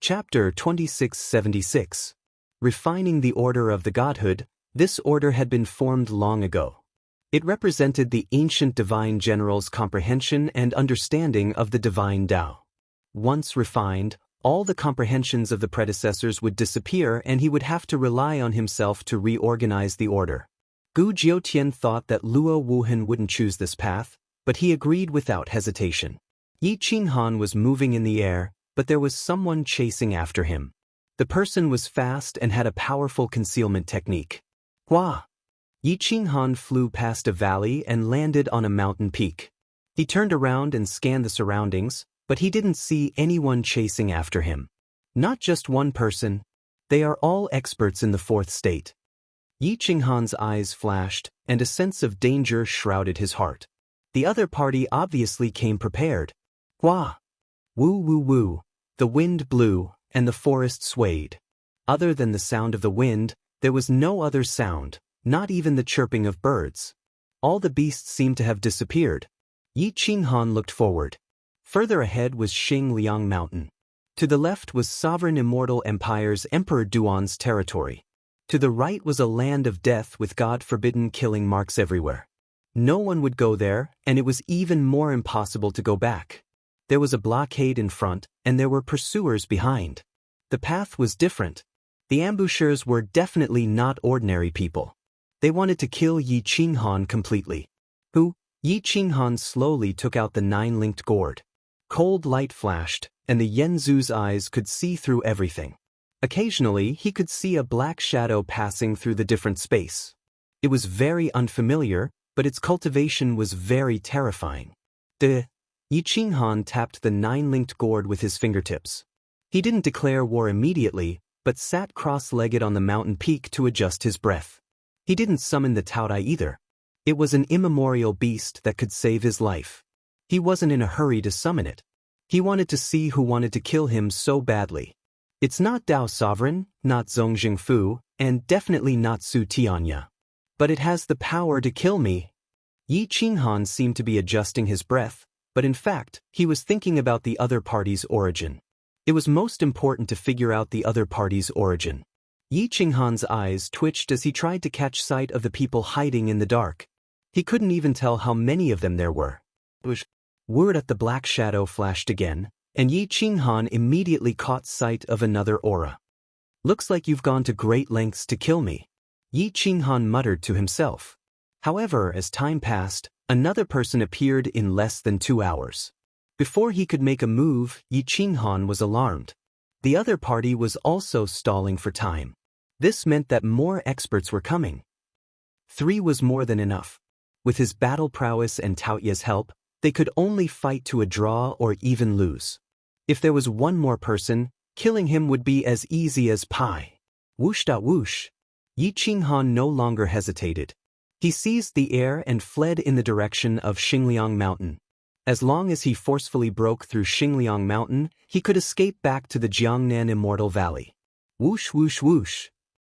Chapter 2676. Refining the Order of the Godhood. This order had been formed long ago. It represented the ancient divine general's comprehension and understanding of the divine Tao. Once refined, all the comprehensions of the predecessors would disappear and he would have to rely on himself to reorganize the order. Gu Jiutian thought that Luo Wuhan wouldn't choose this path, but he agreed without hesitation. Yi Qinghan was moving in the air, but there was someone chasing after him. The person was fast and had a powerful concealment technique. Hua! Yi Qinghan flew past a valley and landed on a mountain peak. He turned around and scanned the surroundings, but he didn't see anyone chasing after him. Not just one person. They are all experts in the fourth state. Yi Qinghan's eyes flashed, and a sense of danger shrouded his heart. The other party obviously came prepared. Hua! Woo woo woo. The wind blew, and the forest swayed. Other than the sound of the wind, there was no other sound, not even the chirping of birds. All the beasts seemed to have disappeared. Yi Qinghan looked forward. Further ahead was Xingliang Mountain. To the left was Sovereign Immortal Empire's Emperor Duan's territory. To the right was a land of death with God-forbidden killing marks everywhere. No one would go there, and it was even more impossible to go back. There was a blockade in front, and there were pursuers behind. The path was different. The ambushers were definitely not ordinary people. They wanted to kill Yi Qinghan completely. Yi Qinghan slowly took out the 9-linked gourd. Cold light flashed, and the Yanzu's eyes could see through everything. Occasionally, he could see a black shadow passing through the different space. It was very unfamiliar, but its cultivation was very terrifying. Yi Qinghan tapped the 9-linked gourd with his fingertips. He didn't declare war immediately, but sat cross-legged on the mountain peak to adjust his breath. He didn't summon the Taodai either. It was an immemorial beast that could save his life. He wasn't in a hurry to summon it. He wanted to see who wanted to kill him so badly. It's not Dao Sovereign, not Zhongjing Fu, and definitely not Su Tianya. But it has the power to kill me. Yi Qinghan seemed to be adjusting his breath, but in fact, he was thinking about the other party's origin. It was most important to figure out the other party's origin. Yi Qinghan's eyes twitched as he tried to catch sight of the people hiding in the dark. He couldn't even tell how many of them there were. Word at the black shadow flashed again, and Yi Qinghan immediately caught sight of another aura. Looks like you've gone to great lengths to kill me, Yi Qinghan muttered to himself. However, as time passed, another person appeared in less than 2 hours. Before he could make a move, Yi Qinghan was alarmed. The other party was also stalling for time. This meant that more experts were coming. 3 was more than enough. With his battle prowess and Taoya's help, they could only fight to a draw or even lose. If there was one more person, killing him would be as easy as pie. Whoosh da whoosh. Yi Qinghan no longer hesitated. He seized the air and fled in the direction of Xingliang Mountain. As long as he forcefully broke through Xingliang Mountain, he could escape back to the Jiangnan Immortal Valley. Whoosh whoosh whoosh.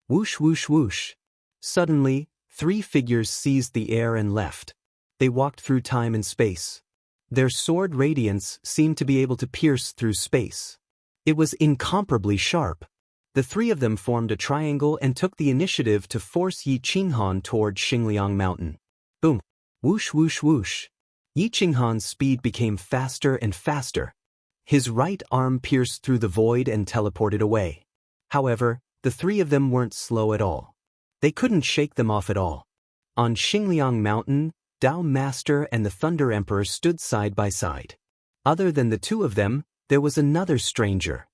Whoosh whoosh whoosh. Suddenly, 3 figures seized the air and left. They walked through time and space. Their sword radiance seemed to be able to pierce through space. It was incomparably sharp. The 3 of them formed a triangle and took the initiative to force Yi Qinghan toward Xingliang Mountain. Boom! Whoosh whoosh whoosh. Yi Qinghan's speed became faster and faster. His right arm pierced through the void and teleported away. However, the 3 of them weren't slow at all. They couldn't shake them off at all. On Xingliang Mountain, Dao Master and the Thunder Emperor stood side by side. Other than the 2 of them, there was another stranger.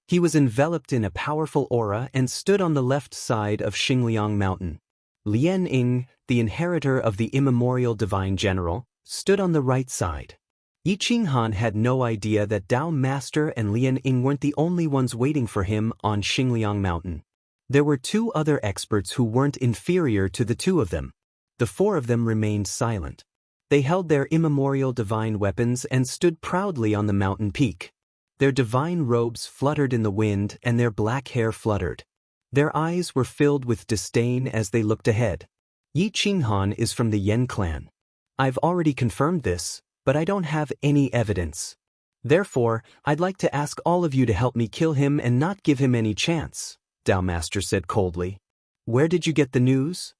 He was enveloped in a powerful aura and stood on the left side of Xingliang Mountain. Lian Ying, the inheritor of the immemorial divine general, stood on the right side. Yi Qinghan had no idea that Dao Master and Lian Ying weren't the only ones waiting for him on Xingliang Mountain. There were 2 other experts who weren't inferior to the 2 of them. The 4 of them remained silent. They held their immemorial divine weapons and stood proudly on the mountain peak. Their divine robes fluttered in the wind and their black hair fluttered. Their eyes were filled with disdain as they looked ahead. Yi Qinghan is from the Yen clan. I've already confirmed this, but I don't have any evidence. Therefore, I'd like to ask all of you to help me kill him and not give him any chance, Tao Master said coldly. Where did you get the news?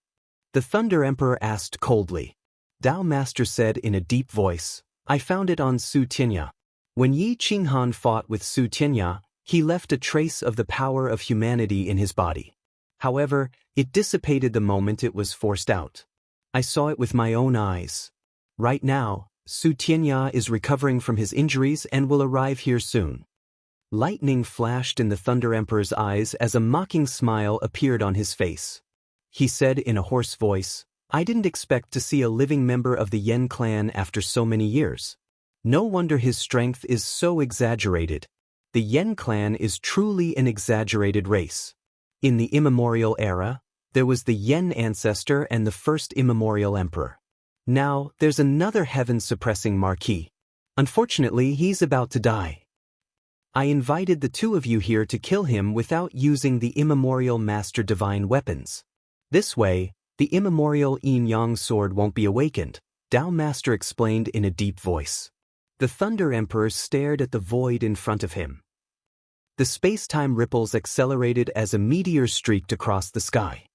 The Thunder Emperor asked coldly. Tao Master said in a deep voice, I found it on Su Tianya. When Yi Qinghan fought with Su Tianya, he left a trace of the power of humanity in his body. However, it dissipated the moment it was forced out. I saw it with my own eyes. Right now, Su Tianya is recovering from his injuries and will arrive here soon. Lightning flashed in the Thunder Emperor's eyes as a mocking smile appeared on his face. He said in a hoarse voice, I didn't expect to see a living member of the Yen clan after so many years. No wonder his strength is so exaggerated. The Yen clan is truly an exaggerated race. In the immemorial era, there was the Yen ancestor and the first immemorial emperor. Now, there's another heaven-suppressing marquis. Unfortunately, he's about to die. I invited the two of you here to kill him without using the immemorial master divine weapons. This way, the immemorial yin-yang sword won't be awakened, Tao Master explained in a deep voice. The Thunder Emperor stared at the void in front of him. The space-time ripples accelerated as a meteor streaked across the sky.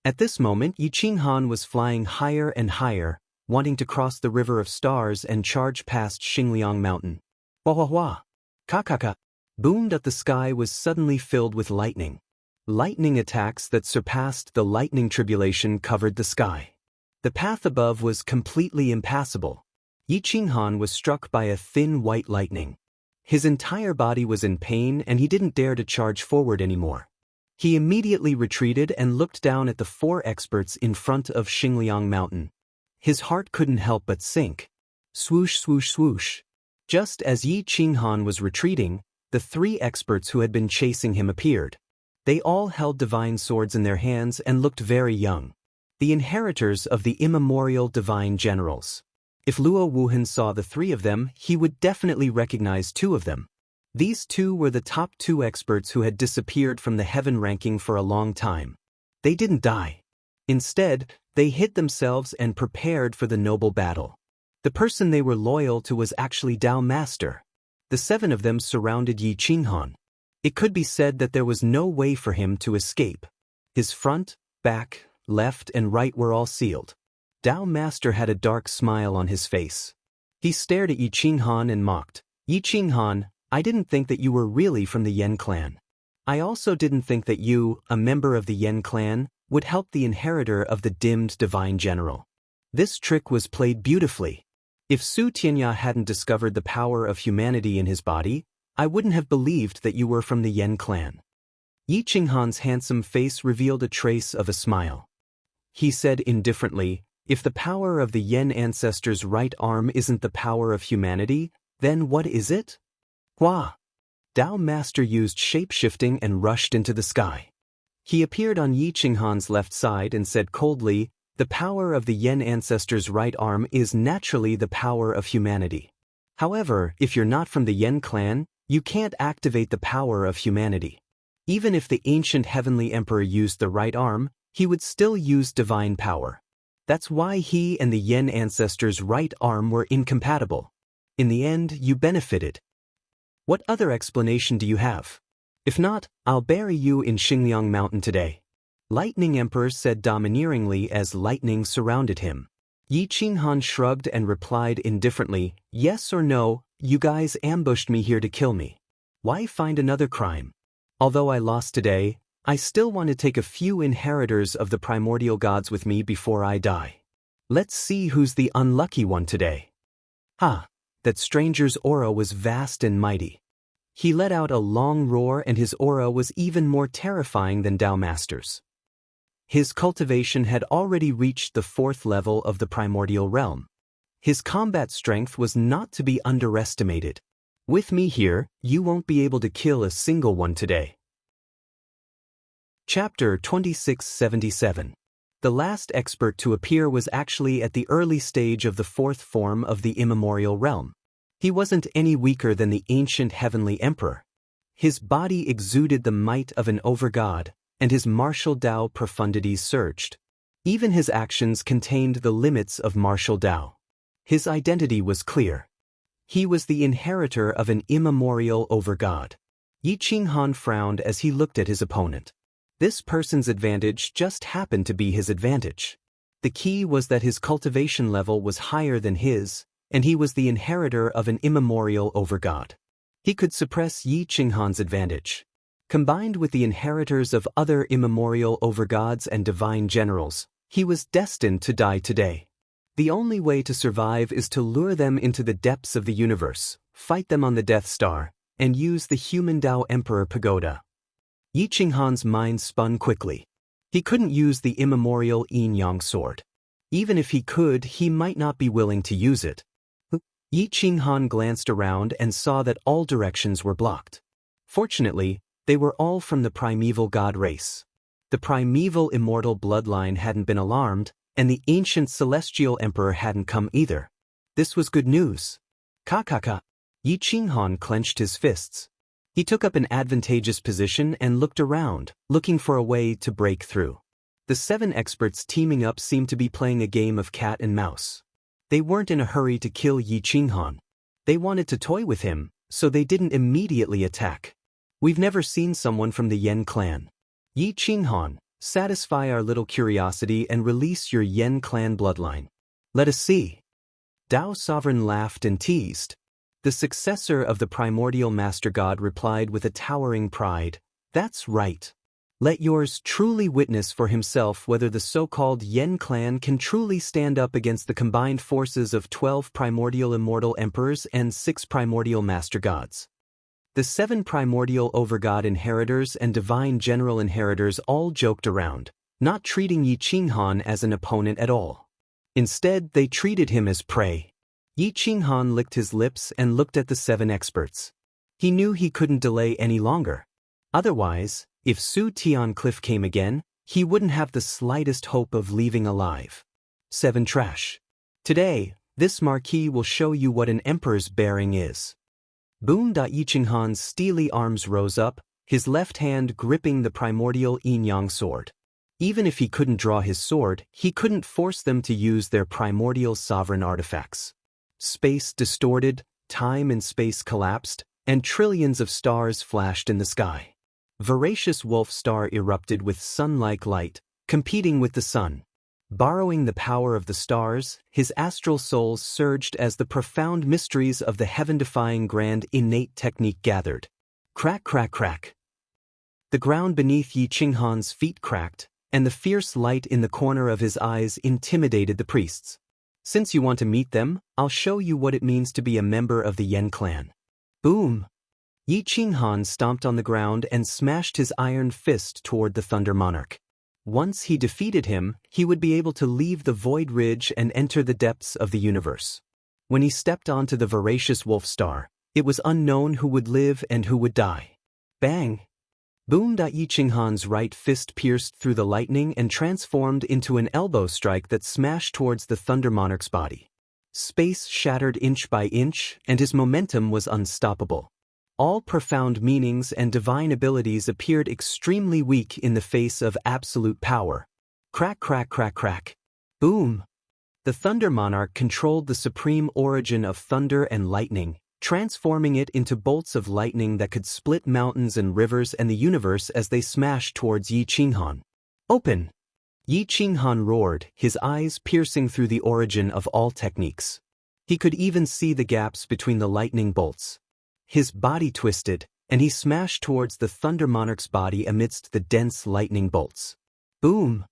At this moment, Yi Qinghan was flying higher and higher, wanting to cross the river of stars and charge past Xingliang Mountain. Wah wah wah! Ka-ka-ka! Boomed at the sky was suddenly filled with lightning. Lightning attacks that surpassed the lightning tribulation covered the sky. The path above was completely impassable. Yi Qinghan was struck by a thin white lightning. His entire body was in pain and he didn't dare to charge forward anymore. He immediately retreated and looked down at the four experts in front of Xingliang Mountain. His heart couldn't help but sink. Swoosh swoosh swoosh. Just as Yi Qinghan was retreating, the three experts who had been chasing him appeared. They all held divine swords in their hands and looked very young. The inheritors of the immemorial divine generals. If Luo Wuhan saw the three of them, he would definitely recognize two of them. These two were the top two experts who had disappeared from the heaven ranking for a long time. They didn't die. Instead, they hid themselves and prepared for the noble battle. The person they were loyal to was actually Tao Master. The seven of them surrounded Yi Qinghan. It could be said that there was no way for him to escape. His front, back, left, and right were all sealed. Tao Master had a dark smile on his face. He stared at Yi Qinghan and mocked. Yi Qinghan, I didn't think that you were really from the Yen clan. I also didn't think that you, a member of the Yen clan, would help the inheritor of the dimmed divine general. This trick was played beautifully. If Su Tianya hadn't discovered the power of humanity in his body, I wouldn't have believed that you were from the Yen clan. Yi Qinghan's handsome face revealed a trace of a smile. He said indifferently, if the power of the Yen ancestor's right arm isn't the power of humanity, then what is it? Hua! Tao Master used shape-shifting and rushed into the sky. He appeared on Yi Qinghan's left side and said coldly, the power of the Yen ancestor's right arm is naturally the power of humanity. However, if you're not from the Yen clan, you can't activate the power of humanity. Even if the ancient heavenly emperor used the right arm, he would still use divine power. That's why he and the Yen ancestor's right arm were incompatible. In the end, you benefited. What other explanation do you have? If not, I'll bury you in Xingliang Mountain today. Lightning Emperor said domineeringly as lightning surrounded him. Yi Qinghan shrugged and replied indifferently, yes or no, you guys ambushed me here to kill me. Why find another crime? Although I lost today, I still want to take a few inheritors of the primordial gods with me before I die. Let's see who's the unlucky one today. Ha! That stranger's aura was vast and mighty. He let out a long roar and his aura was even more terrifying than Tao Master's. His cultivation had already reached the 4th level of the primordial realm. His combat strength was not to be underestimated. With me here, you won't be able to kill a single one today. Chapter 2677. The last expert to appear was actually at the early stage of the 4th form of the immemorial realm. He wasn't any weaker than the ancient heavenly emperor. His body exuded the might of an overgod, and his martial Tao profundities surged. Even his actions contained the limits of martial Tao. His identity was clear. He was the inheritor of an immemorial overgod. Yi Qinghan frowned as he looked at his opponent. This person's advantage just happened to be his advantage. The key was that his cultivation level was higher than his, and he was the inheritor of an immemorial overgod. He could suppress Yi Qinghan's advantage. Combined with the inheritors of other immemorial overgods and divine generals, he was destined to die today. The only way to survive is to lure them into the depths of the universe, fight them on the Death Star, and use the human Tao Emperor Pagoda. Yi Qinghan's mind spun quickly. He couldn't use the immemorial yin-yang sword. Even if he could, he might not be willing to use it. Yi Qinghan glanced around and saw that all directions were blocked. Fortunately, they were all from the primeval god race. The primeval immortal bloodline hadn't been alarmed, and the ancient celestial emperor hadn't come either. This was good news. Ka. Yi Qinghan clenched his fists. He took up an advantageous position and looked around, looking for a way to break through. The 7 experts teaming up seemed to be playing a game of cat and mouse. They weren't in a hurry to kill Yi Qinghan. They wanted to toy with him, so they didn't immediately attack. We've never seen someone from the Yen clan. Yi Qinghan, satisfy our little curiosity and release your Yen clan bloodline. Let us see. Dao Sovereign laughed and teased. The successor of the primordial master god replied with a towering pride, "That's right. Let yours truly witness for himself whether the so-called Yen clan can truly stand up against the combined forces of 12 primordial immortal emperors and 6 primordial master gods." The 7 primordial overgod inheritors and divine general inheritors all joked around, not treating Yi Qinghan as an opponent at all. Instead, they treated him as prey. Yi Qinghan licked his lips and looked at the 7 experts. He knew he couldn't delay any longer. Otherwise, if Su Tiancliffe came again, he wouldn't have the slightest hope of leaving alive. 7 trash. Today, this marquis will show you what an emperor's bearing is. Boom! Yi Qinghan's steely arms rose up, his left hand gripping the primordial yin-yang sword. Even if he couldn't draw his sword, he couldn't force them to use their primordial sovereign artifacts. Space distorted, time and space collapsed, and trillions of stars flashed in the sky. Voracious Wolf Star erupted with sun-like light, competing with the sun. Borrowing the power of the stars, his astral soul surged as the profound mysteries of the heaven-defying grand innate technique gathered. Crack, crack, crack. The ground beneath Yi Qinghan's feet cracked, and the fierce light in the corner of his eyes intimidated the priests. Since you want to meet them, I'll show you what it means to be a member of the Yen clan. Boom! Yi Qinghan stomped on the ground and smashed his iron fist toward the Thunder Monarch. Once he defeated him, he would be able to leave the Void Ridge and enter the depths of the universe. When he stepped onto the Voracious Wolf Star, it was unknown who would live and who would die. Bang! Boom! Yi Qinghan's right fist pierced through the lightning and transformed into an elbow strike that smashed towards the Thunder Monarch's body. Space shattered inch by inch, and his momentum was unstoppable. All profound meanings and divine abilities appeared extremely weak in the face of absolute power. Crack, crack, crack, crack. Boom! The Thunder Monarch controlled the supreme origin of thunder and lightning, transforming it into bolts of lightning that could split mountains and rivers and the universe as they smashed towards Yi Qinghan. Open! Yi Qinghan roared, his eyes piercing through the origin of all techniques. He could even see the gaps between the lightning bolts. His body twisted, and he smashed towards the Thunder Monarch's body amidst the dense lightning bolts. Boom!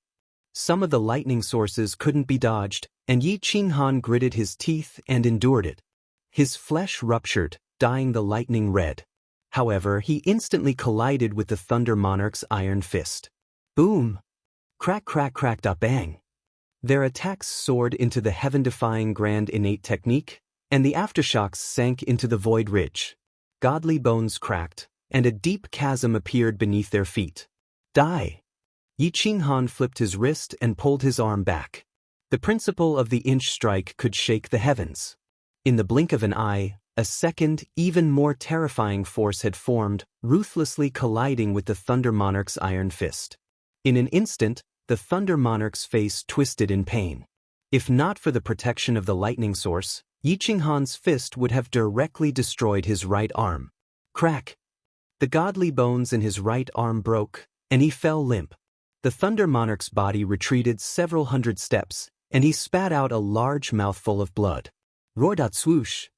Some of the lightning sources couldn't be dodged, and Yi Qinghan gritted his teeth and endured it. His flesh ruptured, dyeing the lightning red. However, he instantly collided with the Thunder Monarch's iron fist. Boom! Crack, crack, crack, bang! Their attacks soared into the heaven-defying grand innate technique, and the aftershocks sank into the Void Ridge. Godly bones cracked, and a deep chasm appeared beneath their feet. Die! Yi Qinghan flipped his wrist and pulled his arm back. The principle of the inch strike could shake the heavens. In the blink of an eye, a second, even more terrifying force had formed, ruthlessly colliding with the Thunder Monarch's iron fist. In an instant, the Thunder Monarch's face twisted in pain. If not for the protection of the lightning source, Yi Qinghan's fist would have directly destroyed his right arm. Crack! The godly bones in his right arm broke, and he fell limp. The Thunder Monarch's body retreated several hundred steps, and he spat out a large mouthful of blood. Roar-dot swoosh!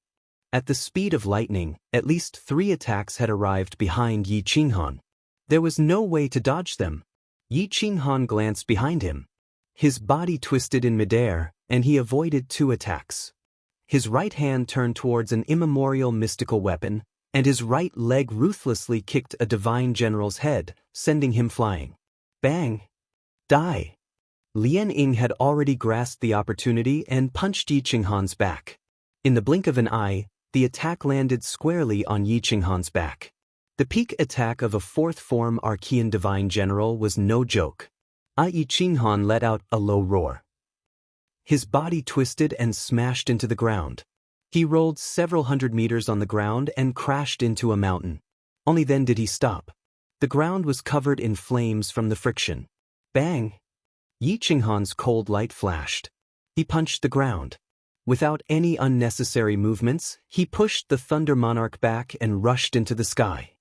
At the speed of lightning, at least 3 attacks had arrived behind Yi Qinghan. There was no way to dodge them. Yi Qinghan glanced behind him. His body twisted in midair, and he avoided 2 attacks. His right hand turned towards an immemorial mystical weapon, and his right leg ruthlessly kicked a divine general's head, sending him flying. Bang! Die! Lian Ying had already grasped the opportunity and punched Yi Qinghan's back. In the blink of an eye, the attack landed squarely on Yi Qinghan's back. The peak attack of a 4th form Archean divine general was no joke. Yi Qinghan let out a low roar. His body twisted and smashed into the ground. He rolled several hundred meters on the ground and crashed into a mountain. Only then did he stop. The ground was covered in flames from the friction. Bang! Yi Qinghan's cold light flashed. He punched the ground. Without any unnecessary movements, he pushed the Thunder Monarch back and rushed into the sky.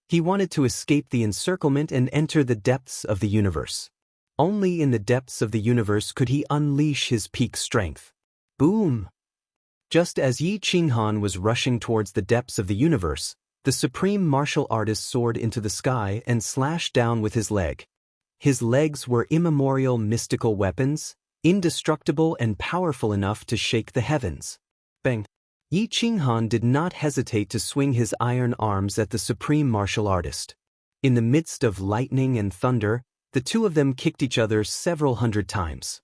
He wanted to escape the encirclement and enter the depths of the universe. Only in the depths of the universe could he unleash his peak strength. Boom! Just as Yi Qinghan was rushing towards the depths of the universe, the supreme martial artist soared into the sky and slashed down with his leg. His legs were immemorial mystical weapons, indestructible and powerful enough to shake the heavens. Bang! Yi Qinghan did not hesitate to swing his iron arms at the supreme martial artist. In the midst of lightning and thunder, the 2 of them kicked each other several hundred times.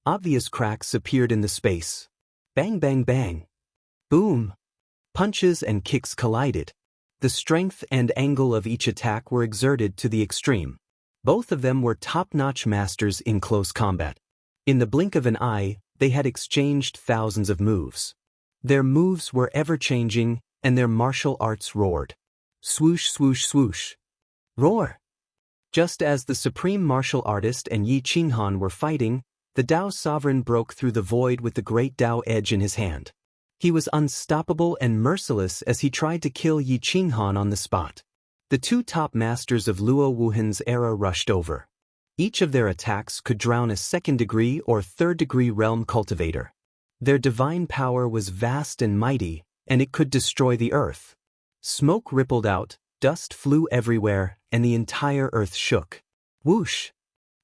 Obvious cracks appeared in the space. Bang bang bang! Boom! Punches and kicks collided. The strength and angle of each attack were exerted to the extreme. Both of them were top-notch masters in close combat. In the blink of an eye, they had exchanged thousands of moves. Their moves were ever-changing, and their martial arts roared. Swoosh swoosh swoosh! Roar! Just as the supreme martial artist and Yi Qinghan were fighting, the Tao sovereign broke through the void with the great Tao edge in his hand. He was unstoppable and merciless as he tried to kill Yi Qinghan on the spot. The 2 top masters of Luo Wuhan's era rushed over. Each of their attacks could drown a 2nd-degree or 3rd-degree realm cultivator. Their divine power was vast and mighty, and it could destroy the earth. Smoke rippled out, dust flew everywhere, and the entire earth shook. Whoosh!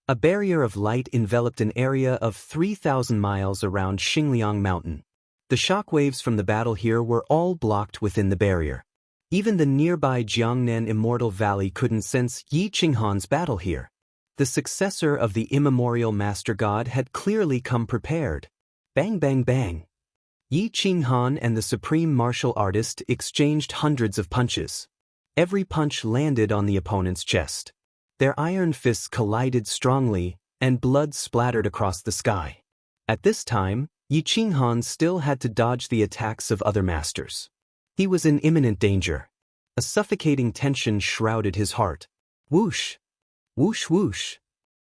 A barrier of light enveloped an area of 3,000 miles around Xingliang Mountain. The shockwaves from the battle here were all blocked within the barrier. Even the nearby Jiangnan Immortal Valley couldn't sense Yi Qinghan's battle here. The successor of the immemorial Master God had clearly come prepared. Bang bang bang! Yi Qinghan and the supreme martial artist exchanged hundreds of punches. Every punch landed on the opponent's chest. Their iron fists collided strongly, and blood splattered across the sky. At this time, Yi Qinghan still had to dodge the attacks of other masters. He was in imminent danger. A suffocating tension shrouded his heart. Whoosh! Whoosh whoosh!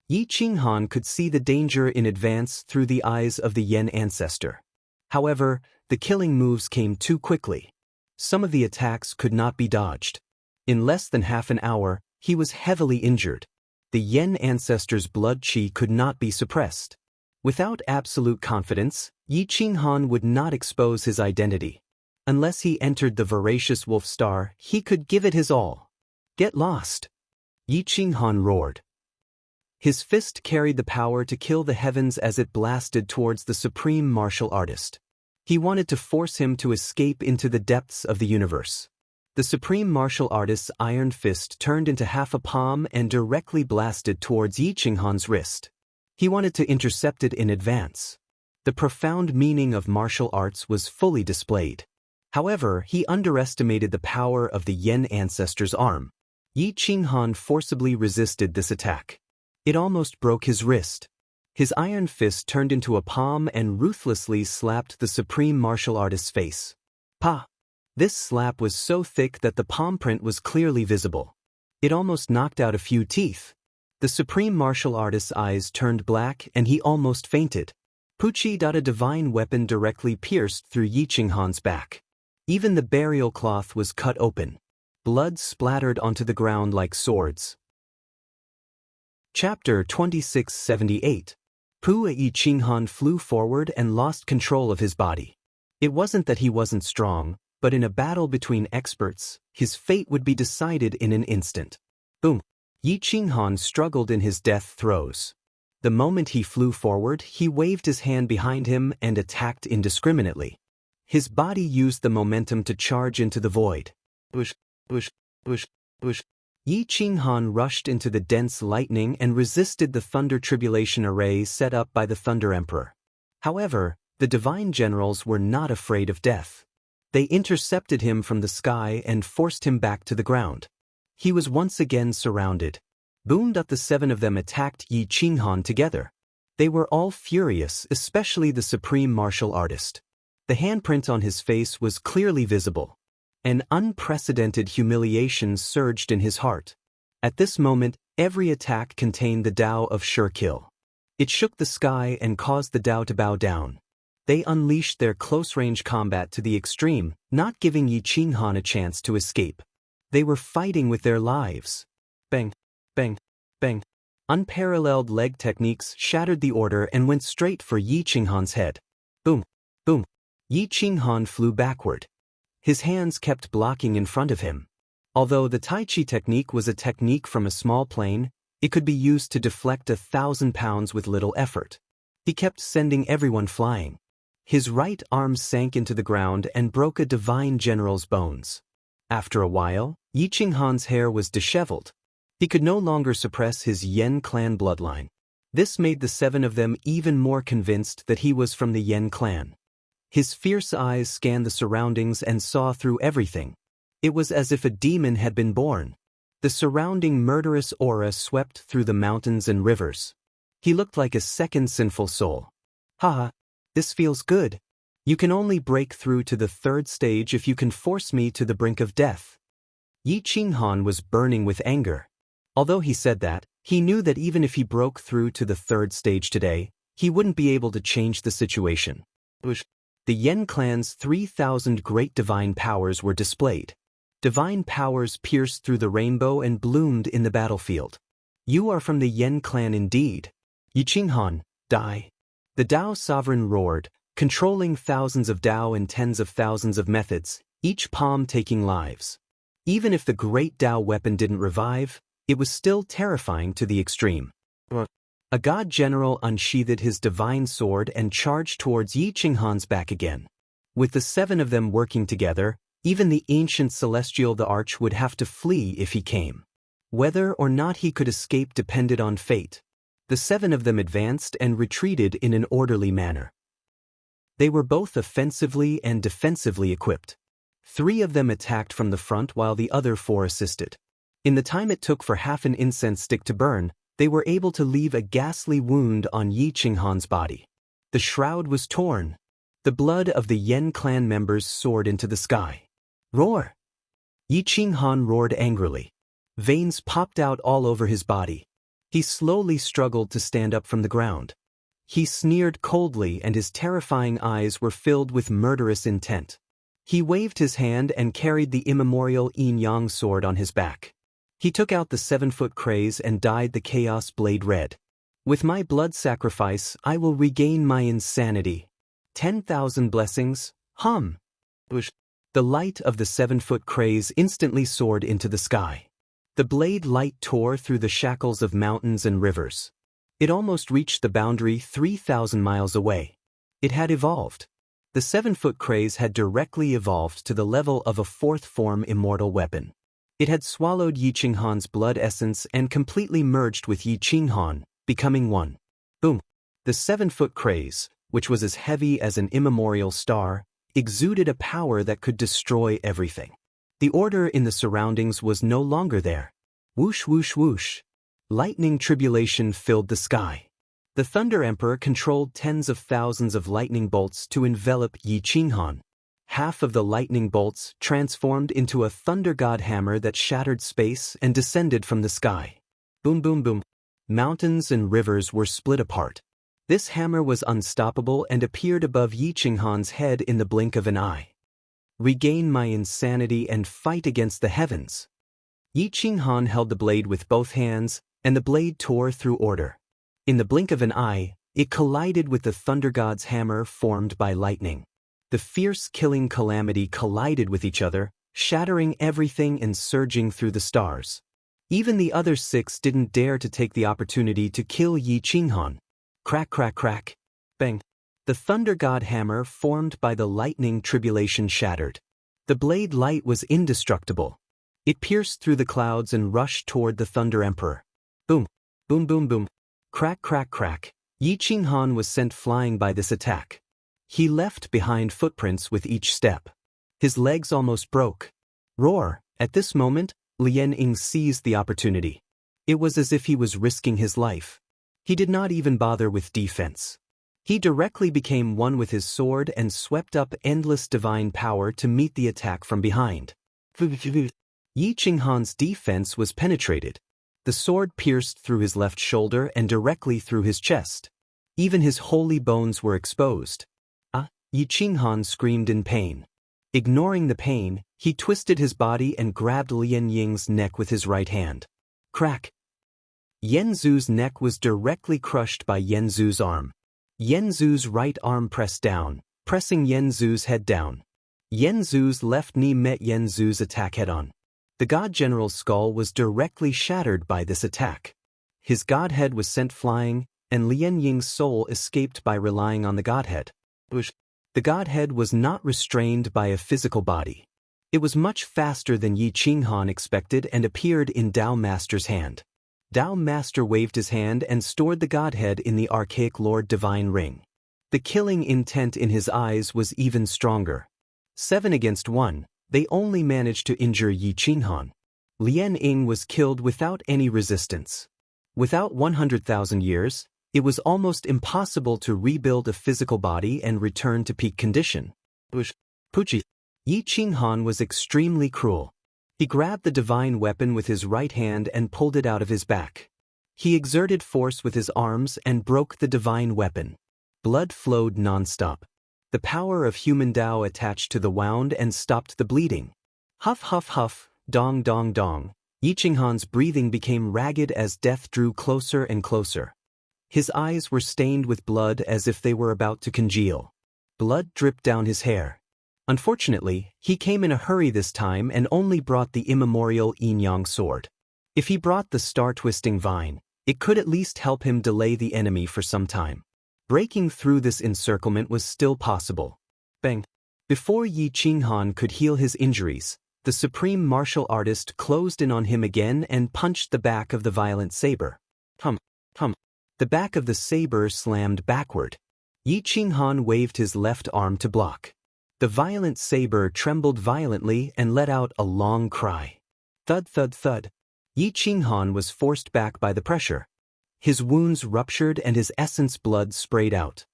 Yi Qinghan could see the danger in advance through the eyes of the Yen ancestor. However, the killing moves came too quickly. Some of the attacks could not be dodged. In less than half an hour, he was heavily injured. The Yen ancestor's blood qi could not be suppressed. Without absolute confidence, Yi Qinghan would not expose his identity. Unless he entered the voracious wolf star, he could give it his all. Get lost! Yi Qinghan roared. His fist carried the power to kill the heavens as it blasted towards the supreme martial artist. He wanted to force him to escape into the depths of the universe. The supreme martial artist's iron fist turned into half a palm and directly blasted towards Yi Qinghan's wrist. He wanted to intercept it in advance. The profound meaning of martial arts was fully displayed. However, he underestimated the power of the Yen ancestor's arm. Yi Qinghan forcibly resisted this attack. It almost broke his wrist. His iron fist turned into a palm and ruthlessly slapped the supreme martial artist's face. Pa! This slap was so thick that the palm print was clearly visible. It almost knocked out a few teeth. The supreme martial artist's eyes turned black and he almost fainted. Puchi. A divine weapon directly pierced through Yi Qinghan's back. Even the burial cloth was cut open. Blood splattered onto the ground like swords. Chapter 2678. Yi Qinghan flew forward and lost control of his body. It wasn't that he wasn't strong, but in a battle between experts, his fate would be decided in an instant. Boom! Yi Qinghan struggled in his death throes. The moment he flew forward, he waved his hand behind him and attacked indiscriminately. His body used the momentum to charge into the void. Bush, bush, bush, bush. Yi Qinghan rushed into the dense lightning and resisted the thunder tribulation array set up by the Thunder Emperor. However, the divine generals were not afraid of death. They intercepted him from the sky and forced him back to the ground. He was once again surrounded. Boom! The 7 of them attacked Yi Qinghan together. They were all furious, especially the supreme martial artist. The handprint on his face was clearly visible. An unprecedented humiliation surged in his heart. At this moment, every attack contained the Tao of sure kill. It shook the sky and caused the Tao to bow down. They unleashed their close-range combat to the extreme, not giving Yi Qinghan a chance to escape. They were fighting with their lives. Bang, bang, bang. Unparalleled leg techniques shattered the order and went straight for Yi Qinghan's head. Boom, boom. Yi Qinghan flew backward. His hands kept blocking in front of him. Although the Tai Chi technique was a technique from a small plane, it could be used to deflect 1,000 pounds with little effort. He kept sending everyone flying. His right arm sank into the ground and broke a divine general's bones. After a while, Yi Qinghan's hair was disheveled. He could no longer suppress his Yen clan bloodline. This made the 7 of them even more convinced that he was from the Yen clan. His fierce eyes scanned the surroundings and saw through everything. It was as if a demon had been born. The surrounding murderous aura swept through the mountains and rivers. He looked like a second sinful soul. Haha, this feels good. You can only break through to the 3rd stage if you can force me to the brink of death. Yi Qinghan was burning with anger. Although he said that, he knew that even if he broke through to the 3rd stage today, he wouldn't be able to change the situation. The Yen clan's 3,000 great divine powers were displayed. Divine powers pierced through the rainbow and bloomed in the battlefield. You are from the Yen clan indeed. Yi Qinghan, die. The Tao sovereign roared, controlling thousands of Tao and tens of thousands of methods, each palm taking lives. Even if the great Tao weapon didn't revive, it was still terrifying to the extreme. A god general unsheathed his divine sword and charged towards Yi Qinghan's back again. With the 7 of them working together, even the ancient celestial the Arch would have to flee if he came. Whether or not he could escape depended on fate. The 7 of them advanced and retreated in an orderly manner. They were both offensively and defensively equipped. 3 of them attacked from the front while the other 4 assisted. In the time it took for half an incense stick to burn, they were able to leave a ghastly wound on Yi Qinghan's body. The shroud was torn. The blood of the Yen clan members soared into the sky. Roar! Yi Qinghan roared angrily. Veins popped out all over his body. He slowly struggled to stand up from the ground. He sneered coldly and his terrifying eyes were filled with murderous intent. He waved his hand and carried the immemorial yin-yang sword on his back. He took out the 7-foot craze and dyed the chaos blade red. With my blood sacrifice, I will regain my insanity. 10,000 blessings, hum. The light of the 7-foot craze instantly soared into the sky. The blade light tore through the shackles of mountains and rivers. It almost reached the boundary 3,000 miles away. It had evolved. The 7-foot craze had directly evolved to the level of a 4th form immortal weapon. It had swallowed Yi Qinghan's blood essence and completely merged with Yi Qinghan, becoming one. Boom! The 7-foot craze, which was as heavy as an immemorial star, exuded a power that could destroy everything. The order in the surroundings was no longer there. Whoosh whoosh whoosh. Lightning tribulation filled the sky. The Thunder Emperor controlled tens of thousands of lightning bolts to envelop Yi Qinghan. Half of the lightning bolts transformed into a thunder god hammer that shattered space and descended from the sky. Boom boom boom. Mountains and rivers were split apart. This hammer was unstoppable and appeared above Yi Qinghan's head in the blink of an eye. Regain my insanity and fight against the heavens. Yi Qinghan held the blade with both hands, and the blade tore through order. In the blink of an eye, it collided with the thunder god's hammer formed by lightning. The fierce killing calamity collided with each other, shattering everything and surging through the stars. Even the other 6 didn't dare to take the opportunity to kill Yi Qinghan. Crack, crack, crack. Bang. The thunder god hammer formed by the lightning tribulation shattered. The blade light was indestructible. It pierced through the clouds and rushed toward the thunder emperor. Boom. Boom, boom, boom. Crack, crack, crack. Yi Qinghan was sent flying by this attack. He left behind footprints with each step. His legs almost broke. Roar! At this moment, Lien Ying seized the opportunity. It was as if he was risking his life. He did not even bother with defense. He directly became one with his sword and swept up endless divine power to meet the attack from behind. Yi Qinghan's defense was penetrated. The sword pierced through his left shoulder and directly through his chest. Even his holy bones were exposed. Yi Qinghan screamed in pain. Ignoring the pain, he twisted his body and grabbed Lien Ying's neck with his right hand. Crack! Yen Zhu's neck was directly crushed by Yen Zhu's arm. Yen Zhu's right arm pressed down, pressing Yen Zhu's head down. Yen Zhu's left knee met Yen Zhu's attack head-on. The god general's skull was directly shattered by this attack. His godhead was sent flying, and Lien Ying's soul escaped by relying on the godhead. The godhead was not restrained by a physical body. It was much faster than Yi Qinghan expected and appeared in Dao Master's hand. Dao Master waved his hand and stored the godhead in the archaic Lord Divine Ring. The killing intent in his eyes was even stronger. 7 against 1, they only managed to injure Yi Qinghan. Lien Ying was killed without any resistance. Without 100,000 years, it was almost impossible to rebuild a physical body and return to peak condition. Pucci. Yi Qinghan was extremely cruel. He grabbed the divine weapon with his right hand and pulled it out of his back. He exerted force with his arms and broke the divine weapon. Blood flowed non-stop. The power of human Dao attached to the wound and stopped the bleeding. Huff, huff, huff, dong, dong, dong. Yi Qinghan's breathing became ragged as death drew closer and closer. His eyes were stained with blood as if they were about to congeal. Blood dripped down his hair. Unfortunately, he came in a hurry this time and only brought the immemorial yin-yang sword. If he brought the star-twisting vine, it could at least help him delay the enemy for some time. Breaking through this encirclement was still possible. Bang! Before Yi Qinghan could heal his injuries, the supreme martial artist closed in on him again and punched the back of the violent saber. Hum! Hum! The back of the saber slammed backward. Yi Qinghan waved his left arm to block. The violent saber trembled violently and let out a long cry. Thud, thud, thud. Yi Qinghan was forced back by the pressure. His wounds ruptured and his essence blood sprayed out.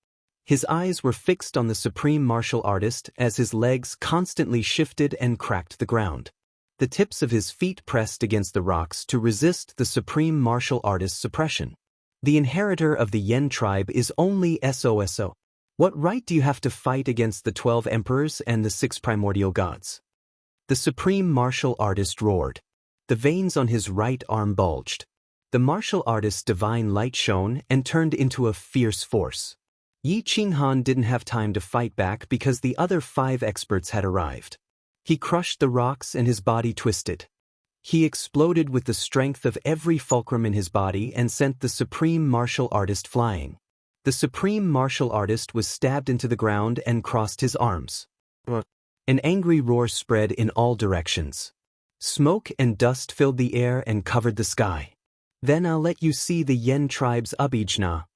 His eyes were fixed on the supreme martial artist as his legs constantly shifted and cracked the ground. The tips of his feet pressed against the rocks to resist the supreme martial artist's suppression. The inheritor of the Yen tribe is only SOSO. What right do you have to fight against the 12 emperors and the 6 primordial gods? The supreme martial artist roared. The veins on his right arm bulged. The martial artist's divine light shone and turned into a fierce force. Yi Qinghan didn't have time to fight back because the other 5 experts had arrived. He crushed the rocks and his body twisted. He exploded with the strength of every fulcrum in his body and sent the supreme martial artist flying. The supreme martial artist was stabbed into the ground and crossed his arms. An angry roar spread in all directions. Smoke and dust filled the air and covered the sky. Then I'll let you see the Yen tribe's abhijna.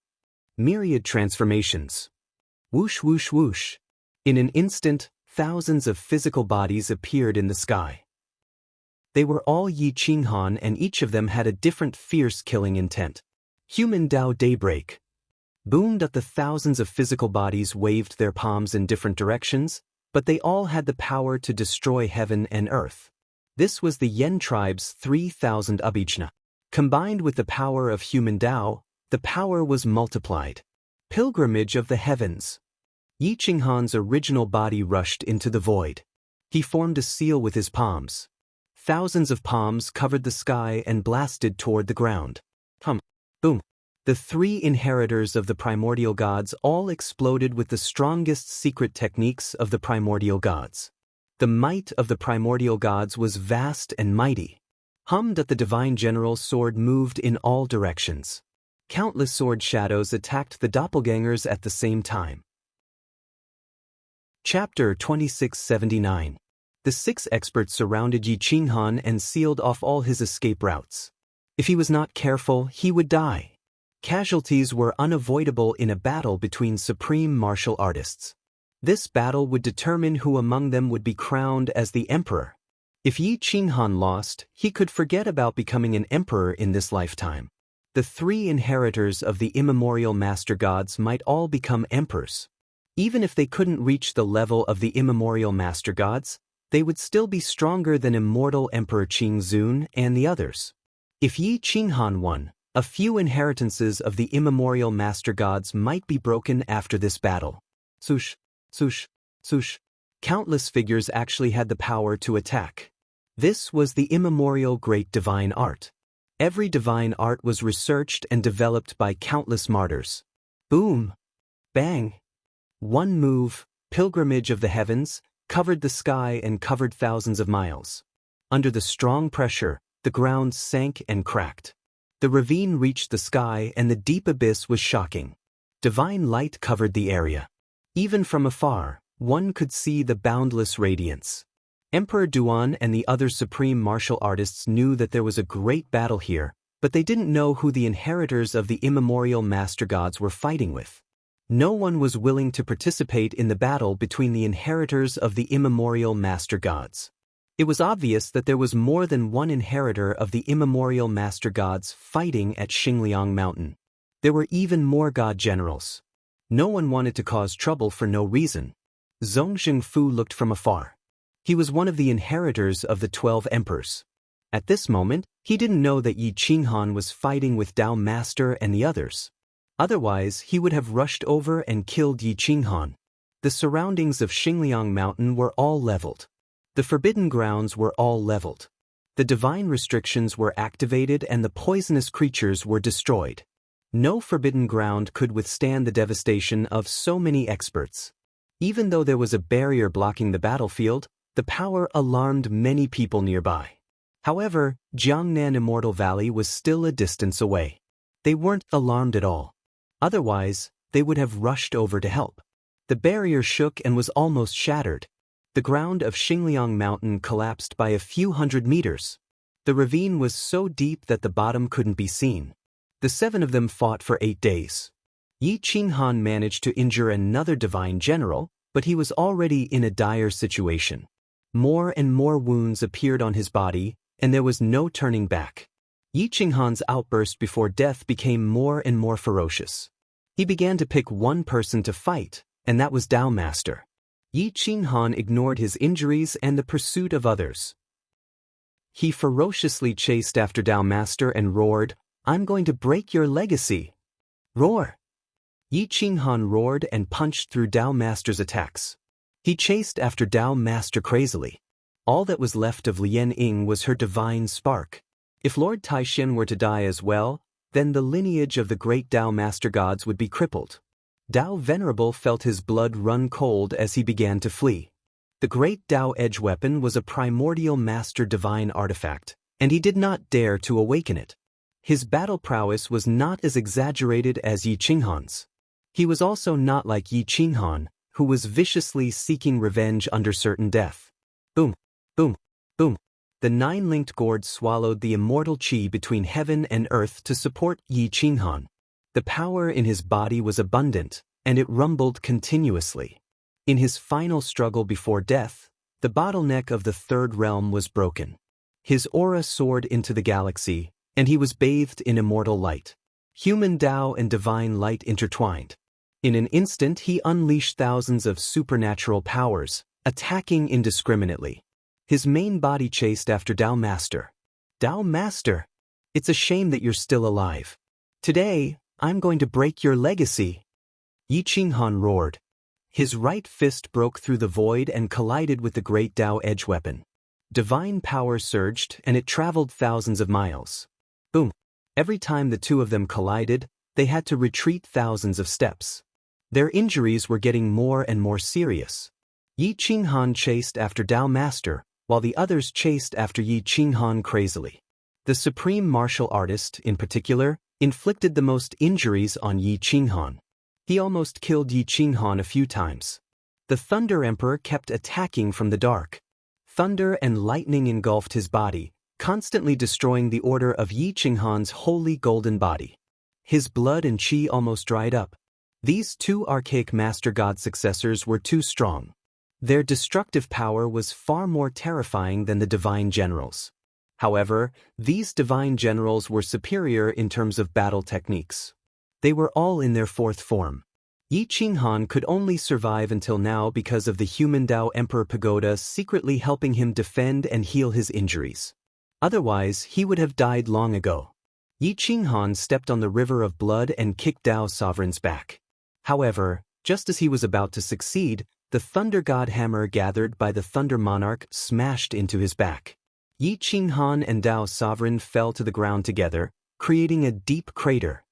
Myriad transformations. Whoosh, whoosh, whoosh. In an instant, thousands of physical bodies appeared in the sky. They were all Yi Qinghan and each of them had a different fierce killing intent. Human Dao daybreak. Boomed at the thousands of physical bodies waved their palms in different directions, but they all had the power to destroy heaven and earth. This was the Yen tribe's 3,000 abhijna. Combined with the power of human Dao, the power was multiplied. Pilgrimage of the heavens. Yi Qinghan's original body rushed into the void. He formed a seal with his palms. Thousands of palms covered the sky and blasted toward the ground. Boom. The three inheritors of the primordial gods all exploded with the strongest secret techniques of the primordial gods. The might of the primordial gods was vast and mighty. Hummed at the divine general's sword moved in all directions. Countless sword shadows attacked the doppelgangers at the same time. Chapter 2679. The 6 experts surrounded Yi Qinghan and sealed off all his escape routes. If he was not careful, he would die. Casualties were unavoidable in a battle between supreme martial artists. This battle would determine who among them would be crowned as the emperor. If Yi Qinghan lost, he could forget about becoming an emperor in this lifetime. The 3 inheritors of the immemorial master gods might all become emperors. Even if they couldn't reach the level of the immemorial master gods, they would still be stronger than immortal Emperor Qingzun and the others. If Yi Qinghan won, a few inheritances of the immemorial master gods might be broken after this battle. Swoosh, swoosh, swoosh. Countless figures actually had the power to attack. This was the immemorial great divine art. Every divine art was researched and developed by countless martyrs. Boom! Bang! One move, pilgrimage of the heavens, covered the sky and covered thousands of miles. Under the strong pressure, the ground sank and cracked. The ravine reached the sky and the deep abyss was shocking. Divine light covered the area. Even from afar, one could see the boundless radiance. Emperor Duan and the other supreme martial artists knew that there was a great battle here, but they didn't know who the inheritors of the immemorial master gods were fighting with. No one was willing to participate in the battle between the inheritors of the immemorial master gods. It was obvious that there was more than one inheritor of the immemorial master gods fighting at Xingliang Mountain. There were even more god generals. No one wanted to cause trouble for no reason. Zhong Zhengfu looked from afar. He was one of the inheritors of the 12 emperors. At this moment, he didn't know that Yi Qinghan was fighting with Dao Master and the others. Otherwise, he would have rushed over and killed Yi Qinghan. The surroundings of Xingliang Mountain were all leveled. The forbidden grounds were all leveled. The divine restrictions were activated and the poisonous creatures were destroyed. No forbidden ground could withstand the devastation of so many experts. Even though there was a barrier blocking the battlefield, the power alarmed many people nearby. However, Jiangnan Immortal Valley was still a distance away. They weren't alarmed at all. Otherwise, they would have rushed over to help. The barrier shook and was almost shattered. The ground of Xingliang Mountain collapsed by a few hundred meters. The ravine was so deep that the bottom couldn't be seen. The 7 of them fought for 8 days. Yi Qinghan managed to injure another divine general, but he was already in a dire situation. More and more wounds appeared on his body, and there was no turning back. Yi Qinghan's outburst before death became more and more ferocious. He began to pick one person to fight, and that was Dao Master. Yi Qinghan ignored his injuries and the pursuit of others. He ferociously chased after Dao Master and roared, "I'm going to break your legacy!" Roar! Yi Qinghan roared and punched through Dao Master's attacks. He chased after Dao Master crazily. All that was left of Lian Ying was her divine spark. If Lord Taishan were to die as well, then the lineage of the great Dao Master gods would be crippled. Dao Venerable felt his blood run cold as he began to flee. The great Dao Edge weapon was a primordial master divine artifact, and he did not dare to awaken it. His battle prowess was not as exaggerated as Yi Qinghan's. He was also not like Yi Qinghan, who was viciously seeking revenge under certain death. Boom, boom, boom. The 9-linked gourd swallowed the immortal qi between heaven and earth to support Yi Qinghan. The power in his body was abundant, and it rumbled continuously. In his final struggle before death, the bottleneck of the 3rd realm was broken. His aura soared into the galaxy, and he was bathed in immortal light. Human Dao and divine light intertwined. In an instant he unleashed thousands of supernatural powers, attacking indiscriminately. His main body chased after Dao Master. Dao Master! It's a shame that you're still alive. Today, I'm going to break your legacy. Yi Qinghan roared. His right fist broke through the void and collided with the great Dao edge weapon. Divine power surged, and it traveled thousands of miles. Boom! Every time the two of them collided, they had to retreat thousands of steps. Their injuries were getting more and more serious. Yi Qinghan chased after Dao Master, while the others chased after Yi Qinghan crazily. The supreme martial artist, in particular, inflicted the most injuries on Yi Qinghan. He almost killed Yi Qinghan a few times. The Thunder Emperor kept attacking from the dark. Thunder and lightning engulfed his body, constantly destroying the order of Yi Qinghan's holy golden body. His blood and qi almost dried up. These two archaic master god successors were too strong. Their destructive power was far more terrifying than the divine generals. However, these divine generals were superior in terms of battle techniques. They were all in their fourth form. Yi Qinghan could only survive until now because of the human Dao Emperor Pagoda secretly helping him defend and heal his injuries. Otherwise, he would have died long ago. Yi Qinghan stepped on the river of blood and kicked Dao Sovereign's back. However, just as he was about to succeed, the Thunder God hammer gathered by the Thunder Monarch smashed into his back. Yi Qinghan and Dao Sovereign fell to the ground together, creating a deep crater.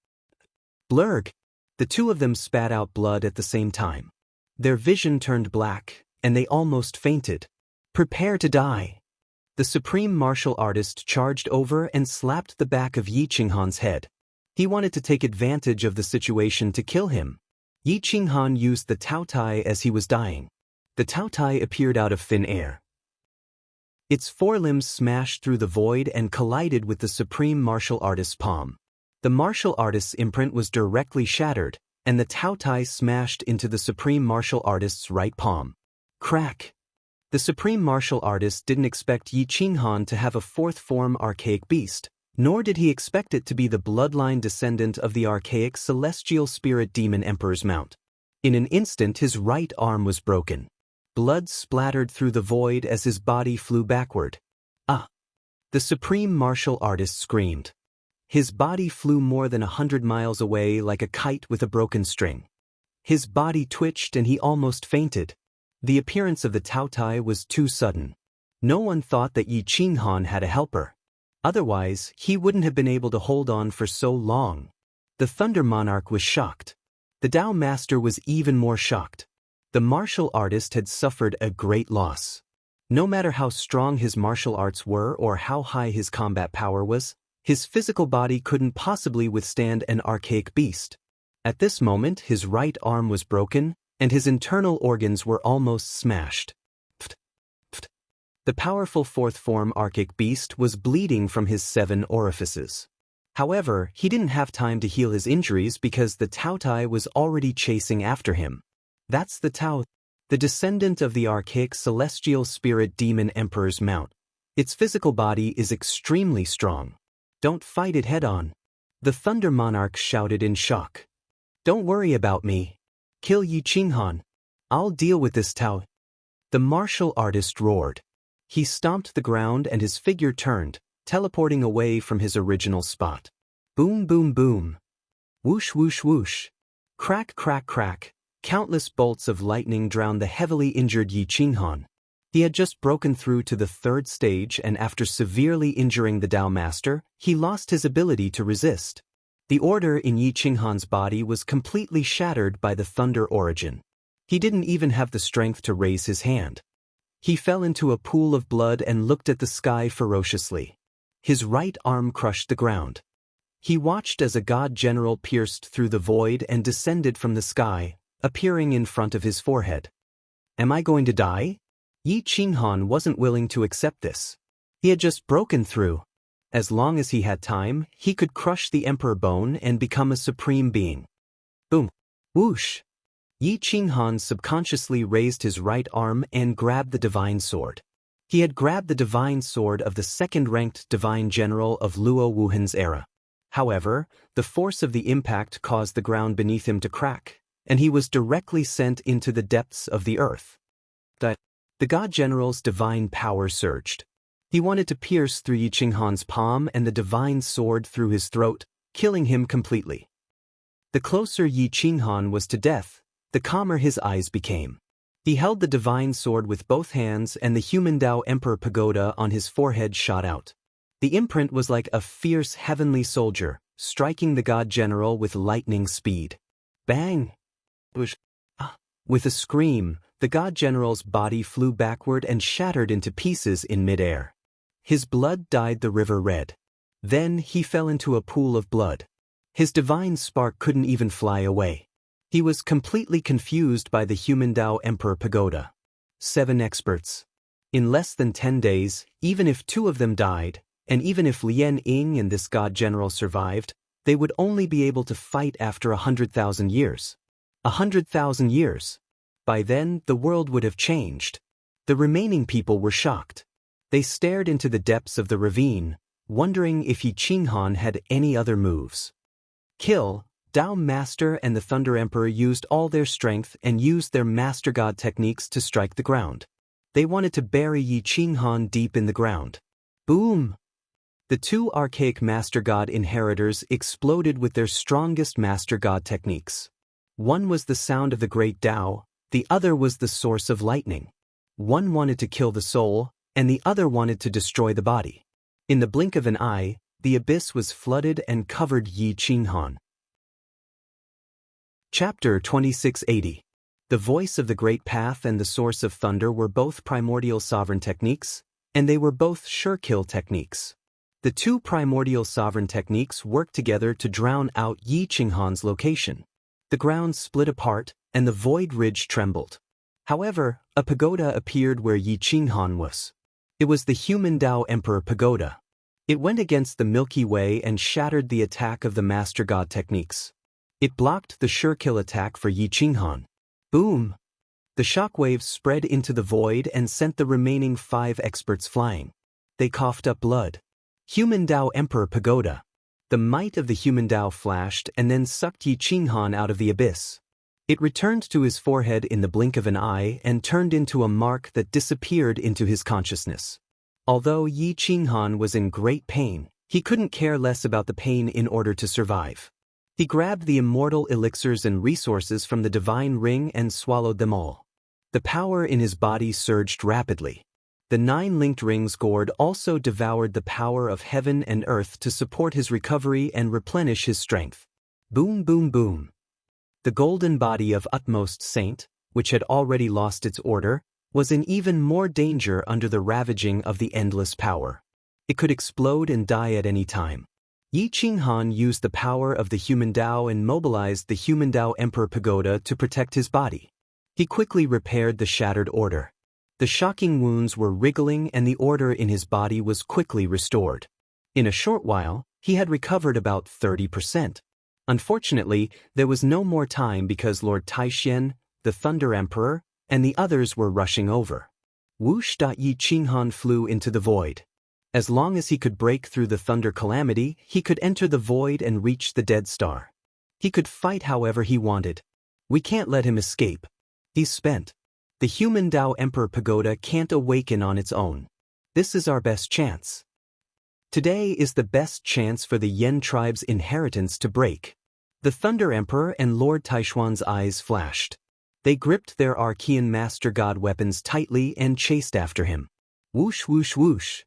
Blurg! The two of them spat out blood at the same time. Their vision turned black, and they almost fainted. Prepare to die! The supreme martial artist charged over and slapped the back of Yi Qinghan's head. He wanted to take advantage of the situation to kill him. Yi Qinghan used the Tao Tai as he was dying. The Tao Tai appeared out of thin air. Its forelimbs smashed through the void and collided with the supreme martial artist's palm. The martial artist's imprint was directly shattered, and the Tao Tai smashed into the supreme martial artist's right palm. Crack! The supreme martial artist didn't expect Yi Qinghan to have a fourth form archaic beast, nor did he expect it to be the bloodline descendant of the archaic celestial spirit demon emperor's mount. In an instant his right arm was broken. Blood splattered through the void as his body flew backward. Ah! The supreme martial artist screamed. His body flew more than 100 miles away like a kite with a broken string. His body twitched and he almost fainted. The appearance of the Tao Tai was too sudden. No one thought that Yi Qinghan had a helper. Otherwise, he wouldn't have been able to hold on for so long. The Thunder Monarch was shocked. The Dao Master was even more shocked. The martial artist had suffered a great loss. No matter how strong his martial arts were or how high his combat power was, his physical body couldn't possibly withstand an archaic beast. At this moment, his right arm was broken, and his internal organs were almost smashed. The powerful fourth form archaic beast was bleeding from his 7 orifices. However, he didn't have time to heal his injuries because the Tao Tai was already chasing after him. That's the Tao, the descendant of the archaic celestial spirit demon emperor's mount. Its physical body is extremely strong. Don't fight it head-on. The Thunder Monarch shouted in shock. Don't worry about me. Kill Yi Qinghan. I'll deal with this Tao. The martial artist roared. He stomped the ground and his figure turned, teleporting away from his original spot. Boom boom boom. Whoosh whoosh whoosh. Crack crack crack. Countless bolts of lightning drowned the heavily injured Yi Qinghan. He had just broken through to the 3rd stage and after severely injuring the Dao Master, he lost his ability to resist. The order in Yi Qinghan's body was completely shattered by the thunder origin. He didn't even have the strength to raise his hand. He fell into a pool of blood and looked at the sky ferociously. His right arm crushed the ground. He watched as a god general pierced through the void and descended from the sky, appearing in front of his forehead. Am I going to die? Yi Qinghan wasn't willing to accept this. He had just broken through. As long as he had time, he could crush the Emperor Bone and become a supreme being. Boom! Whoosh! Yi Qinghan subconsciously raised his right arm and grabbed the divine sword. He had grabbed the divine sword of the 2nd-ranked divine general of Luo Wuhan's era. However, the force of the impact caused the ground beneath him to crack, and he was directly sent into the depths of the earth. The god general's divine power surged. He wanted to pierce through Yi Qinghan's palm and the divine sword through his throat, killing him completely. The closer Yi Qinghan was to death, the calmer his eyes became. He held the divine sword with both hands, and the human Tao Emperor pagoda on his forehead shot out. The imprint was like a fierce heavenly soldier, striking the god general with lightning speed. Bang! With a scream, the god general's body flew backward and shattered into pieces in midair. His blood dyed the river red. Then he fell into a pool of blood. His divine spark couldn't even fly away. He was completely confused by the human Tao Emperor pagoda. 7 experts. In less than 10 days, even if 2 of them died, and even if Lien Ying and this god general survived, they would only be able to fight after 100,000 years. 100,000 years. By then, the world would have changed. The remaining people were shocked. They stared into the depths of the ravine, wondering if Yi Qinghan had any other moves. Kill. Tao Master and the Thunder Emperor used all their strength and used their Master God techniques to strike the ground. They wanted to bury Yi Qinghan deep in the ground. Boom! The 2 archaic Master God inheritors exploded with their strongest Master God techniques. One was the sound of the great Tao, the other was the source of lightning. One wanted to kill the soul, and the other wanted to destroy the body. In the blink of an eye, the abyss was flooded and covered Yi Qinghan. Chapter 2680. The voice of the great path and the source of thunder were both primordial sovereign techniques, and they were both sure kill techniques. The 2 primordial sovereign techniques worked together to drown out Yi Qinghan's location. The ground split apart, and the void ridge trembled. However, a pagoda appeared where Yi Qinghan was. It was the human Tao Emperor pagoda. It went against the Milky Way and shattered the attack of the Master God techniques. It blocked the sure kill attack for Yi Qinghan. Boom! The shockwaves spread into the void and sent the remaining 5 experts flying. They coughed up blood. Human Tao Emperor pagoda. The might of the human Tao flashed and then sucked Yi Qinghan out of the abyss. It returned to his forehead in the blink of an eye and turned into a mark that disappeared into his consciousness. Although Yi Qinghan was in great pain, he couldn't care less about the pain in order to survive. He grabbed the immortal elixirs and resources from the divine ring and swallowed them all. The power in his body surged rapidly. The 9 linked rings gourd also devoured the power of heaven and earth to support his recovery and replenish his strength. Boom, boom, boom. The golden body of Utmost Saint, which had already lost its order, was in even more danger under the ravaging of the endless power. It could explode and die at any time. Yi Qinghan used the power of the human Tao and mobilized the human Tao Emperor pagoda to protect his body. He quickly repaired the shattered order. The shocking wounds were wriggling and the order in his body was quickly restored. In a short while, he had recovered about 30%. Unfortunately, there was no more time because Lord Taishen, the Thunder Emperor, and the others were rushing over. Whoosh! Yi Qinghan flew into the void. As long as he could break through the thunder calamity, he could enter the void and reach the dead star. He could fight however he wanted. We can't let him escape. He's spent. The human Tao Emperor pagoda can't awaken on its own. This is our best chance. Today is the best chance for the Yen tribe's inheritance to break. The Thunder Emperor and Lord Taishuan's eyes flashed. They gripped their Archean Master God weapons tightly and chased after him. Whoosh, whoosh, whoosh.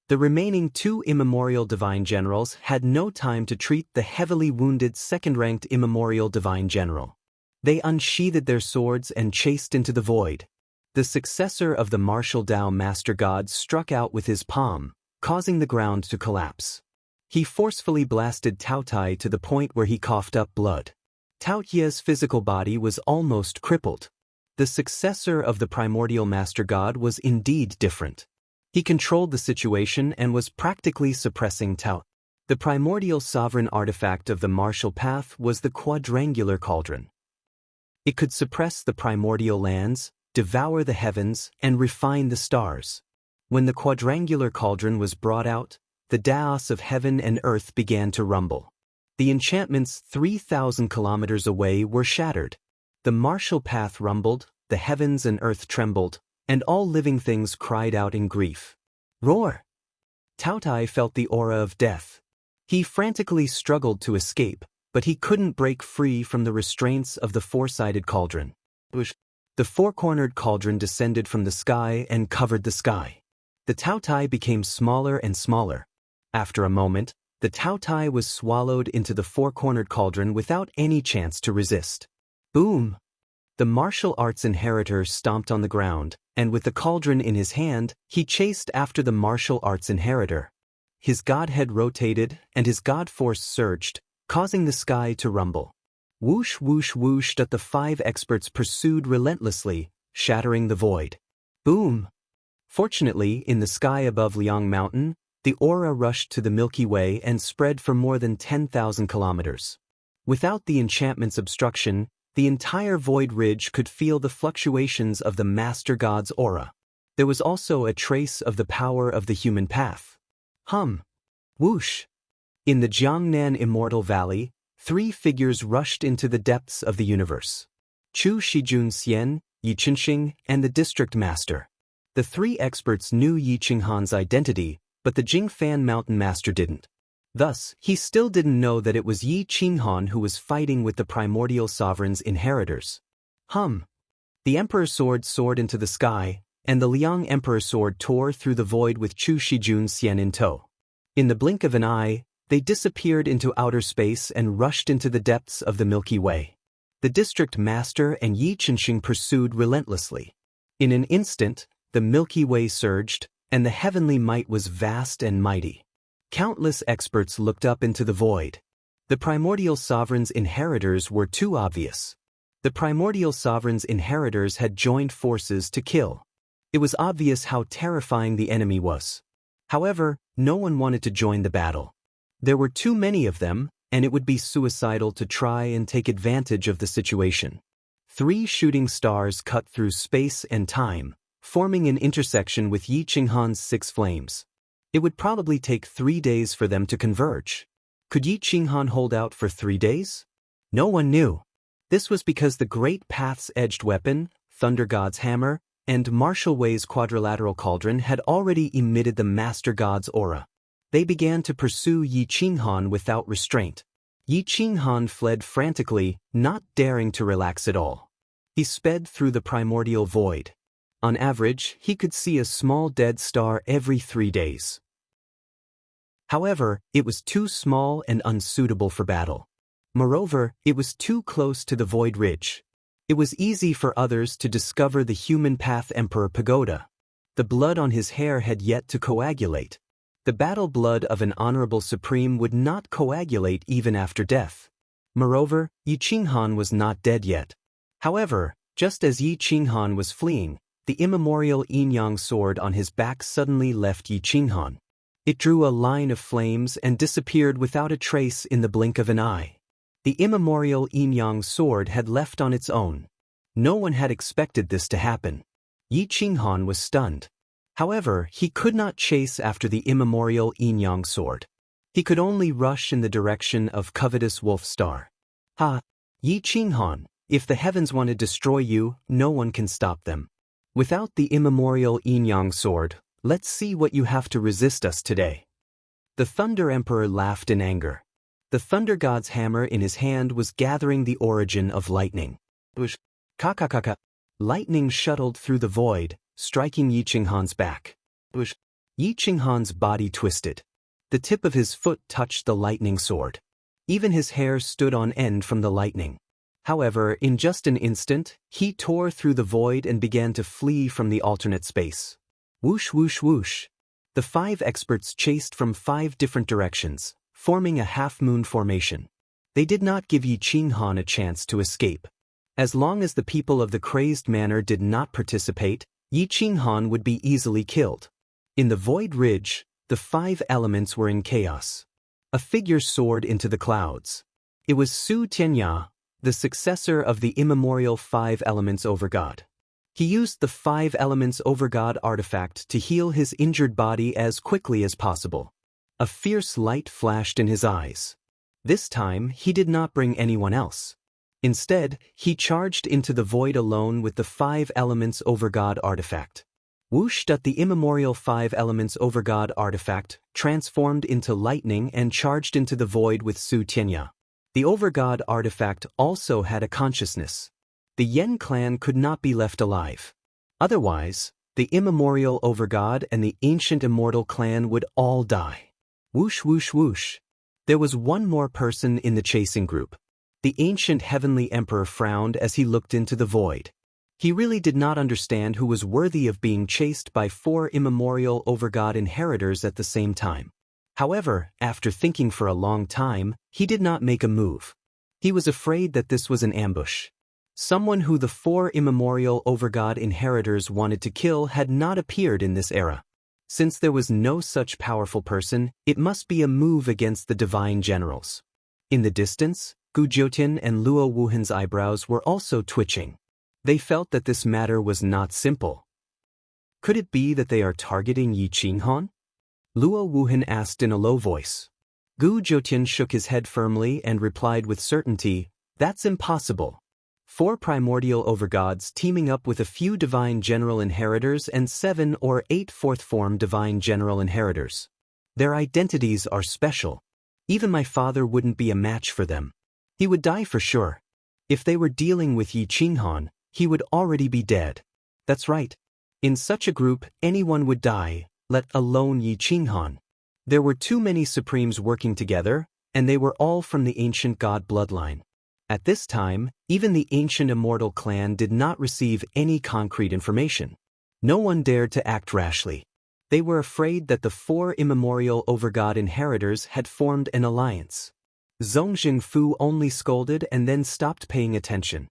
The remaining 2 immemorial divine generals had no time to treat the heavily wounded second-ranked immemorial divine general. They unsheathed their swords and chased into the void. The successor of the martial Tao Master God struck out with his palm, causing the ground to collapse. He forcefully blasted Tao Tai to the point where he coughed up blood. Tao Tie's physical body was almost crippled. The successor of the primordial Master God was indeed different. He controlled the situation and was practically suppressing Tao. The primordial sovereign artifact of the martial path was the quadrangular cauldron. It could suppress the primordial lands, devour the heavens, and refine the stars. When the quadrangular cauldron was brought out, the Daos of heaven and earth began to rumble. The enchantments 3,000 kilometers away were shattered. The martial path rumbled, the heavens and earth trembled, and all living things cried out in grief. Roar! Tao Tai felt the aura of death. He frantically struggled to escape, but he couldn't break free from the restraints of the four-sided cauldron. The four-cornered cauldron descended from the sky and covered the sky. The Taotai became smaller and smaller. After a moment, the Taotai was swallowed into the four-cornered cauldron without any chance to resist. Boom! The martial arts inheritor stomped on the ground, and with the cauldron in his hand, he chased after the martial arts inheritor. His godhead rotated, and his god force surged, causing the sky to rumble. Whoosh whoosh whoosh that the five experts pursued relentlessly, shattering the void. Boom! Fortunately, in the sky above Liang Mountain, the aura rushed to the Milky Way and spread for more than 10,000 kilometers. Without the enchantment's obstruction, the entire void ridge could feel the fluctuations of the Master God's aura. There was also a trace of the power of the human path. Hum! Whoosh! In the Jiangnan Immortal Valley, three figures rushed into the depths of the universe. Chu Shijun Xian, Yi Qinxing, and the District Master. The three experts knew Yi Qinghan's identity, but the Jingfan Mountain Master didn't. Thus, he still didn't know that it was Yi Qinghan who was fighting with the Primordial Sovereign's inheritors. Hum! The Emperor's sword soared into the sky, and the Liang Emperor's sword tore through the void with Chu Shijun Xian in tow. In the blink of an eye, they disappeared into outer space and rushed into the depths of the Milky Way. The District Master and Yi Qinxing pursued relentlessly. In an instant, the Milky Way surged, and the heavenly might was vast and mighty. Countless experts looked up into the void. The Primordial Sovereign's inheritors were too obvious. The Primordial Sovereign's inheritors had joined forces to kill. It was obvious how terrifying the enemy was. However, no one wanted to join the battle. There were too many of them, and it would be suicidal to try and take advantage of the situation. Three shooting stars cut through space and time, forming an intersection with Yi Qinghan's six flames. It would probably take 3 days for them to converge. Could Yi Qinghan hold out for 3 days? No one knew. This was because the Great Path's edged weapon, Thunder God's hammer, and Martial Way's quadrilateral cauldron had already emitted the Master God's aura. They began to pursue Yi Qinghan without restraint. Yi Qinghan fled frantically, not daring to relax at all. He sped through the primordial void. On average, he could see a small dead star every 3 days. However, it was too small and unsuitable for battle. Moreover, it was too close to the void ridge. It was easy for others to discover the human path Emperor Pagoda. The blood on his hair had yet to coagulate. The battle blood of an honorable supreme would not coagulate even after death. Moreover, Yi Qinghan was not dead yet. However, just as Yi Qinghan was fleeing, the immemorial yin-yang sword on his back suddenly left Yi Qinghan. It drew a line of flames and disappeared without a trace in the blink of an eye. The immemorial yin-yang sword had left on its own. No one had expected this to happen. Yi Qinghan was stunned. However, he could not chase after the immemorial yin-yang sword. He could only rush in the direction of covetous wolf star. Ha! Yi Qinghan, if the heavens want to destroy you, no one can stop them. Without the immemorial yin-yang sword, let's see what you have to resist us today. The Thunder Emperor laughed in anger. The Thunder God's hammer in his hand was gathering the origin of lightning. Ka-ka-ka-ka. Lightning shuttled through the void, striking Yi Qinghan's back. Yi Qinghan's body twisted. The tip of his foot touched the lightning sword. Even his hair stood on end from the lightning. However, in just an instant, he tore through the void and began to flee from the alternate space. Whoosh whoosh whoosh. The 5 experts chased from 5 different directions, forming a half-moon formation. They did not give Yi Qinghan a chance to escape. As long as the people of the crazed manor did not participate, Yi Qinghan would be easily killed. In the void ridge, the 5 elements were in chaos. A figure soared into the clouds. It was Su Tianya, the successor of the immemorial 5 elements over God. He used the 5 elements over God artifact to heal his injured body as quickly as possible. A fierce light flashed in his eyes. This time, he did not bring anyone else. Instead, he charged into the void alone with the 5 elements over God artifact. Whoosh! The immemorial 5 elements over God artifact transformed into lightning and charged into the void with Su Tianya. The Overgod artifact also had a consciousness. The Yen clan could not be left alive. Otherwise, the immemorial Overgod and the ancient immortal clan would all die. Whoosh whoosh whoosh. There was one more person in the chasing group. The ancient heavenly emperor frowned as he looked into the void. He really did not understand who was worthy of being chased by 4 immemorial Overgod inheritors at the same time. However, after thinking for a long time, he did not make a move. He was afraid that this was an ambush. Someone who the 4 immemorial Overgod inheritors wanted to kill had not appeared in this era. Since there was no such powerful person, it must be a move against the divine generals. In the distance, Gu Jiutian and Luo Wuhan's eyebrows were also twitching. They felt that this matter was not simple. Could it be that they are targeting Yi Qinghan? Luo Wuhan asked in a low voice. Gu Jiutian shook his head firmly and replied with certainty, "That's impossible. 4 primordial overgods teaming up with a few divine general inheritors and 7 or 8 fourth-form divine general inheritors. Their identities are special. Even my father wouldn't be a match for them. He would die for sure. If they were dealing with Yi Qinghan, he would already be dead. That's right. In such a group, anyone would die, let alone Yi Qinghan. There were too many supremes working together, and they were all from the ancient god bloodline. At this time, even the ancient immortal clan did not receive any concrete information. No one dared to act rashly. They were afraid that the 4 immemorial Overgod inheritors had formed an alliance. Zhong Jingfu only scolded and then stopped paying attention.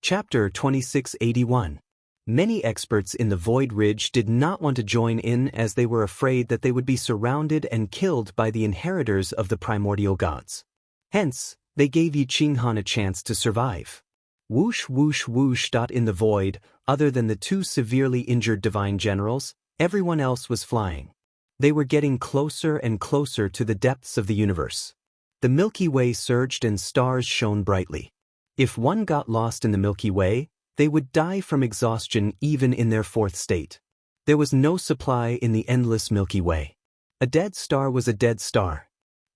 Chapter 2681. Many experts in the Void Ridge did not want to join in as they were afraid that they would be surrounded and killed by the inheritors of the primordial gods. Hence, they gave Yi Qinghan a chance to survive. Whoosh whoosh whoosh. In the void, other than the 2 severely injured divine generals, everyone else was flying. They were getting closer and closer to the depths of the universe. The Milky Way surged and stars shone brightly. If one got lost in the Milky Way, they would die from exhaustion even in their 4th state. There was no supply in the endless Milky Way. A dead star was a dead star.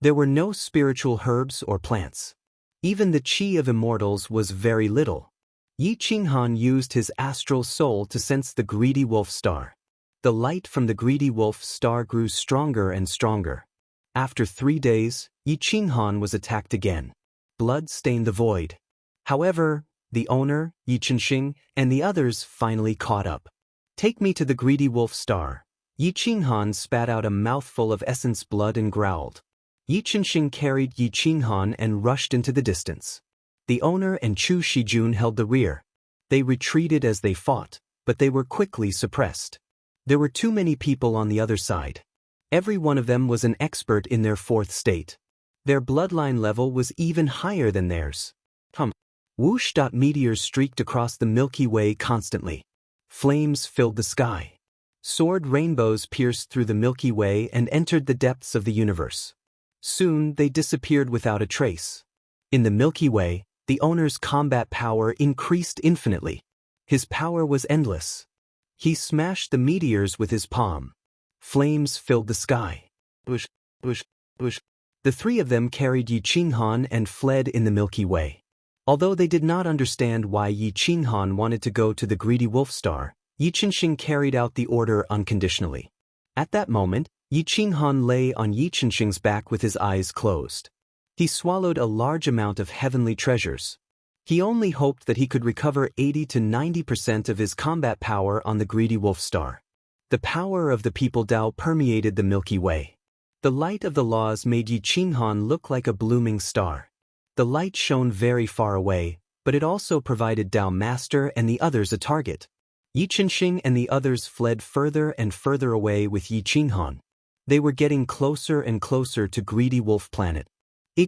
There were no spiritual herbs or plants. Even the chi of immortals was very little. Yi Qinghan used his astral soul to sense the greedy wolf star. The light from the greedy wolf star grew stronger and stronger. After 3 days, Yi Qinghan was attacked again. Blood stained the void. However, the owner, Yi Qingxing, and the others finally caught up. "Take me to the greedy wolf star." Yi Qinghan spat out a mouthful of essence blood and growled. Yi Qingxing carried Yi Qinghan and rushed into the distance. The owner and Chu Shijun held the rear. They retreated as they fought, but they were quickly suppressed. There were too many people on the other side. Every one of them was an expert in their 4th state. Their bloodline level was even higher than theirs. Whoosh. Meteors streaked across the Milky Way constantly. Flames filled the sky. Sword rainbows pierced through the Milky Way and entered the depths of the universe. Soon they disappeared without a trace. In the Milky Way, the owner's combat power increased infinitely. His power was endless. He smashed the meteors with his palm. Flames filled the sky. Bush, bush, bush. The 3 of them carried Yi Qinghan and fled in the Milky Way. Although they did not understand why Yi Qinghan wanted to go to the greedy wolf star, Yi Qingxing carried out the order unconditionally. At that moment, Yi Qinghan lay on Yi Qingxing's back with his eyes closed. He swallowed a large amount of heavenly treasures. He only hoped that he could recover 80 to 90% of his combat power on the greedy wolf star. The power of the People Dao permeated the Milky Way. The light of the laws made Yi Qinghan look like a blooming star. The light shone very far away, but it also provided Dao Master and the others a target. Yi Qingxing and the others fled further and further away with Yi Qinghan. They were getting closer and closer to Greedy Wolf Planet.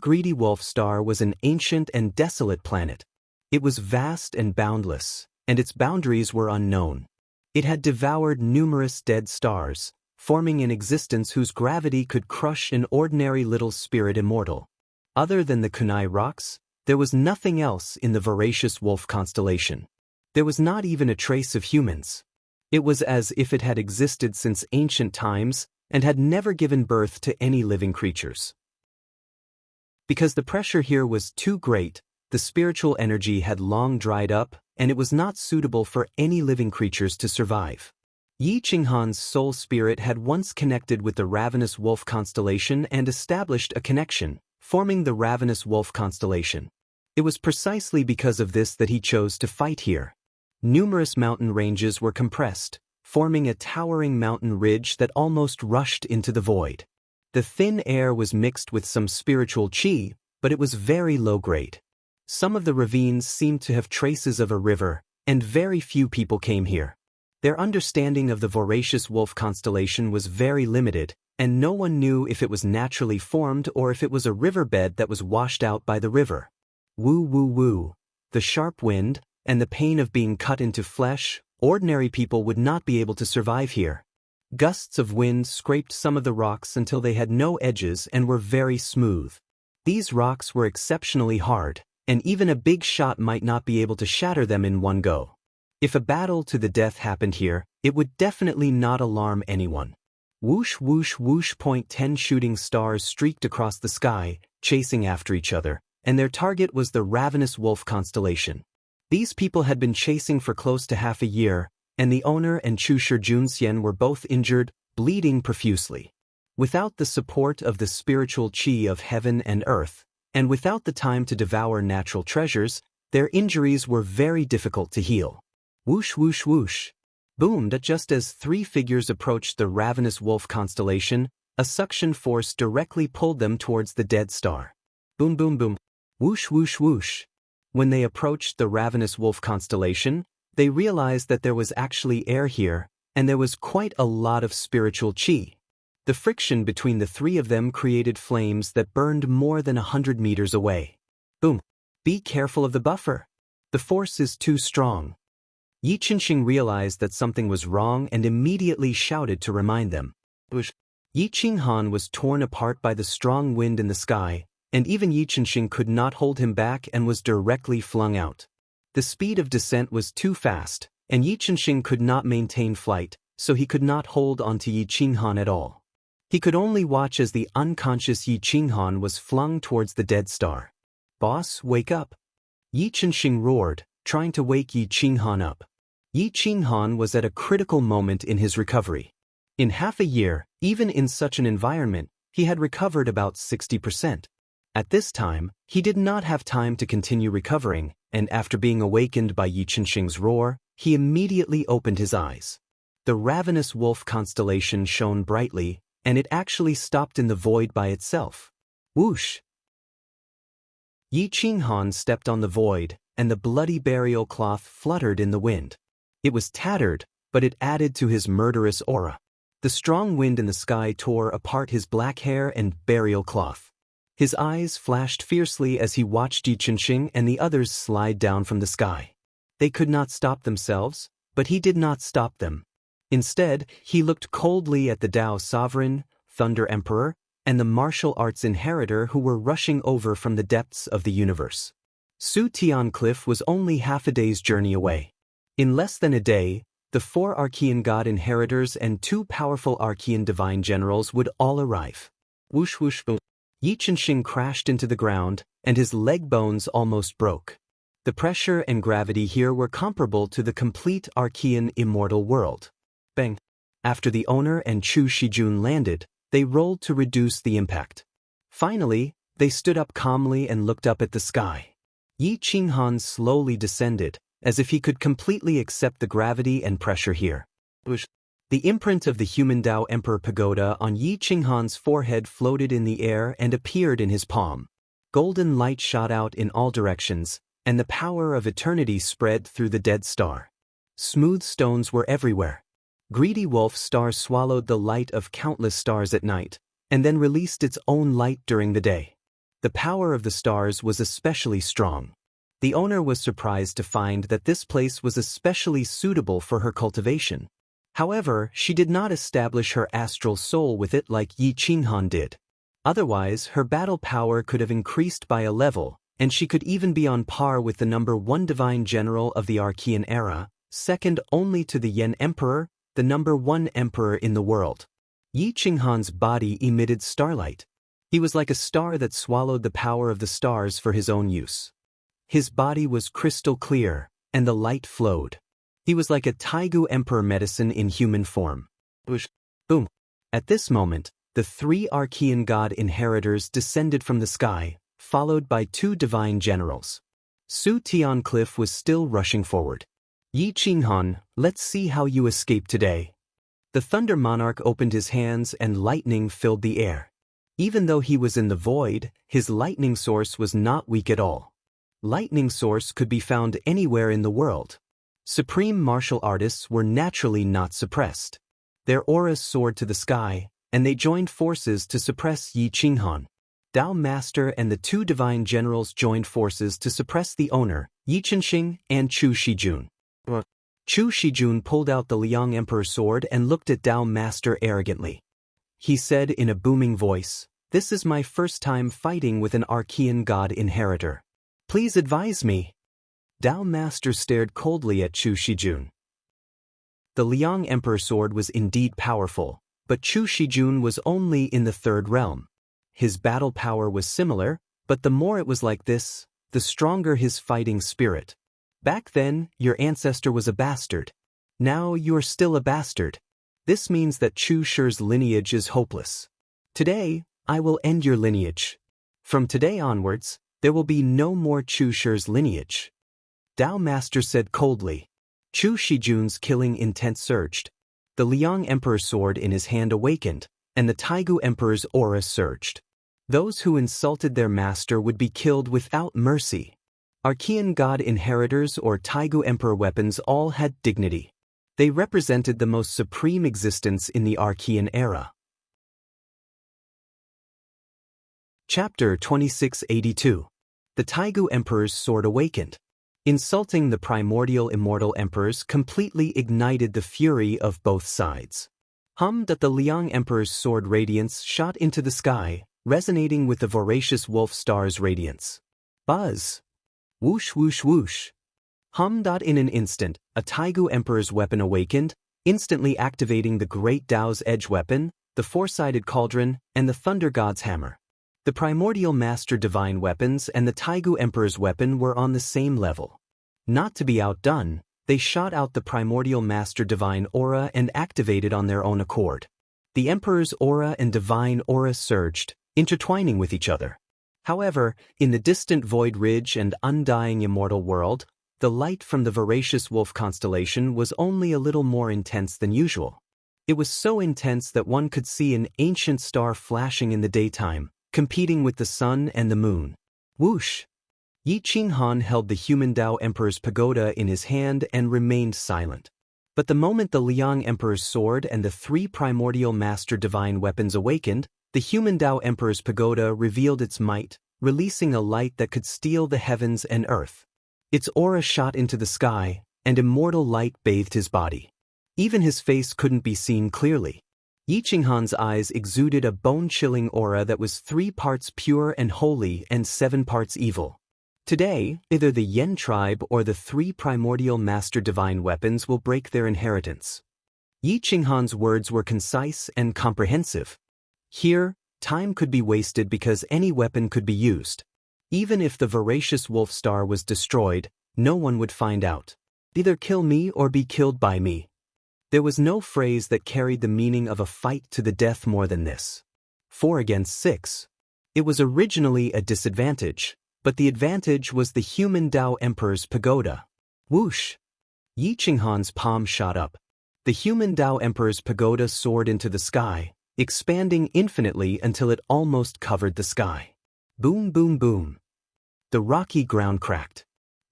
Greedy Wolf Star was an ancient and desolate planet. It was vast and boundless, and its boundaries were unknown. It had devoured numerous dead stars, forming an existence whose gravity could crush an ordinary little spirit immortal. Other than the kunai rocks, there was nothing else in the voracious wolf constellation. There was not even a trace of humans. It was as if it had existed since ancient times and had never given birth to any living creatures. Because the pressure here was too great, the spiritual energy had long dried up, and it was not suitable for any living creatures to survive. Yi Qinghan's soul spirit had once connected with the Ravenous Wolf constellation and established a connection, forming the Ravenous Wolf constellation. It was precisely because of this that he chose to fight here. Numerous mountain ranges were compressed, forming a towering mountain ridge that almost rushed into the void. The thin air was mixed with some spiritual qi, but it was very low-grade. Some of the ravines seemed to have traces of a river, and very few people came here. Their understanding of the voracious wolf constellation was very limited, and no one knew if it was naturally formed or if it was a riverbed that was washed out by the river. Woo woo woo. The sharp wind, and the pain of being cut into flesh, ordinary people would not be able to survive here. Gusts of wind scraped some of the rocks until they had no edges and were very smooth. These rocks were exceptionally hard, and even a big shot might not be able to shatter them in one go. If a battle to the death happened here, it would definitely not alarm anyone. Whoosh whoosh whoosh. 10 shooting stars streaked across the sky, chasing after each other, and their target was the Ravenous Wolf constellation. These people had been chasing for close to half a year, and the owner and Chu Shijunxian were both injured, bleeding profusely. Without the support of the spiritual qi of heaven and earth, and without the time to devour natural treasures, their injuries were very difficult to heal. Whoosh whoosh whoosh. Boomed. Just as 3 figures approached the Ravenous Wolf constellation, a suction force directly pulled them towards the dead star. Boom boom boom. Whoosh whoosh whoosh. When they approached the Ravenous Wolf constellation, they realized that there was actually air here, and there was quite a lot of spiritual qi. The friction between the 3 of them created flames that burned more than 100 meters away. Boom. Be careful of the buffer. The force is too strong. Yi Qingxing realized that something was wrong and immediately shouted to remind them. Yi Qinghan was torn apart by the strong wind in the sky, and even Yi Qingxing could not hold him back and was directly flung out. The speed of descent was too fast, and Yi Qingxing could not maintain flight, so he could not hold onto Yi Qinghan at all. He could only watch as the unconscious Yi Qinghan was flung towards the dead star. Boss, wake up! Yi Qingxing roared, trying to wake Yi Qinghan up. Yi Qinghan was at a critical moment in his recovery. In half a year, even in such an environment, he had recovered about 60%. At this time, he did not have time to continue recovering, and after being awakened by Yi Qingxing's roar, he immediately opened his eyes. The Ravenous Wolf constellation shone brightly, and it actually stopped in the void by itself. Whoosh! Yi Qinghan stepped on the void, and the bloody burial cloth fluttered in the wind. It was tattered, but it added to his murderous aura. The strong wind in the sky tore apart his black hair and burial cloth. His eyes flashed fiercely as he watched Yi Qingxing and the others slide down from the sky. They could not stop themselves, but he did not stop them. Instead, he looked coldly at the Tao Sovereign, Thunder Emperor, and the martial arts inheritor who were rushing over from the depths of the universe. Su Tian Cliff was only half a day's journey away. In less than a day, the 4 Archean god inheritors and 2 powerful Archean divine generals would all arrive. Whoosh whoosh boom. Yi Qingxing crashed into the ground, and his leg bones almost broke. The pressure and gravity here were comparable to the complete Archean immortal world. Bang! After the owner and Chu Shijun landed, they rolled to reduce the impact. Finally, they stood up calmly and looked up at the sky. Yi Qinghan slowly descended, as if he could completely accept the gravity and pressure here. The imprint of the human Tao Emperor Pagoda on Yi Qinghan's forehead floated in the air and appeared in his palm. Golden light shot out in all directions, and the power of eternity spread through the dead star. Smooth stones were everywhere. Greedy Wolf Star swallowed the light of countless stars at night, and then released its own light during the day. The power of the stars was especially strong. The owner was surprised to find that this place was especially suitable for her cultivation. However, she did not establish her astral soul with it like Yi Qinghan did. Otherwise, her battle power could have increased by a level, and she could even be on par with the number 1 divine general of the Archean era, second only to the Yan Emperor, the number 1 emperor in the world. Yi Qinghan's body emitted starlight. He was like a star that swallowed the power of the stars for his own use. His body was crystal clear, and the light flowed. He was like a Taigu Emperor medicine in human form. Boom. At this moment, the 3 Archean god inheritors descended from the sky, followed by 2 divine generals. Su Tiancliffe was still rushing forward. Yi Qinghan, let's see how you escape today. The Thunder Monarch opened his hands and lightning filled the air. Even though he was in the void, his lightning source was not weak at all. Lightning source could be found anywhere in the world. Supreme martial artists were naturally not suppressed. Their auras soared to the sky, and they joined forces to suppress Yi Qinghan. Dao Master and the 2 divine generals joined forces to suppress the owner, Yi Chenxing and Chu Shijun. Chu Shijun pulled out the Liang Emperor's sword and looked at Dao Master arrogantly. He said in a booming voice, "This is my first time fighting with an Archean god inheritor. Please advise me." Dao Master stared coldly at Chu Shijun. The Liang Emperor's sword was indeed powerful, but Chu Shijun was only in the 3rd realm. His battle power was similar, but the more it was like this, the stronger his fighting spirit. Back then, your ancestor was a bastard. Now you're still a bastard. This means that Chu Shi's lineage is hopeless. Today, I will end your lineage. From today onwards, there will be no more Chu Shi's lineage. Dao Master said coldly. Chu Shijun's killing intent surged. The Liang Emperor's sword in his hand awakened, and the Taigu Emperor's aura surged. Those who insulted their master would be killed without mercy. Archean god inheritors or Taigu Emperor weapons all had dignity. They represented the most supreme existence in the Archean era. Chapter 2682. The Taigu Emperor's sword awakened. Insulting the primordial immortal emperors completely ignited the fury of both sides. That the Liang Emperor's sword radiance shot into the sky, resonating with the voracious wolf star's radiance. Buzz! Whoosh whoosh whoosh! In an instant, a Taigu Emperor's weapon awakened, instantly activating the Great Tao's edge weapon, the four-sided cauldron, and the Thunder God's hammer. The primordial master divine weapons and the Taigu Emperor's weapon were on the same level. Not to be outdone, they shot out the primordial master divine aura and activated on their own accord. The Emperor's aura and divine aura surged, intertwining with each other. However, in the distant Void Ridge and undying immortal world, the light from the voracious wolf constellation was only a little more intense than usual. It was so intense that one could see an ancient star flashing in the daytime, competing with the sun and the moon. Whoosh! Yi Qinghan held the human Dao Emperor's pagoda in his hand and remained silent. But the moment the Liang Emperor's sword and the 3 primordial master divine weapons awakened, the human Dao Emperor's pagoda revealed its might, releasing a light that could steal the heavens and earth. Its aura shot into the sky, and immortal light bathed his body. Even his face couldn't be seen clearly. Yi Qinghan's eyes exuded a bone-chilling aura that was 3 parts pure and holy and 7 parts evil. Today, either the Yen tribe or the 3 primordial master divine weapons will break their inheritance. Yi Qinghan's words were concise and comprehensive. Here, time could be wasted because any weapon could be used. Even if the voracious wolf star was destroyed, no one would find out. Either kill me or be killed by me. There was no phrase that carried the meaning of a fight to the death more than this. 4 against 6. It was originally a disadvantage, but the advantage was the human Dao Emperor's pagoda. Whoosh! Yi Qinghan's palm shot up. The human Dao Emperor's pagoda soared into the sky, expanding infinitely until it almost covered the sky. Boom boom boom. The rocky ground cracked.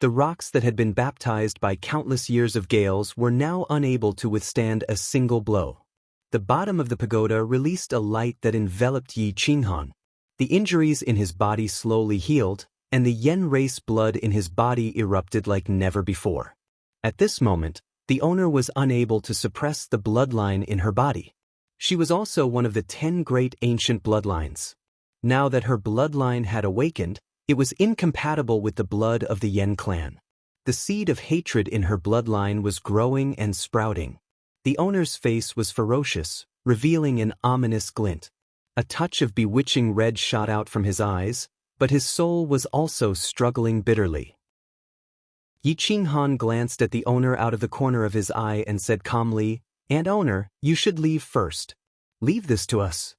The rocks that had been baptized by countless years of gales were now unable to withstand a single blow. The bottom of the pagoda released a light that enveloped Yi Qinghan. The injuries in his body slowly healed, and the Yen race blood in his body erupted like never before. At this moment, the owner was unable to suppress the bloodline in her body. She was also one of the 10 great ancient bloodlines. Now that her bloodline had awakened, it was incompatible with the blood of the Yen clan. The seed of hatred in her bloodline was growing and sprouting. The owner's face was ferocious, revealing an ominous glint. A touch of bewitching red shot out from his eyes, but his soul was also struggling bitterly. Yi Qinghan glanced at the owner out of the corner of his eye and said calmly, "And owner, you should leave first. Leave this to us."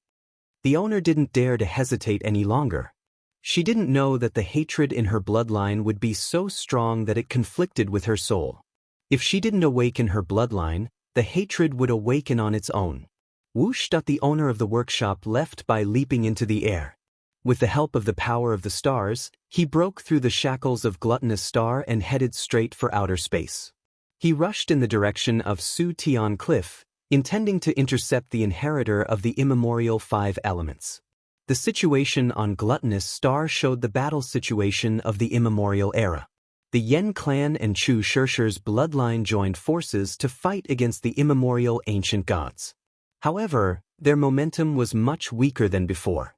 The owner didn't dare to hesitate any longer. She didn't know that the hatred in her bloodline would be so strong that it conflicted with her soul. If she didn't awaken her bloodline, the hatred would awaken on its own. Whoosh! The owner of the workshop left by leaping into the air. With the help of the power of the stars, he broke through the shackles of Gluttonous Star and headed straight for outer space. He rushed in the direction of Su Tian Cliff, intending to intercept the inheritor of the immemorial 5 elements. The situation on Gluttonous Star showed the battle situation of the immemorial era. The Yen clan and Chu Shirshir's bloodline joined forces to fight against the immemorial ancient gods. However, their momentum was much weaker than before.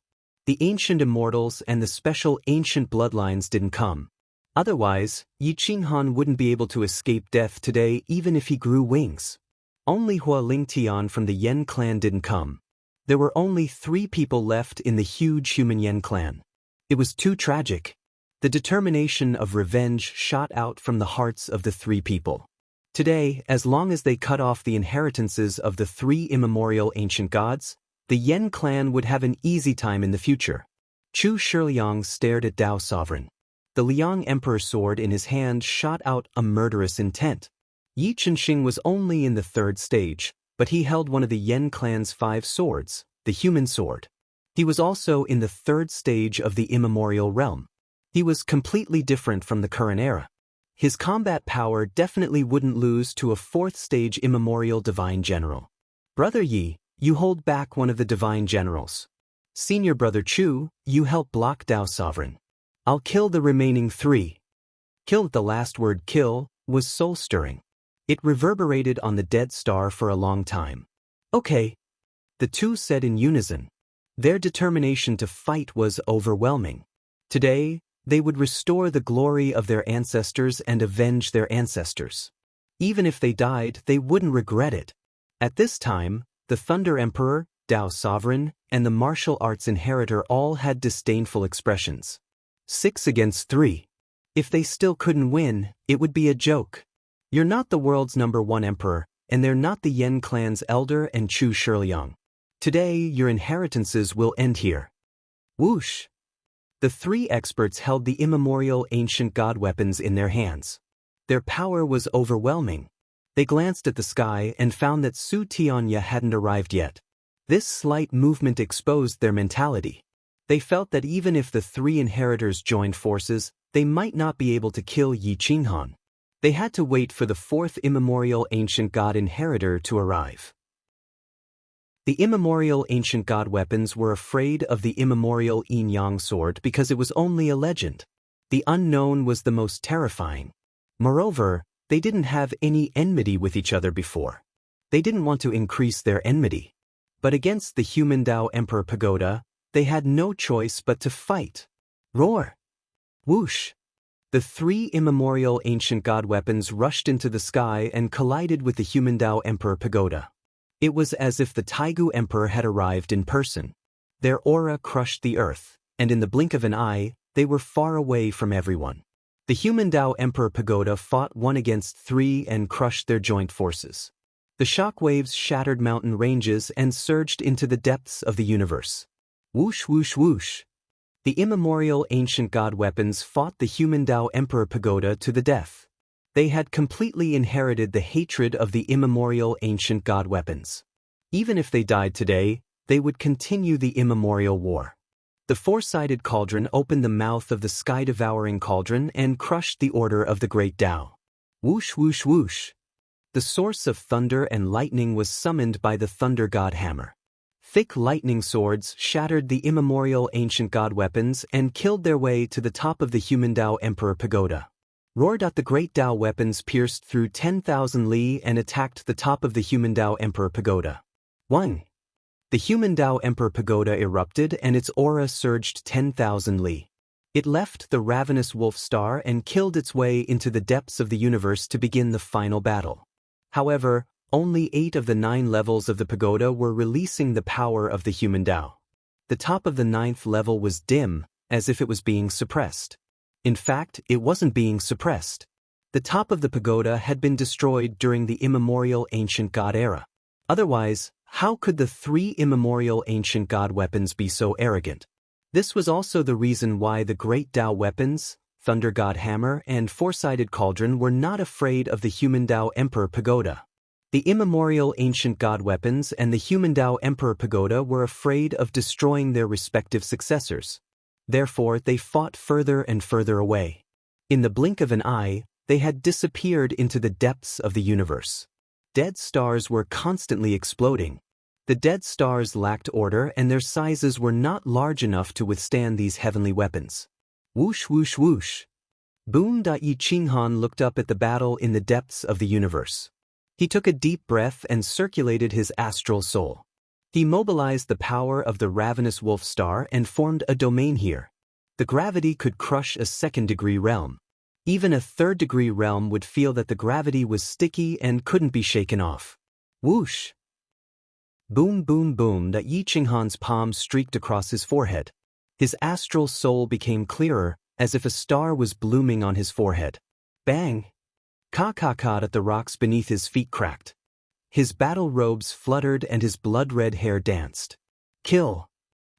The ancient immortals and the special ancient bloodlines didn't come. Otherwise, Yi Qinghan wouldn't be able to escape death today even if he grew wings. Only Hua Lingtian from the Yen clan didn't come. There were only 3 people left in the huge human Yen clan. It was too tragic. The determination of revenge shot out from the hearts of the 3 people. Today, as long as they cut off the inheritances of the 3 immemorial ancient gods, the Yen clan would have an easy time in the future. Chu Shiliang stared at Dao Sovereign. The Liang Emperor sword in his hand shot out a murderous intent. Yi Chenxing was only in the 3rd stage, but he held one of the Yen clan's 5 swords, the human sword. He was also in the 3rd stage of the immemorial realm. He was completely different from the current era. His combat power definitely wouldn't lose to a 4th stage immemorial divine general. Brother Yi, you hold back one of the divine generals. Senior brother Chu, you help block Dao Sovereign. I'll kill the remaining 3. Kill. The last word kill was soul-stirring. It reverberated on the dead star for a long time. Okay. The 2 said in unison. Their determination to fight was overwhelming. Today, they would restore the glory of their ancestors and avenge their ancestors. Even if they died, they wouldn't regret it. At this time, the Thunder Emperor, Dao Sovereign, and the martial arts inheritor all had disdainful expressions. 6 against 3. If they still couldn't win, it would be a joke. You're not the world's #1 emperor, and they're not the Yen clan's elder and Chu Shiliang. Today, your inheritances will end here. Whoosh! The 3 experts held the immemorial ancient god weapons in their hands. Their power was overwhelming. They glanced at the sky and found that Su Tianya hadn't arrived yet. This slight movement exposed their mentality. They felt that even if the 3 inheritors joined forces, they might not be able to kill Yi Qinghan. They had to wait for the 4th immemorial ancient god inheritor to arrive. The immemorial ancient god weapons were afraid of the immemorial yin-yang sword because it was only a legend. The unknown was the most terrifying. Moreover, they didn't have any enmity with each other before. They didn't want to increase their enmity. But against the human Dao Emperor Pagoda, they had no choice but to fight. Roar! Whoosh! The 3 immemorial ancient god weapons rushed into the sky and collided with the human Dao Emperor Pagoda. It was as if the Taigu Emperor had arrived in person. Their aura crushed the earth, and in the blink of an eye, they were far away from everyone. The human Dao Emperor Pagoda fought 1 against 3 and crushed their joint forces. The shock waves shattered mountain ranges and surged into the depths of the universe. Whoosh whoosh whoosh. The immemorial ancient god weapons fought the human Dao Emperor Pagoda to the death. They had completely inherited the hatred of the immemorial ancient god weapons. Even if they died today, they would continue the immemorial war. The 4-sided cauldron opened the mouth of the sky-devouring cauldron and crushed the order of the great Tao. Whoosh whoosh whoosh. The source of thunder and lightning was summoned by the thunder god hammer. Thick lightning swords shattered the immemorial ancient god weapons and killed their way to the top of the human Dao Emperor Pagoda. Roared out the great Dao weapons pierced through 10,000 li and attacked the top of the human Dao Emperor Pagoda. 1. The human Dao Emperor Pagoda erupted and its aura surged 10,000 li. It left the ravenous wolf star and killed its way into the depths of the universe to begin the final battle. However, only 8 of the 9 levels of the pagoda were releasing the power of the human Dao. The top of the 9th level was dim, as if it was being suppressed. In fact, it wasn't being suppressed. The top of the pagoda had been destroyed during the immemorial ancient god era. Otherwise, how could the 3 immemorial ancient god weapons be so arrogant? This was also the reason why the great Tao weapons, Thunder God Hammer and Four-Sided Cauldron, were not afraid of the Human Tao Emperor Pagoda. The immemorial ancient god weapons and the Human Tao Emperor Pagoda were afraid of destroying their respective successors. Therefore, they fought further and further away. In the blink of an eye, they had disappeared into the depths of the universe. Dead stars were constantly exploding. The dead stars lacked order and their sizes were not large enough to withstand these heavenly weapons. Whoosh whoosh whoosh. Boom. Yi Qinghan looked up at the battle in the depths of the universe. He took a deep breath and circulated his astral soul. He mobilized the power of the ravenous wolf star and formed a domain here. The gravity could crush a 2nd-degree realm. Even a 3rd-degree realm would feel that the gravity was sticky and couldn't be shaken off. Whoosh! Boom boom boom. Yi Qinghan's palm streaked across his forehead. His astral soul became clearer, as if a star was blooming on his forehead. Bang! Ka-ka-ka at the rocks beneath his feet cracked. His battle robes fluttered and his blood-red hair danced. Kill!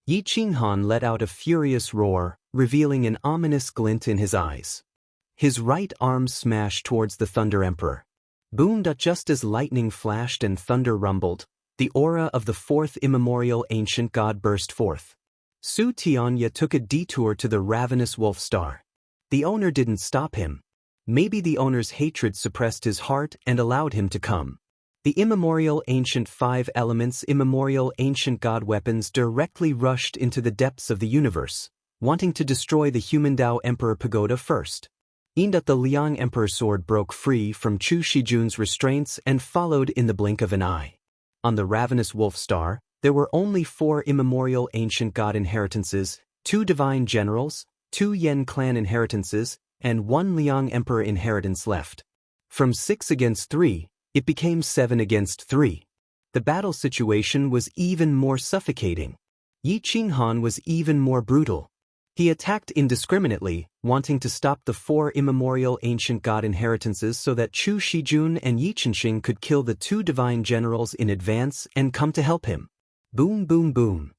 Yi Qinghan let out a furious roar, revealing an ominous glint in his eyes. His right arm smashed towards the Thunder Emperor. Boom! Just as lightning flashed and thunder rumbled, the aura of the 4th immemorial ancient god burst forth. Su Tianya took a detour to the ravenous wolf star. The owner didn't stop him. Maybe the owner's hatred suppressed his heart and allowed him to come. The immemorial ancient 5 elements immemorial ancient god weapons directly rushed into the depths of the universe, wanting to destroy the Human Tao Emperor Pagoda first. Indat the Liang Emperor sword broke free from Chu Shijun's restraints and followed in the blink of an eye. On the ravenous wolf star, there were only 4 immemorial ancient god inheritances, 2 divine generals, 2 Yen clan inheritances, and 1 Liang Emperor inheritance left. From 6 against 3, it became 7 against 3. The battle situation was even more suffocating. Yi Qinghan was even more brutal. He attacked indiscriminately, wanting to stop the 4 immemorial ancient god inheritances so that Chu Shijun and Yi Chenxing could kill the 2 divine generals in advance and come to help him. Boom boom boom.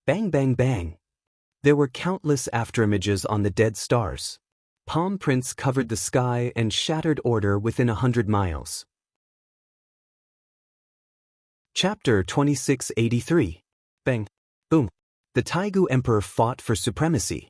Bang bang bang. There were countless afterimages on the dead stars. Palm prints covered the sky and shattered order within 100 miles. Chapter 2683. Bang. Boom. The Taigu Emperor fought for supremacy.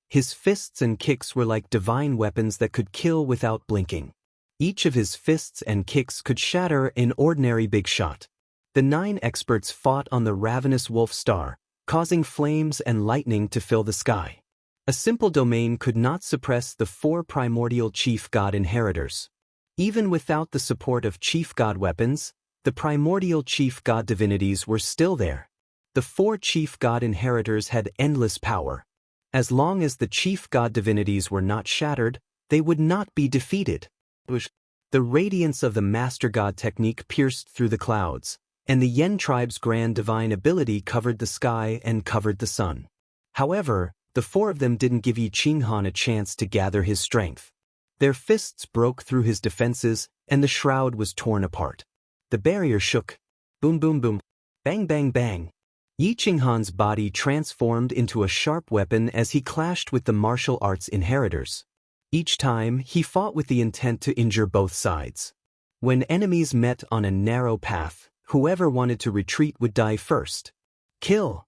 His fists and kicks were like divine weapons that could kill without blinking. Each of his fists and kicks could shatter an ordinary big shot. The 9 experts fought on the ravenous wolf star, causing flames and lightning to fill the sky. A simple domain could not suppress the 4 primordial chief god inheritors. Even without the support of chief god weapons, the primordial chief god divinities were still there. The 4 chief god inheritors had endless power. As long as the chief god divinities were not shattered, they would not be defeated. The radiance of the master god technique pierced through the clouds, and the Yen tribe's grand divine ability covered the sky and covered the sun. However, the 4 of them didn't give Yi Qinghan a chance to gather his strength. Their fists broke through his defenses, and the shroud was torn apart. The barrier shook. Boom boom boom. Bang bang bang. Yi Qinghan's body transformed into a sharp weapon as he clashed with the martial arts inheritors. Each time, he fought with the intent to injure both sides. When enemies met on a narrow path, whoever wanted to retreat would die first. Kill!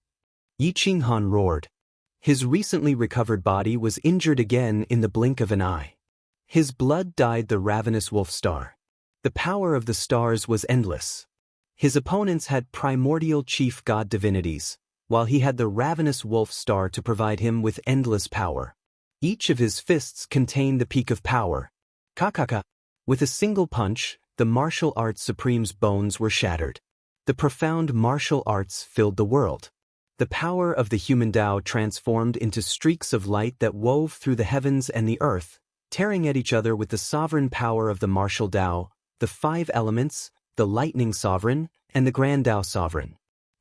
Yi Qinghan roared. His recently recovered body was injured again in the blink of an eye. His blood dyed the ravenous wolf star. The power of the stars was endless. His opponents had primordial chief god divinities, while he had the ravenous wolf star to provide him with endless power. Each of his fists contained the peak of power. Ka-ka-ka. With a single punch, the martial arts supreme's bones were shattered. The profound martial arts filled the world. The power of the human Tao transformed into streaks of light that wove through the heavens and the earth, tearing at each other with the sovereign power of the martial Tao, the 5 elements, the lightning sovereign, and the grand Tao sovereign.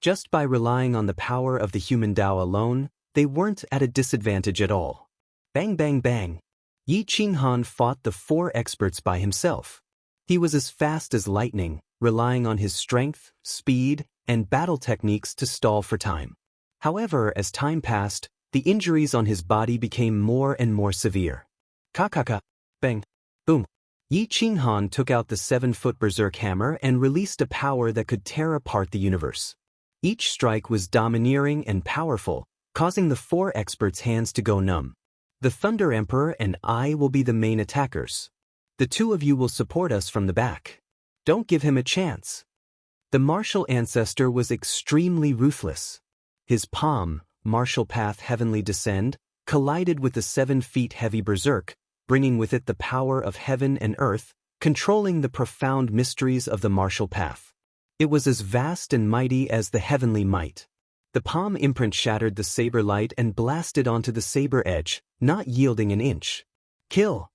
Just by relying on the power of the human Tao alone, they weren't at a disadvantage at all. Bang bang bang. Yi Qinghan fought the 4 experts by himself. He was as fast as lightning, relying on his strength, speed, and battle techniques to stall for time. However, as time passed, the injuries on his body became more and more severe. Ka-ka-ka. Bang. Boom. Yi Qinghan took out the 7-foot berserk hammer and released a power that could tear apart the universe. Each strike was domineering and powerful, causing the 4 experts' hands to go numb. The Thunder Emperor and I will be the main attackers. The 2 of you will support us from the back. Don't give him a chance. The martial ancestor was extremely ruthless. His palm, martial path heavenly descend, collided with the 7 feet heavy berserk, bringing with it the power of heaven and earth, controlling the profound mysteries of the martial path. It was as vast and mighty as the heavenly might. The palm imprint shattered the saber light and blasted onto the saber edge, not yielding an inch. Kill!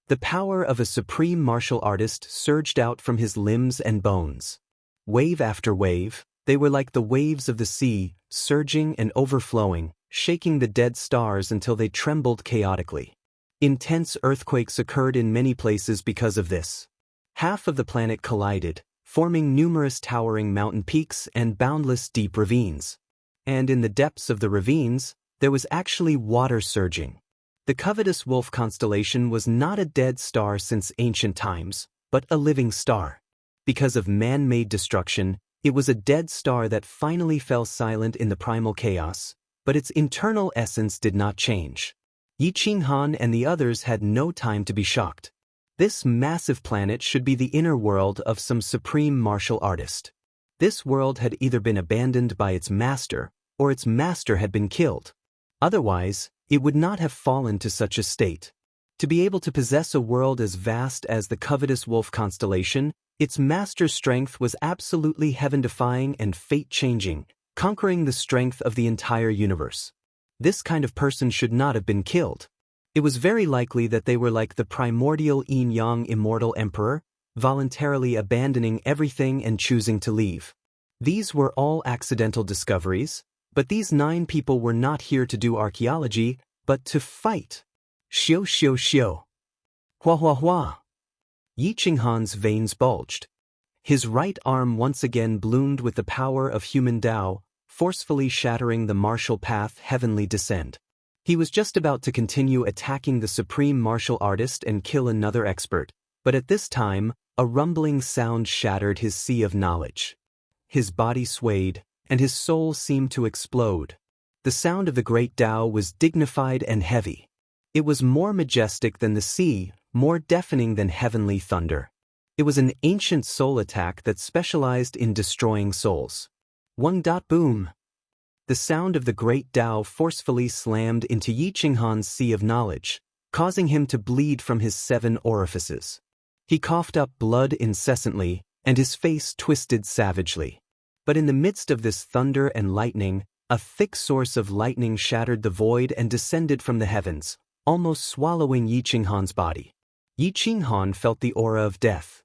The power of a supreme martial artist surged out from his limbs and bones. Wave after wave, they were like the waves of the sea, surging and overflowing, shaking the dead stars until they trembled chaotically. Intense earthquakes occurred in many places because of this. Half of the planet collided, forming numerous towering mountain peaks and boundless deep ravines. And in the depths of the ravines, there was actually water surging. The covetous wolf constellation was not a dead star since ancient times, but a living star. Because of man-made destruction, it was a dead star that finally fell silent in the primal chaos, but its internal essence did not change. Yi Qinghan and the others had no time to be shocked. This massive planet should be the inner world of some supreme martial artist. This world had either been abandoned by its master, or its master had been killed. Otherwise, it would not have fallen to such a state. To be able to possess a world as vast as the covetous wolf constellation, its master's strength was absolutely heaven-defying and fate-changing, conquering the strength of the entire universe. This kind of person should not have been killed. It was very likely that they were like the primordial yin-yang immortal emperor, voluntarily abandoning everything and choosing to leave. These were all accidental discoveries, but these 9 people were not here to do archaeology, but to fight. Xiu xiu xiu. Hua hua hua. Yi Qinghan's veins bulged. His right arm once again bloomed with the power of human Tao, forcefully shattering the martial path heavenly descend. He was just about to continue attacking the supreme martial artist and kill another expert, but at this time, a rumbling sound shattered his sea of knowledge. His body swayed, and his soul seemed to explode. The sound of the great Tao was dignified and heavy. It was more majestic than the sea, more deafening than heavenly thunder. It was an ancient soul attack that specialized in destroying souls. Boom! The sound of the great Tao forcefully slammed into Yi Qinghan's sea of knowledge, causing him to bleed from his 7 orifices. He coughed up blood incessantly, and his face twisted savagely. But in the midst of this thunder and lightning, a thick source of lightning shattered the void and descended from the heavens, almost swallowing Yi Qinghan's body. Yi Qinghan felt the aura of death.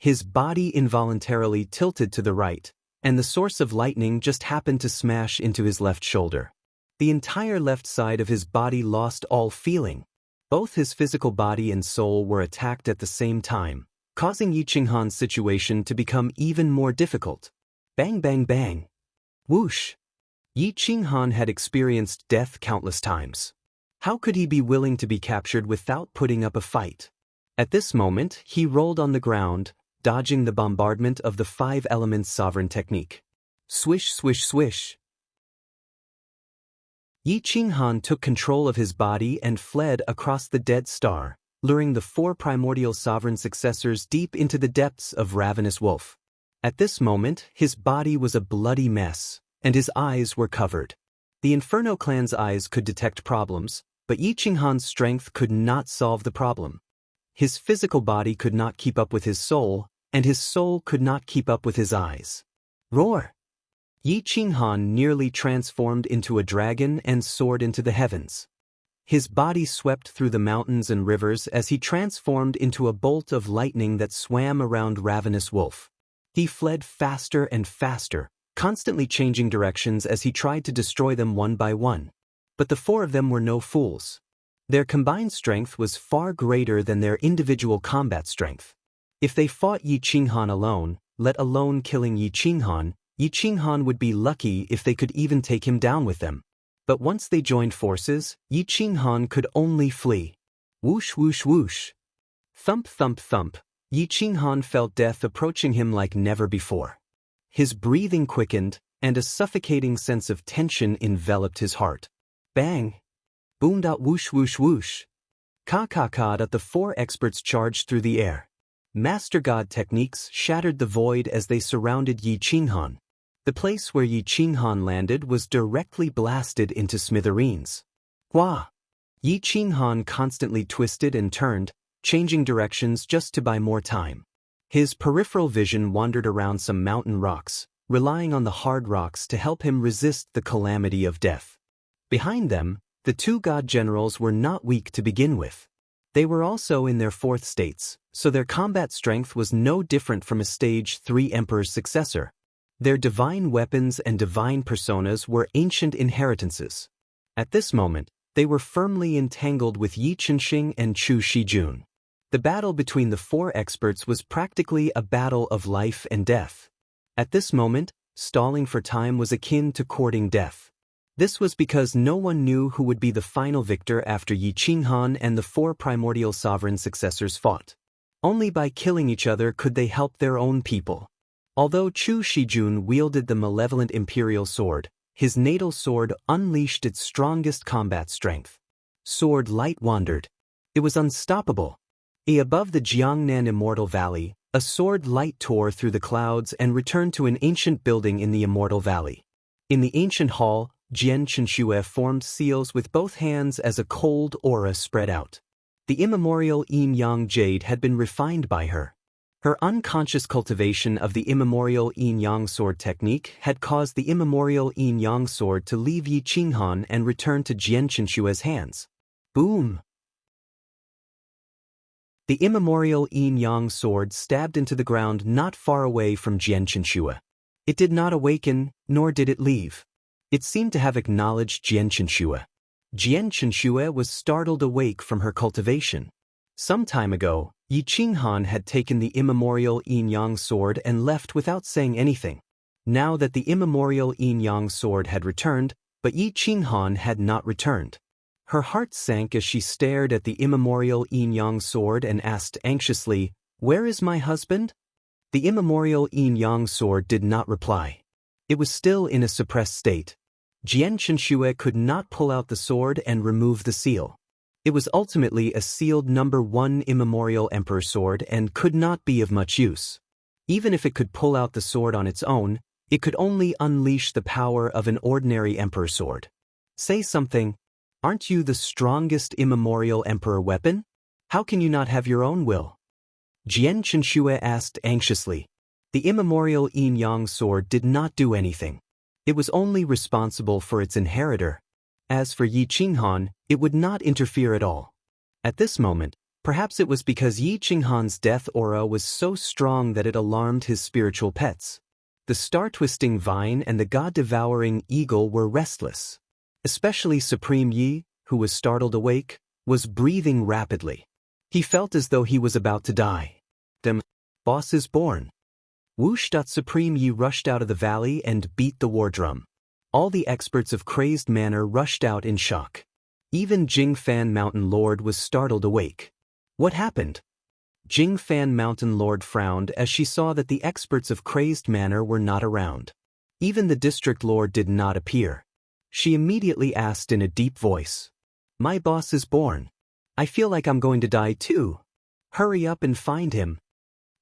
His body involuntarily tilted to the right, and the source of lightning just happened to smash into his left shoulder. The entire left side of his body lost all feeling. Both his physical body and soul were attacked at the same time, causing Yi Qinghan's situation to become even more difficult. Bang bang bang. Whoosh. Yi Qinghan had experienced death countless times. How could he be willing to be captured without putting up a fight? At this moment, he rolled on the ground, dodging the bombardment of the 5 elements sovereign technique. Swish swish swish. Yi Qinghan took control of his body and fled across the dead star, luring the 4 primordial sovereign successors deep into the depths of ravenous wolf. At this moment, his body was a bloody mess, and his eyes were covered. The Inferno clan's eyes could detect problems, but Yi Qinghan's strength could not solve the problem. His physical body could not keep up with his soul, and his soul could not keep up with his eyes. Roar! Yi Qinghan nearly transformed into a dragon and soared into the heavens. His body swept through the mountains and rivers as he transformed into a bolt of lightning that swam around ravenous wolf. He fled faster and faster, constantly changing directions as he tried to destroy them one by one. But the four of them were no fools. Their combined strength was far greater than their individual combat strength. If they fought Yi Qinghan alone, let alone killing Yi Qinghan would be lucky if they could even take him down with them. But once they joined forces, Yi Qinghan could only flee. Whoosh whoosh whoosh. Thump thump thump. Yi Qinghan felt death approaching him like never before. His breathing quickened, and a suffocating sense of tension enveloped his heart. Bang! Boom! Whoosh whoosh whoosh. Ka ka ka. The four experts charged through the air. Master God techniques shattered the void as they surrounded Yi Qinghan. The place where Yi Qinghan landed was directly blasted into smithereens. Hua! Yi Qinghan constantly twisted and turned, changing directions just to buy more time. His peripheral vision wandered around some mountain rocks, relying on the hard rocks to help him resist the calamity of death. Behind them, the two god generals were not weak to begin with. They were also in their fourth states, so their combat strength was no different from a stage 3 emperor's successor. Their divine weapons and divine personas were ancient inheritances. At this moment, they were firmly entangled with Yi Chenxing and Chu Shijun. The battle between the four experts was practically a battle of life and death. At this moment, stalling for time was akin to courting death. This was because no one knew who would be the final victor after Yi Qinghan and the four primordial sovereign successors fought. Only by killing each other could they help their own people. Although Chu Shijun wielded the malevolent imperial sword, his natal sword unleashed its strongest combat strength. Sword light wandered. It was unstoppable. Above the Jiangnan Immortal Valley, a sword light tore through the clouds and returned to an ancient building in the Immortal Valley. In the ancient hall, Jian Chenxue formed seals with both hands as a cold aura spread out. The immemorial yin-yang jade had been refined by her. Her unconscious cultivation of the immemorial yin-yang sword technique had caused the immemorial yin-yang sword to leave Yi Qinghan and return to Jian Chenxue's hands. Boom! The immemorial yin-yang sword stabbed into the ground not far away from Jian Chenxue. It did not awaken, nor did it leave. It seemed to have acknowledged Jian Chenxue. Jian Chenxue was startled awake from her cultivation. Some time ago, Yi Qinghan had taken the immemorial yin-yang sword and left without saying anything. Now that the immemorial yin-yang sword had returned, but Yi Qinghan had not returned. Her heart sank as she stared at the immemorial yin-yang sword and asked anxiously, "Where is my husband?" The immemorial yin-yang sword did not reply. It was still in a suppressed state. Jian Chenxue could not pull out the sword and remove the seal. It was ultimately a sealed number 1 immemorial emperor sword and could not be of much use. Even if it could pull out the sword on its own, it could only unleash the power of an ordinary emperor sword. Say something. Aren't you the strongest immemorial emperor weapon? How can you not have your own will? Jian Chenxue asked anxiously. The immemorial yin-yang sword did not do anything. It was only responsible for its inheritor. As for Yi Qinghan, it would not interfere at all. At this moment, perhaps it was because Yi Qinghan's death aura was so strong that it alarmed his spiritual pets. The star-twisting vine and the god-devouring eagle were restless. Especially Supreme Yi, who was startled awake, was breathing rapidly. He felt as though he was about to die. The boss is born. Whoosh! Supreme Yi rushed out of the valley and beat the war drum. All the experts of Crazed Manor rushed out in shock. Even Jingfan Mountain Lord was startled awake. What happened? Jingfan Mountain Lord frowned as she saw that the experts of Crazed Manor were not around. Even the District Lord did not appear. She immediately asked in a deep voice, "My boss is born. I feel like I'm going to die too. Hurry up and find him."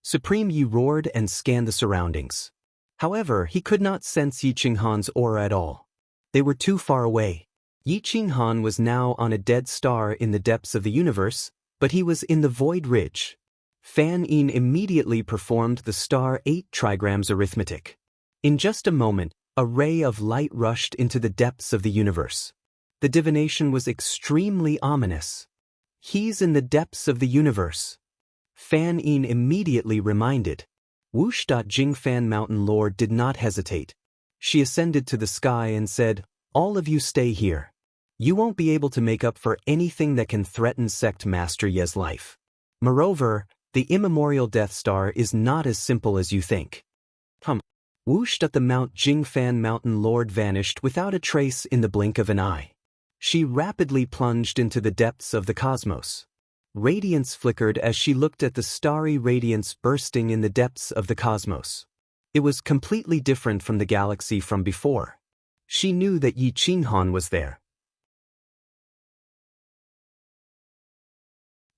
Supreme Yi roared and scanned the surroundings. However, he could not sense Yi Qinghan's aura at all. They were too far away. Yi Qinghan was now on a dead star in the depths of the universe, but he was in the Void Ridge. Fan Yin immediately performed the star 8 trigrams arithmetic. In just a moment, a ray of light rushed into the depths of the universe. The divination was extremely ominous. He's in the depths of the universe. Fan Yin immediately reminded. Whoosh. Jingfan Mountain Lord did not hesitate. She ascended to the sky and said, "All of you stay here. You won't be able to make up for anything that can threaten Sect Master Ye's life. Moreover, the immemorial Death Star is not as simple as you think." Whoosh. The Mount Jingfan Mountain Lord vanished without a trace in the blink of an eye. She rapidly plunged into the depths of the cosmos. Radiance flickered as she looked at the starry radiance bursting in the depths of the cosmos. It was completely different from the galaxy from before. She knew that Yi Qinghan was there.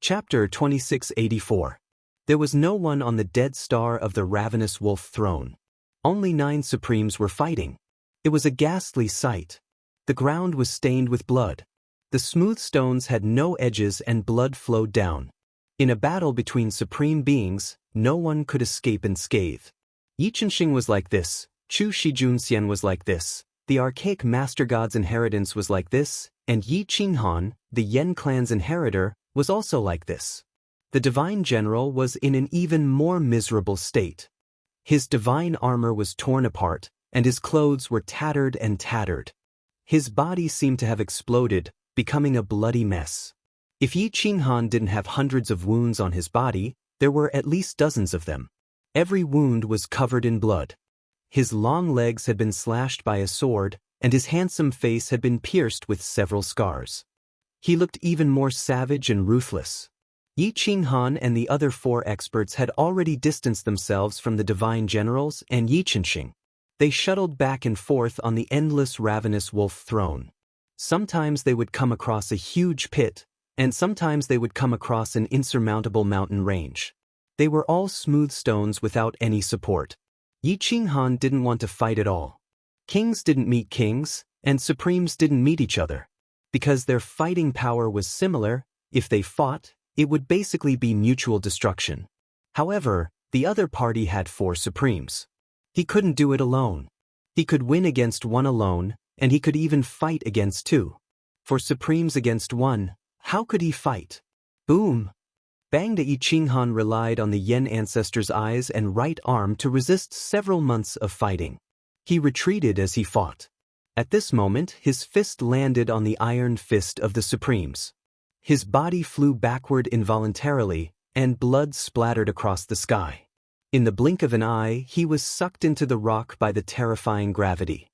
Chapter 2684. There was no one on the dead star of the ravenous wolf throne. Only 9 Supremes were fighting. It was a ghastly sight. The ground was stained with blood. The smooth stones had no edges and blood flowed down. In a battle between supreme beings, no one could escape unscathed. Yi Qianxing was like this, Chu Shijunxian was like this, the archaic Master God's inheritance was like this, and Yi Qinghan, the Yen clan's inheritor, was also like this. The divine general was in an even more miserable state. His divine armor was torn apart, and his clothes were tattered and tattered. His body seemed to have exploded, becoming a bloody mess. If Yi Qinghan didn't have hundreds of wounds on his body, there were at least dozens of them. Every wound was covered in blood. His long legs had been slashed by a sword, and his handsome face had been pierced with several scars. He looked even more savage and ruthless. Yi Qinghan and the other 4 experts had already distanced themselves from the divine generals and Yi Qianxing. They shuttled back and forth on the endless ravenous wolf throne. Sometimes they would come across a huge pit, and sometimes they would come across an insurmountable mountain range. They were all smooth stones without any support. Yi Qinghan didn't want to fight at all. Kings didn't meet kings, and supremes didn't meet each other. Because their fighting power was similar, if they fought, it would basically be mutual destruction. However, the other party had 4 supremes. He couldn't do it alone. He could win against 1 alone, and he could even fight against 2. For supremes against 1, how could he fight? Boom! Bang! Yi Qinghan relied on the Yen ancestor's eyes and right arm to resist several months of fighting. He retreated as he fought. At this moment, his fist landed on the iron fist of the supremes. His body flew backward involuntarily, and blood splattered across the sky. In the blink of an eye, he was sucked into the rock by the terrifying gravity.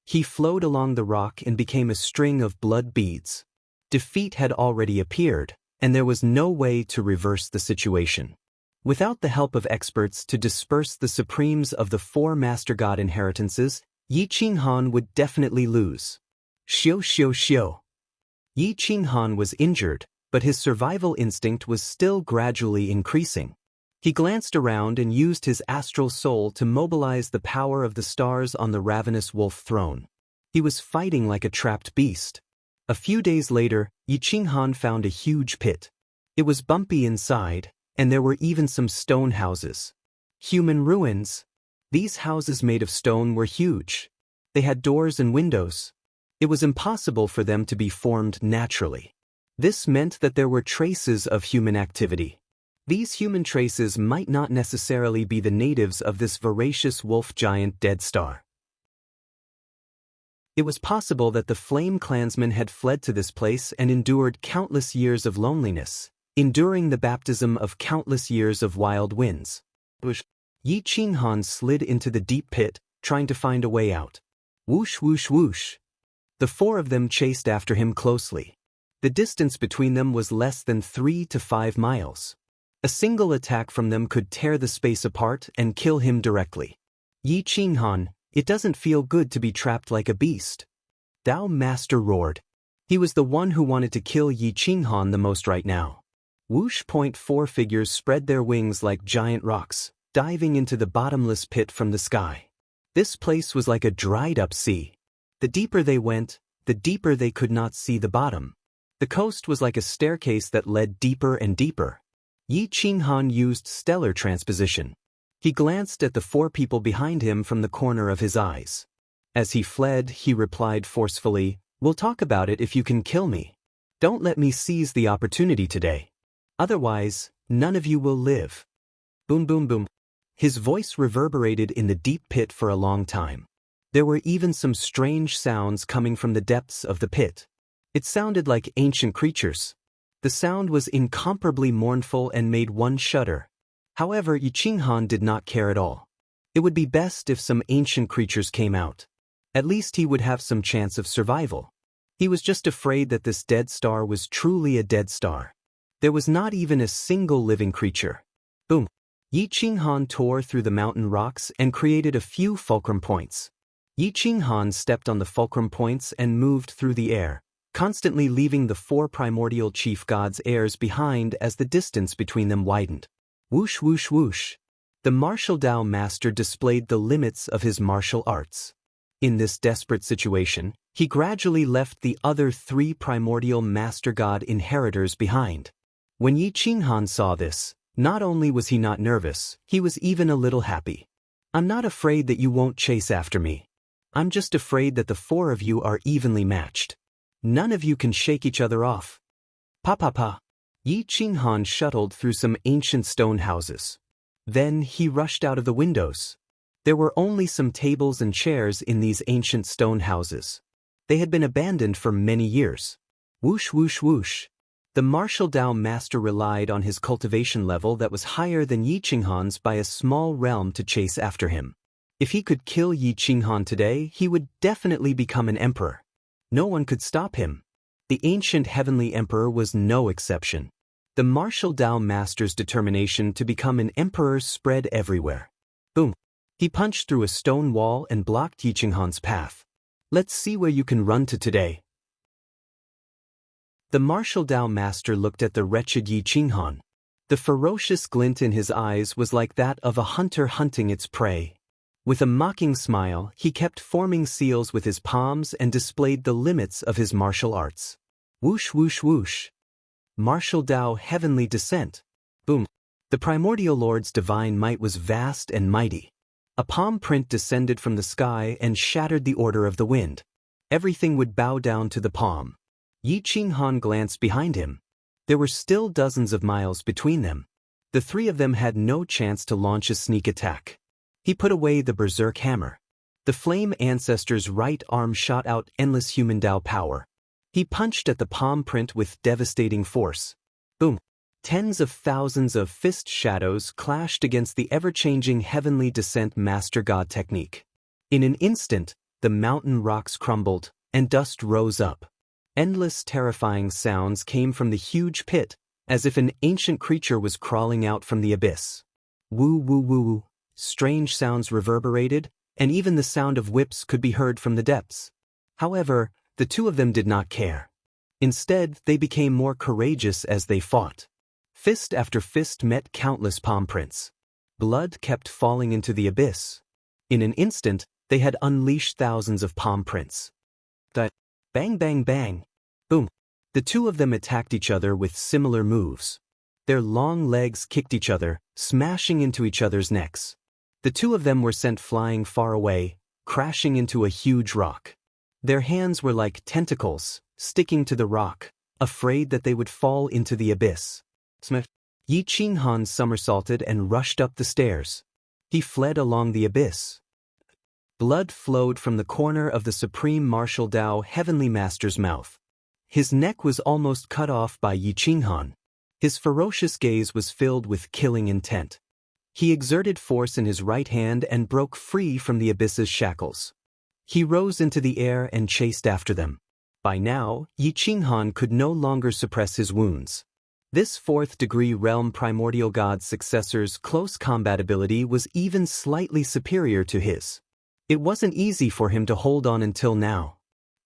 He flowed along the rock and became a string of blood beads. Defeat had already appeared, and there was no way to reverse the situation. Without the help of experts to disperse the supremes of the 4 Master God inheritances, Yi Qinghan would definitely lose. Xiu. Yi Qinghan was injured, but his survival instinct was still gradually increasing. He glanced around and used his astral soul to mobilize the power of the stars on the ravenous wolf throne. He was fighting like a trapped beast. A few days later, Yi Qinghan found a huge pit. It was bumpy inside, and there were even some stone houses. Human ruins. These houses made of stone were huge. They had doors and windows. It was impossible for them to be formed naturally. This meant that there were traces of human activity. These human traces might not necessarily be the natives of this voracious wolf giant dead star. It was possible that the Flame clansmen had fled to this place and endured countless years of loneliness, enduring the baptism of countless years of wild winds. Yi Qinghan slid into the deep pit, trying to find a way out. Whoosh, whoosh, whoosh. The 4 of them chased after him closely. The distance between them was less than 3 to 5 miles. A single attack from them could tear the space apart and kill him directly. Yi Qinghan, it doesn't feel good to be trapped like a beast. Dao Master roared. He was the one who wanted to kill Yi Qinghan the most right now. Whoosh! 4 figures spread their wings like giant rocks, diving into the bottomless pit from the sky. This place was like a dried-up sea. The deeper they went, the deeper they could not see the bottom. The coast was like a staircase that led deeper and deeper. Yi Qinghan used stellar transposition. He glanced at the 4 people behind him from the corner of his eyes. As he fled, he replied forcefully, "We'll talk about it if you can kill me. Don't let me seize the opportunity today. Otherwise, none of you will live." Boom, boom, boom. His voice reverberated in the deep pit for a long time. There were even some strange sounds coming from the depths of the pit. It sounded like ancient creatures. The sound was incomparably mournful and made one shudder. However, Yi Qinghan did not care at all. It would be best if some ancient creatures came out. At least he would have some chance of survival. He was just afraid that this dead star was truly a dead star. There was not even a single living creature. Boom! Yi Qinghan tore through the mountain rocks and created a few fulcrum points. Yi Qinghan stepped on the fulcrum points and moved through the air, constantly leaving the 4 primordial chief gods' heirs behind as the distance between them widened. Whoosh whoosh whoosh. The martial Dao master displayed the limits of his martial arts. In this desperate situation, he gradually left the other 3 primordial master god inheritors behind. When Yi Qinghan saw this, not only was he not nervous, he was even a little happy. I'm not afraid that you won't chase after me. I'm just afraid that the 4 of you are evenly matched. None of you can shake each other off. Pa pa pa. Yi Qinghan shuttled through some ancient stone houses. Then he rushed out of the windows. There were only some tables and chairs in these ancient stone houses. They had been abandoned for many years. Whoosh whoosh whoosh. The martial Dao master relied on his cultivation level that was higher than Yi Qinghan's by a small realm to chase after him. If he could kill Yi Qinghan today, he would definitely become an emperor. No one could stop him. The ancient heavenly emperor was no exception. The martial Dao master's determination to become an emperor spread everywhere. Boom! He punched through a stone wall and blocked Yi Qinghan's path. Let's see where you can run to today. The martial Dao master looked at the wretched Yi Qinghan. The ferocious glint in his eyes was like that of a hunter hunting its prey. With a mocking smile, he kept forming seals with his palms and displayed the limits of his martial arts. Whoosh whoosh whoosh. Martial Dao heavenly descent. Boom. The primordial lord's divine might was vast and mighty. A palm print descended from the sky and shattered the order of the wind. Everything would bow down to the palm. Yi Qinghan glanced behind him. There were still dozens of miles between them. The 3 of them had no chance to launch a sneak attack. He put away the berserk hammer. The flame ancestor's right arm shot out endless human Dao power. He punched at the palm print with devastating force. Boom! Tens of thousands of fist shadows clashed against the ever-changing heavenly descent master god technique. In an instant, the mountain rocks crumbled, and dust rose up. Endless terrifying sounds came from the huge pit, as if an ancient creature was crawling out from the abyss. Woo woo woo woo. Strange sounds reverberated, and even the sound of whips could be heard from the depths. However, the 2 of them did not care. Instead, they became more courageous as they fought. Fist after fist met countless palm prints. Blood kept falling into the abyss. In an instant, they had unleashed thousands of palm prints. Bang bang bang. Boom. The 2 of them attacked each other with similar moves. Their long legs kicked each other, smashing into each other's necks. The 2 of them were sent flying far away, crashing into a huge rock. Their hands were like tentacles, sticking to the rock, afraid that they would fall into the abyss. Yi Qinghan somersaulted and rushed up the stairs. He fled along the abyss. Blood flowed from the corner of the Supreme Martial Dao Heavenly Master's mouth. His neck was almost cut off by Yi Qinghan. His ferocious gaze was filled with killing intent. He exerted force in his right hand and broke free from the abyss's shackles. He rose into the air and chased after them. By now, Yi Qinghan could no longer suppress his wounds. This 4th-degree realm primordial god's successor's close combat ability was even slightly superior to his. It wasn't easy for him to hold on until now.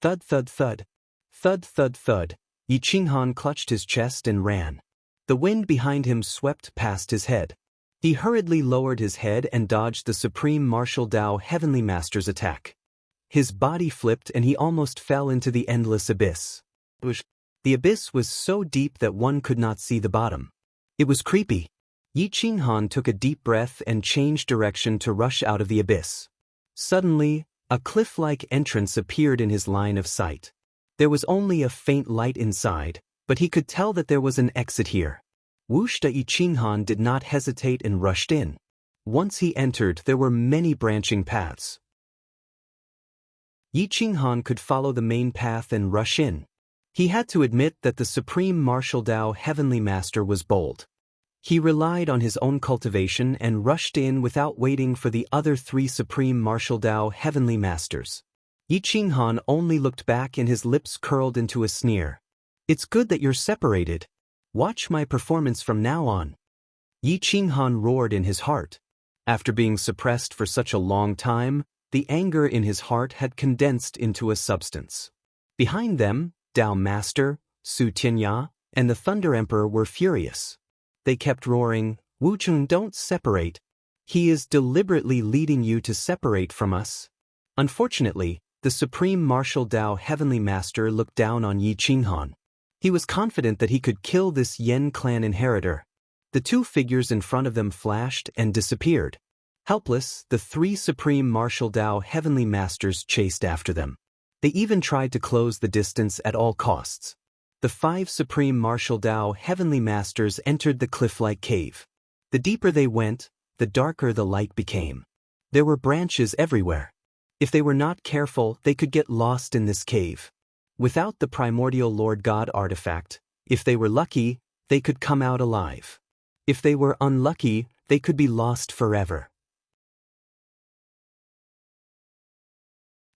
Thud thud thud. Thud thud thud. Yi Qinghan clutched his chest and ran. The wind behind him swept past his head. He hurriedly lowered his head and dodged the Supreme Martial Dao Heavenly Master's attack. His body flipped and he almost fell into the endless abyss. The abyss was so deep that one could not see the bottom. It was creepy. Yi Qinghan took a deep breath and changed direction to rush out of the abyss. Suddenly, a cliff-like entrance appeared in his line of sight. There was only a faint light inside, but he could tell that there was an exit here. Whoosh! Yi Qinghan did not hesitate and rushed in. Once he entered, there were many branching paths. Yi Qinghan could follow the main path and rush in. He had to admit that the Supreme Martial Dao Heavenly Master was bold. He relied on his own cultivation and rushed in without waiting for the other 3 Supreme Martial Dao Heavenly Masters. Yi Qinghan only looked back and his lips curled into a sneer. "It's good that you're separated. Watch my performance from now on." Yi Qinghan roared in his heart. After being suppressed for such a long time, the anger in his heart had condensed into a substance. Behind them, Dao Master, Su Tianya, and the Thunder Emperor were furious. They kept roaring, "Wu Cheng, don't separate. He is deliberately leading you to separate from us." Unfortunately, the Supreme Martial Dao Heavenly Master looked down on Yi Qinghan. He was confident that he could kill this Yen clan inheritor. The 2 figures in front of them flashed and disappeared. Helpless, the 3 Supreme Martial Dao Heavenly Masters chased after them. They even tried to close the distance at all costs. The 5 Supreme Martial Dao Heavenly Masters entered the cliff-like cave. The deeper they went, the darker the light became. There were branches everywhere. If they were not careful, they could get lost in this cave. Without the primordial Lord God artifact, if they were lucky, they could come out alive. If they were unlucky, they could be lost forever.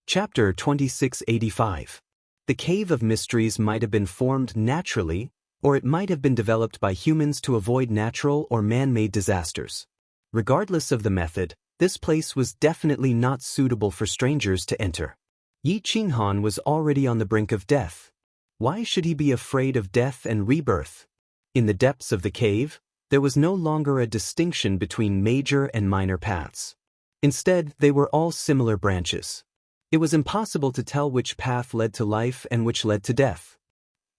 Chapter 2685. The Cave of Mysteries might have been formed naturally, or it might have been developed by humans to avoid natural or man-made disasters. Regardless of the method, this place was definitely not suitable for strangers to enter. Yi Qinghan was already on the brink of death. Why should he be afraid of death and rebirth? In the depths of the cave, there was no longer a distinction between major and minor paths. Instead, they were all similar branches. It was impossible to tell which path led to life and which led to death.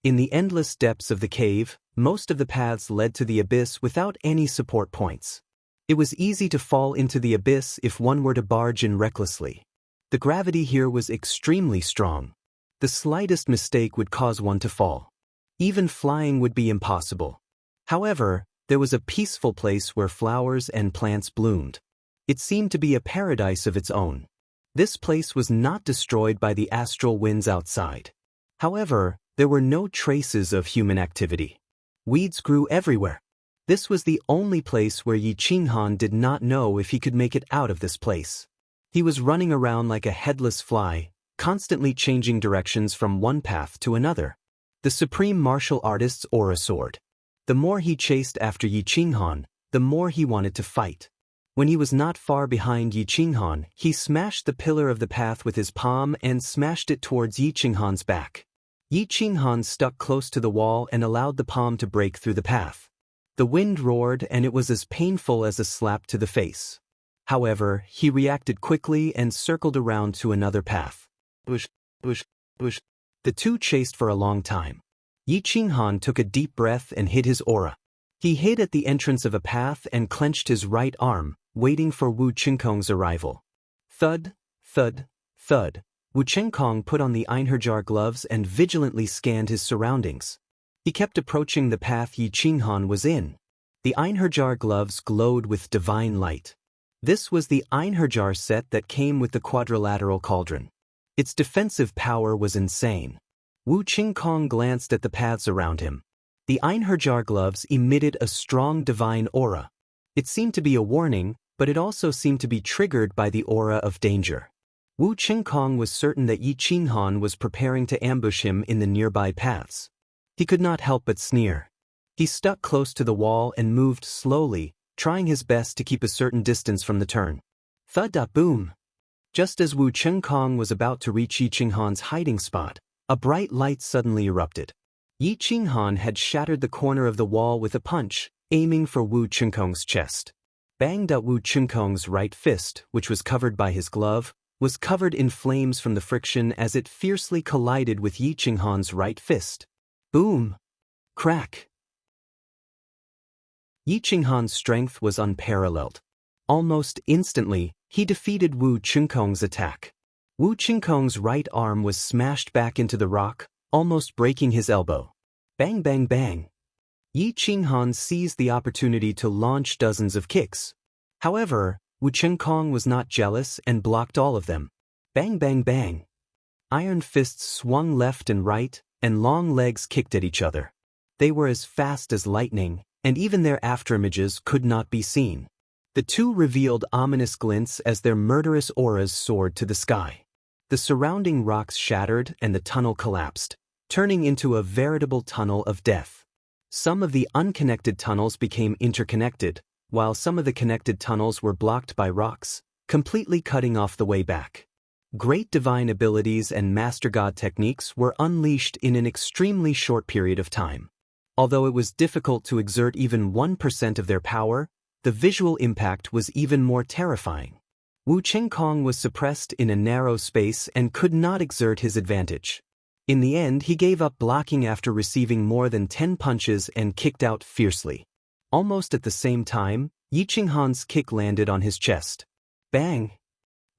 In the endless depths of the cave, most of the paths led to the abyss without any support points. It was easy to fall into the abyss if one were to barge in recklessly. The gravity here was extremely strong. The slightest mistake would cause one to fall. Even flying would be impossible. However, there was a peaceful place where flowers and plants bloomed. It seemed to be a paradise of its own. This place was not destroyed by the astral winds outside. However, there were no traces of human activity. Weeds grew everywhere. This was the only place where Yi Qinghan did not know if he could make it out of this place. He was running around like a headless fly, constantly changing directions from one path to another. The Supreme Martial Artist's aura soared. The more he chased after Yi Qinghan, the more he wanted to fight. When he was not far behind Yi Qinghan, he smashed the pillar of the path with his palm and smashed it towards Yi Qinghan's back. Yi Qinghan stuck close to the wall and allowed the palm to break through the path. The wind roared and it was as painful as a slap to the face. However, he reacted quickly and circled around to another path. Bush, bush, bush. The 2 chased for a long time. Yi Qinghan took a deep breath and hid his aura. He hid at the entrance of a path and clenched his right arm, waiting for Wu Qingkong's arrival. Thud, thud, thud. Wu Qingkong put on the Einherjar gloves and vigilantly scanned his surroundings. He kept approaching the path Yi Qinghan was in. The Einherjar gloves glowed with divine light. This was the Einherjar set that came with the quadrilateral cauldron. Its defensive power was insane. Wu Qingkong glanced at the paths around him. The Einherjar gloves emitted a strong divine aura. It seemed to be a warning, but it also seemed to be triggered by the aura of danger. Wu Qingkong was certain that Yi Qinghan was preparing to ambush him in the nearby paths. He could not help but sneer. He stuck close to the wall and moved slowly, trying his best to keep a certain distance from the turn. Thud-boom! Just as Wu Qingkong was about to reach Yi Qinghan's hiding spot, a bright light suddenly erupted. Yi Qinghan had shattered the corner of the wall with a punch, aiming for Wu Qingkong's chest. Banged out Wu Qingkong's right fist, which was covered by his glove, was covered in flames from the friction as it fiercely collided with Yi Qinghan's right fist. Boom! Crack! Yi Qinghan's strength was unparalleled. Almost instantly, he defeated Wu Qingkong's attack. Wu Qingkong's right arm was smashed back into the rock, almost breaking his elbow. Bang bang bang! Yi Qinghan seized the opportunity to launch dozens of kicks. However, Wu Chengkong was not jealous and blocked all of them. Bang bang bang. Iron fists swung left and right, and long legs kicked at each other. They were as fast as lightning, and even their afterimages could not be seen. The two revealed ominous glints as their murderous auras soared to the sky. The surrounding rocks shattered and the tunnel collapsed, turning into a veritable tunnel of death. Some of the unconnected tunnels became interconnected, while some of the connected tunnels were blocked by rocks, completely cutting off the way back. Great divine abilities and Master God techniques were unleashed in an extremely short period of time. Although it was difficult to exert even 1% of their power, the visual impact was even more terrifying. Wu Chengkong was suppressed in a narrow space and could not exert his advantage. In the end, he gave up blocking after receiving more than 10 punches and kicked out fiercely. Almost at the same time, Yi Qinghan's kick landed on his chest. Bang!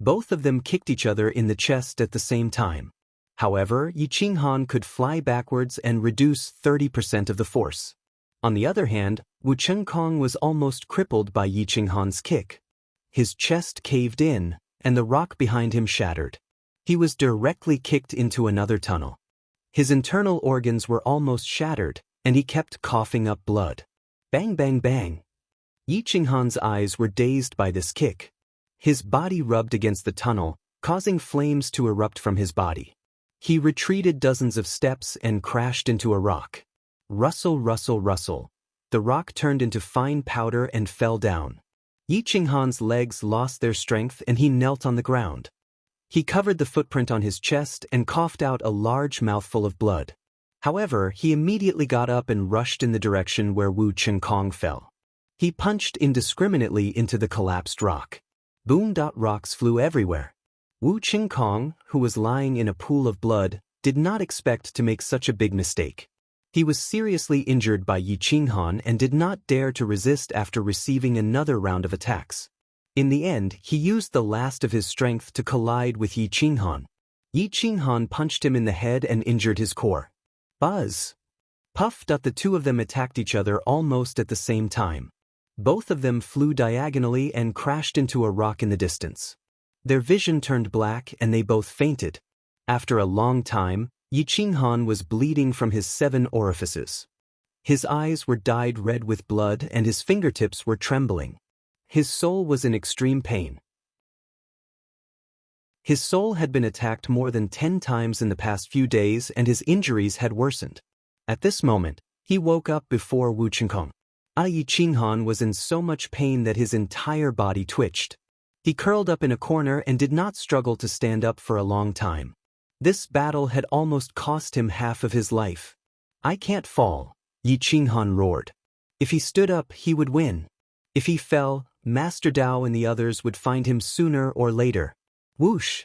Both of them kicked each other in the chest at the same time. However, Yi Qinghan could fly backwards and reduce 30% of the force. On the other hand, Wu Chengkong was almost crippled by Yi Qinghan's kick. His chest caved in, and the rock behind him shattered. He was directly kicked into another tunnel. His internal organs were almost shattered, and he kept coughing up blood. Bang bang bang. Yi Qinghan's eyes were dazed by this kick. His body rubbed against the tunnel, causing flames to erupt from his body. He retreated dozens of steps and crashed into a rock. Rustle, rustle, rustle. The rock turned into fine powder and fell down. Yi Qinghan's legs lost their strength and he knelt on the ground. He covered the footprint on his chest and coughed out a large mouthful of blood. However, he immediately got up and rushed in the direction where Wu Chengkong fell. He punched indiscriminately into the collapsed rock. Boom! Rocks flew everywhere. Wu Chengkong, who was lying in a pool of blood, did not expect to make such a big mistake. He was seriously injured by Yi Qinghan and did not dare to resist after receiving another round of attacks. In the end, he used the last of his strength to collide with Yi Qinghan. Yi Qinghan punched him in the head and injured his core. Buzz! Puff! The two of them attacked each other almost at the same time. Both of them flew diagonally and crashed into a rock in the distance. Their vision turned black and they both fainted. After a long time, Yi Qinghan was bleeding from his 7 orifices. His eyes were dyed red with blood and his fingertips were trembling. His soul was in extreme pain. His soul had been attacked more than 10 times in the past few days and his injuries had worsened. At this moment, he woke up before Wu Chengkong. Yi Qinghan was in so much pain that his entire body twitched. He curled up in a corner and did not struggle to stand up for a long time. This battle had almost cost him half of his life. I can't fall, Yi Qinghan roared. If he stood up, he would win. If he fell, Master Dao and the others would find him sooner or later. Whoosh!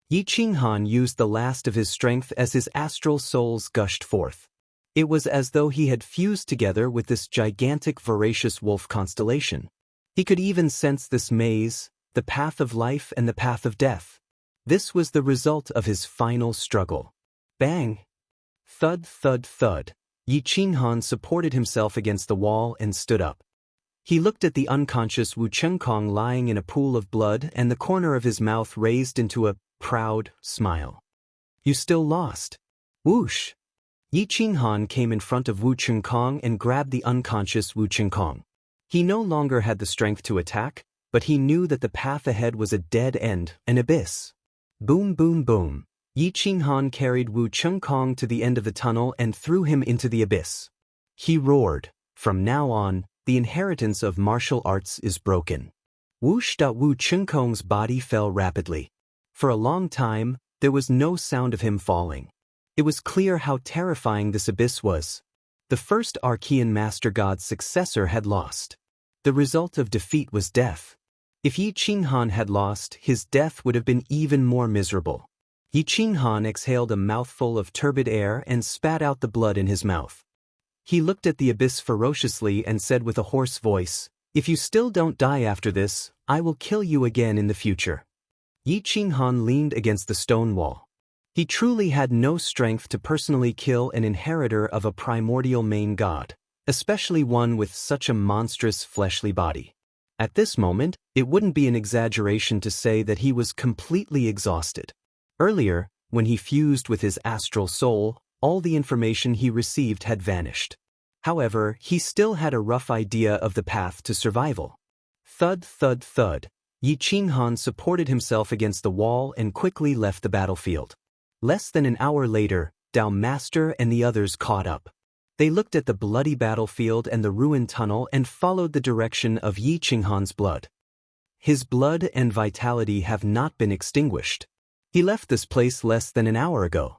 Yi Qinghan used the last of his strength as his astral souls gushed forth. It was as though he had fused together with this gigantic voracious wolf constellation. He could even sense this maze, the path of life and the path of death. This was the result of his final struggle. Bang! Thud, thud, thud. Yi Qinghan supported himself against the wall and stood up. He looked at the unconscious Wu Chengkong lying in a pool of blood and the corner of his mouth raised into a proud smile. You still lost. Whoosh! Yi Qinghan came in front of Wu Chengkong and grabbed the unconscious Wu Chengkong. He no longer had the strength to attack, but he knew that the path ahead was a dead end, an abyss. Boom, boom, boom. Yi Qinghan carried Wu Chengkong to the end of the tunnel and threw him into the abyss. He roared, "From now on, the inheritance of martial arts is broken." Whoosh! Wu Chengkong's body fell rapidly. For a long time, there was no sound of him falling. It was clear how terrifying this abyss was. The first Archean Master God's successor had lost. The result of defeat was death. If Yi Qinghan had lost, his death would have been even more miserable. Yi Qinghan exhaled a mouthful of turbid air and spat out the blood in his mouth. He looked at the abyss ferociously and said with a hoarse voice, "If you still don't die after this, I will kill you again in the future." Yi Qinghan leaned against the stone wall. He truly had no strength to personally kill an inheritor of a primordial main god, especially one with such a monstrous fleshly body. At this moment, it wouldn't be an exaggeration to say that he was completely exhausted. Earlier, when he fused with his astral soul, all the information he received had vanished. However, he still had a rough idea of the path to survival. Thud, thud, thud. Yi Qinghan supported himself against the wall and quickly left the battlefield. Less than an hour later, Dao Master and the others caught up. They looked at the bloody battlefield and the ruined tunnel and followed the direction of Yi Qinghan's blood. His blood and vitality have not been extinguished. He left this place less than an hour ago.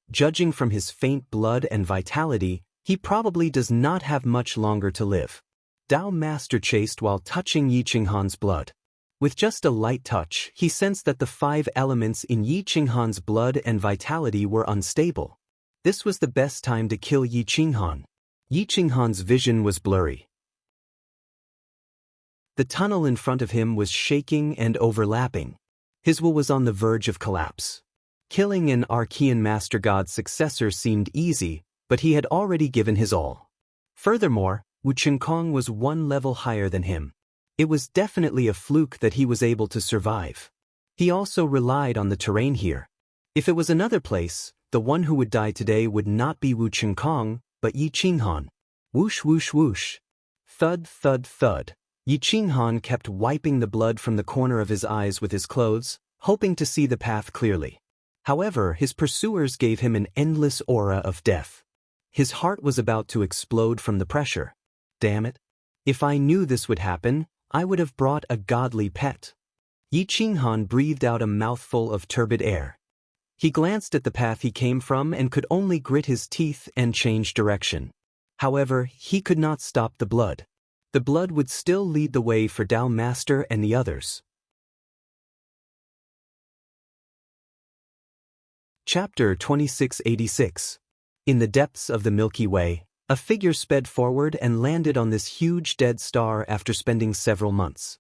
Judging from his faint blood and vitality, he probably does not have much longer to live. Dao Master chased while touching Yi Qinghan's blood. With just a light touch, he sensed that the 5 elements in Yi Qinghan's blood and vitality were unstable. This was the best time to kill Yi Qinghan. Yi Qinghan's vision was blurry. The tunnel in front of him was shaking and overlapping. His will was on the verge of collapse. Killing an Archean Master God's successor seemed easy, but he had already given his all. Furthermore, Wu Qinkong was 1 level higher than him. It was definitely a fluke that he was able to survive. He also relied on the terrain here. If it was another place, the one who would die today would not be Wu Qinkong, but Yi Qinghan. Whoosh whoosh whoosh. Thud thud thud. Yi Qinghan kept wiping the blood from the corner of his eyes with his clothes, hoping to see the path clearly. However, his pursuers gave him an endless aura of death. His heart was about to explode from the pressure. Damn it. If I knew this would happen, I would have brought a godly pet. Yi Qinghan breathed out a mouthful of turbid air. He glanced at the path he came from and could only grit his teeth and change direction. However, he could not stop the blood. The blood would still lead the way for Dao Master and the others. Chapter 2686. In the depths of the Milky Way, a figure sped forward and landed on this huge dead star after spending several months.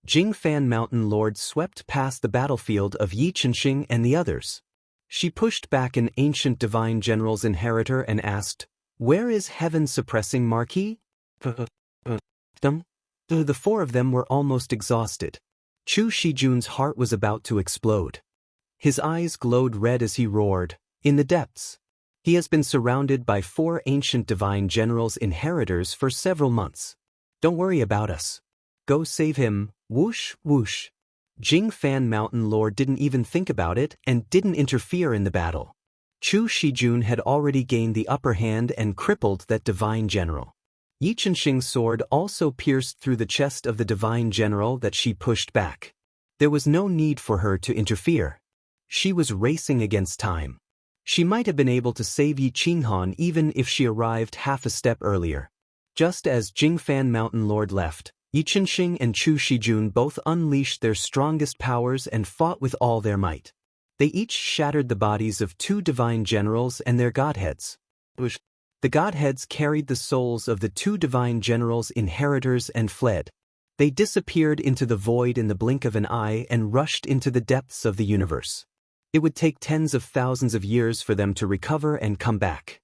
Jingfan Mountain Lord swept past the battlefield of Yi Qingxing and the others. She pushed back an ancient divine general's inheritor and asked, "Where is heaven-suppressing Marquis?" The 4 of them were almost exhausted. Chu Shijun's heart was about to explode. His eyes glowed red as he roared, "In the depths." He has been surrounded by 4 ancient divine generals' inheritors for several months. Don't worry about us. Go save him, whoosh, whoosh. Jingfan Mountain Lord didn't even think about it and didn't interfere in the battle. Chu Shijun had already gained the upper hand and crippled that divine general. Yi Qingxing's sword also pierced through the chest of the divine general that she pushed back. There was no need for her to interfere. She was racing against time. She might have been able to save Yi Qinghan even if she arrived half a step earlier. Just as Jingfan Mountain Lord left, Yi Qingxing and Chu Shijun both unleashed their strongest powers and fought with all their might. They each shattered the bodies of 2 divine generals and their godheads. The godheads carried the souls of the 2 divine generals' inheritors and fled. They disappeared into the void in the blink of an eye and rushed into the depths of the universe. It would take tens of thousands of years for them to recover and come back.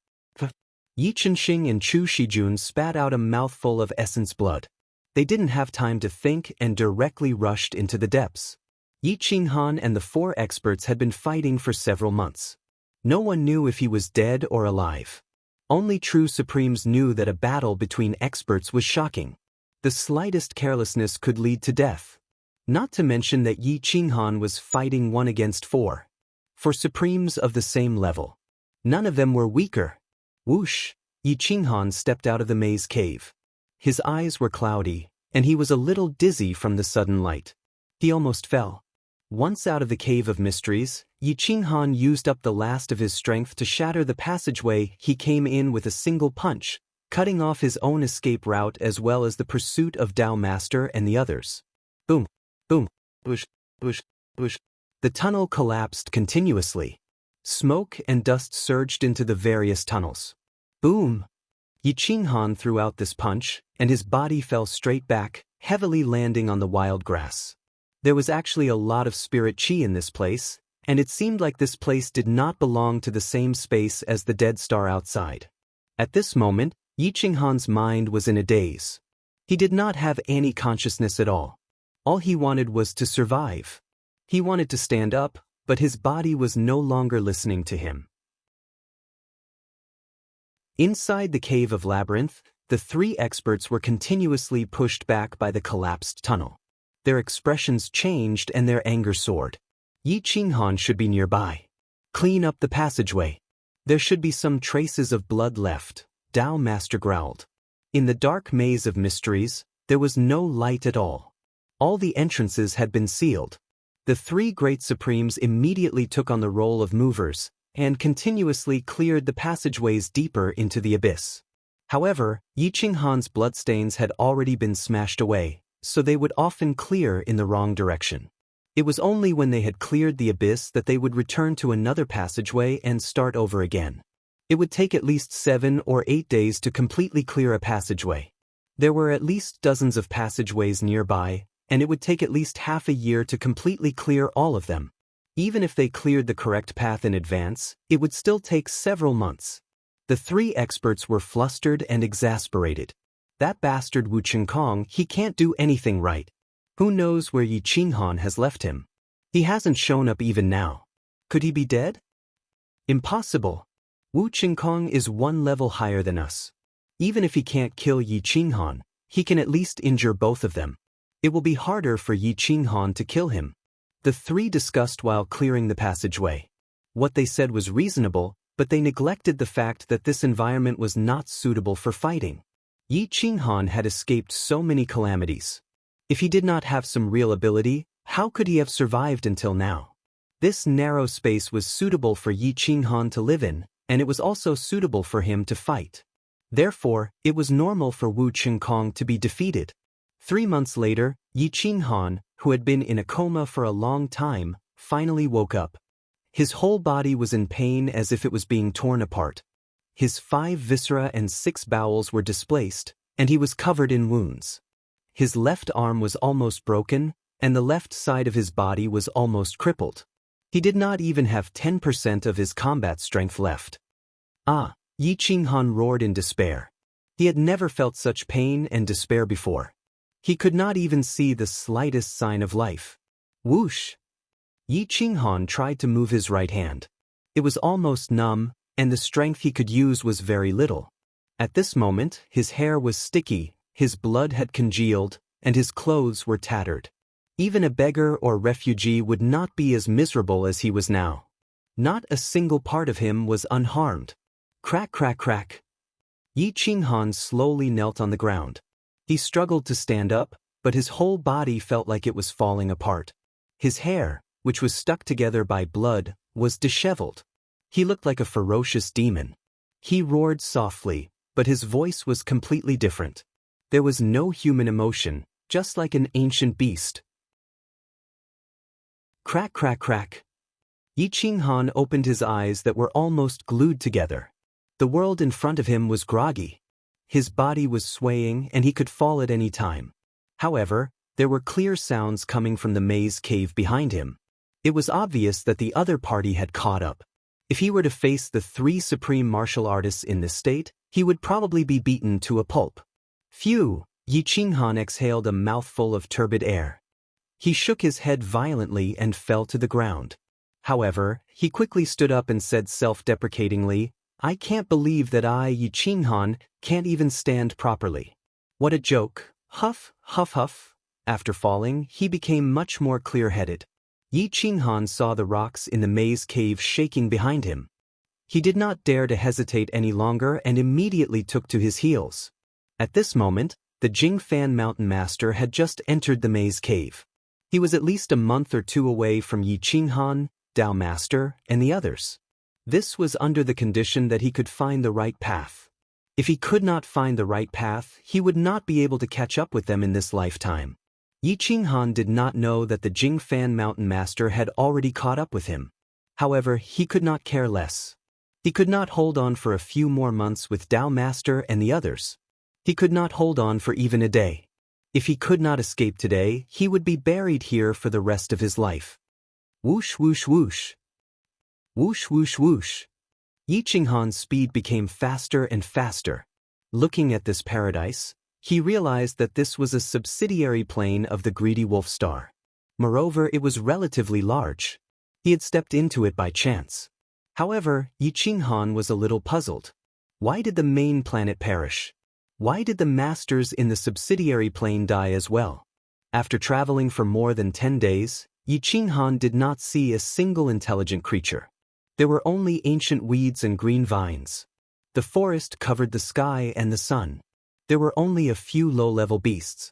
Yi Qingxing and Chu Shijun spat out a mouthful of essence blood. They didn't have time to think and directly rushed into the depths. Yi Qinghan and the 4 experts had been fighting for several months. No one knew if he was dead or alive. Only true supremes knew that a battle between experts was shocking. The slightest carelessness could lead to death. Not to mention that Yi Qinghan was fighting 1 against 4. For supremes of the same level. None of them were weaker. Whoosh! Yi Qinghan stepped out of the maze cave. His eyes were cloudy, and he was a little dizzy from the sudden light. He almost fell. Once out of the cave of mysteries, Yi Qinghan used up the last of his strength to shatter the passageway he came in with a single punch, cutting off his own escape route as well as the pursuit of Dao Master and the others. Boom! Boom! Whoosh! Whoosh! Whoosh! The tunnel collapsed continuously. Smoke and dust surged into the various tunnels. Boom! Yi Qinghan threw out this punch, and his body fell straight back, heavily landing on the wild grass. There was actually a lot of spirit chi in this place, and it seemed like this place did not belong to the same space as the dead star outside. At this moment, Yi Qinghan's mind was in a daze. He did not have any consciousness at all. All he wanted was to survive. He wanted to stand up, but his body was no longer listening to him. Inside the cave of Labyrinth, the three experts were continuously pushed back by the collapsed tunnel. Their expressions changed and their anger soared. Yi Qinghan should be nearby. Clean up the passageway. There should be some traces of blood left, Dao Master growled. In the dark maze of mysteries, there was no light at all. All the entrances had been sealed. The three great supremes immediately took on the role of movers, and continuously cleared the passageways deeper into the abyss. However, Yi Qinghan's bloodstains had already been smashed away, so they would often clear in the wrong direction. It was only when they had cleared the abyss that they would return to another passageway and start over again. It would take at least 7 or 8 days to completely clear a passageway. There were at least dozens of passageways nearby, and it would take at least half a year to completely clear all of them. Even if they cleared the correct path in advance, it would still take several months. The three experts were flustered and exasperated. That bastard Wu Qingkong, he can't do anything right. Who knows where Yi Qinghan has left him? He hasn't shown up even now. Could he be dead? Impossible. Wu Qingkong is one level higher than us. Even if he can't kill Yi Qinghan, he can at least injure both of them. It will be harder for Yi Qinghan to kill him. The three discussed while clearing the passageway. What they said was reasonable, but they neglected the fact that this environment was not suitable for fighting. Yi Qinghan had escaped so many calamities. If he did not have some real ability, how could he have survived until now? This narrow space was suitable for Yi Qinghan to live in, and it was also suitable for him to fight. Therefore, it was normal for Wu Qingkong to be defeated. 3 months later, Yi Qinghan, who had been in a coma for a long time, finally woke up. His whole body was in pain as if it was being torn apart. His 5 viscera and 6 bowels were displaced, and he was covered in wounds. His left arm was almost broken, and the left side of his body was almost crippled. He did not even have 10% of his combat strength left. Ah! Yi Qinghan roared in despair. He had never felt such pain and despair before. He could not even see the slightest sign of life. Whoosh! Yi Qinghan tried to move his right hand. It was almost numb, and the strength he could use was very little. At this moment, his hair was sticky, his blood had congealed, and his clothes were tattered. Even a beggar or refugee would not be as miserable as he was now. Not a single part of him was unharmed. Crack, crack, crack. Yi Qinghan slowly knelt on the ground. He struggled to stand up, but his whole body felt like it was falling apart. His hair, which was stuck together by blood, was disheveled. He looked like a ferocious demon. He roared softly, but his voice was completely different. There was no human emotion, just like an ancient beast. Crack, crack, crack. Yi Qinghan opened his eyes that were almost glued together. The world in front of him was groggy. His body was swaying and he could fall at any time. However, there were clear sounds coming from the maze cave behind him. It was obvious that the other party had caught up. If he were to face the 3 supreme martial artists in this state, he would probably be beaten to a pulp. Phew! Yi Qinghan exhaled a mouthful of turbid air. He shook his head violently and fell to the ground. However, he quickly stood up and said self-deprecatingly, "I can't believe that I, Yi Qinghan, can't even stand properly. What a joke." Huff, huff, huff. After falling, he became much more clear-headed. Yi Qinghan saw the rocks in the maze cave shaking behind him. He did not dare to hesitate any longer and immediately took to his heels. At this moment, the Jingfan Mountain Master had just entered the maze cave. He was at least a month or 2 away from Yi Qinghan, Dao Master, and the others. This was under the condition that he could find the right path. If he could not find the right path, he would not be able to catch up with them in this lifetime. Yi Qinghan did not know that the Jingfan Mountain Master had already caught up with him. However, he could not care less. He could not hold on for a few more months with Dao Master and the others. He could not hold on for even a day. If he could not escape today, he would be buried here for the rest of his life. Whoosh, whoosh, whoosh. Whoosh, whoosh, whoosh. Yi Qinghan's speed became faster and faster. Looking at this paradise, He realized that this was a subsidiary plane of the greedy wolf star. Moreover, it was relatively large. He had stepped into it by chance. However, Yi Qinghan was a little puzzled. Why did the main planet perish? Why did the masters in the subsidiary plane die as well? After traveling for more than 10 days, Yi Qinghan did not see a single intelligent creature. There were only ancient weeds and green vines. The forest covered the sky and the sun. There were only a few low-level beasts.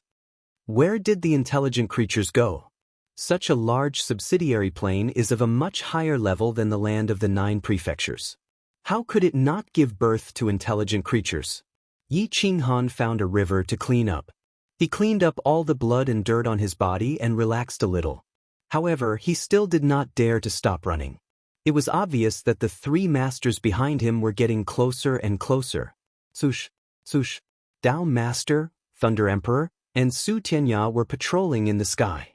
Where did the intelligent creatures go? Such a large subsidiary plane is of a much higher level than the land of the 9 prefectures. How could it not give birth to intelligent creatures? Yi Qinghan found a river to clean up. He cleaned up all the blood and dirt on his body and relaxed a little. However, he still did not dare to stop running. It was obvious that the 3 masters behind him were getting closer and closer. Sush, Sush, Dao Master, Thunder Emperor, and Su Tianya were patrolling in the sky.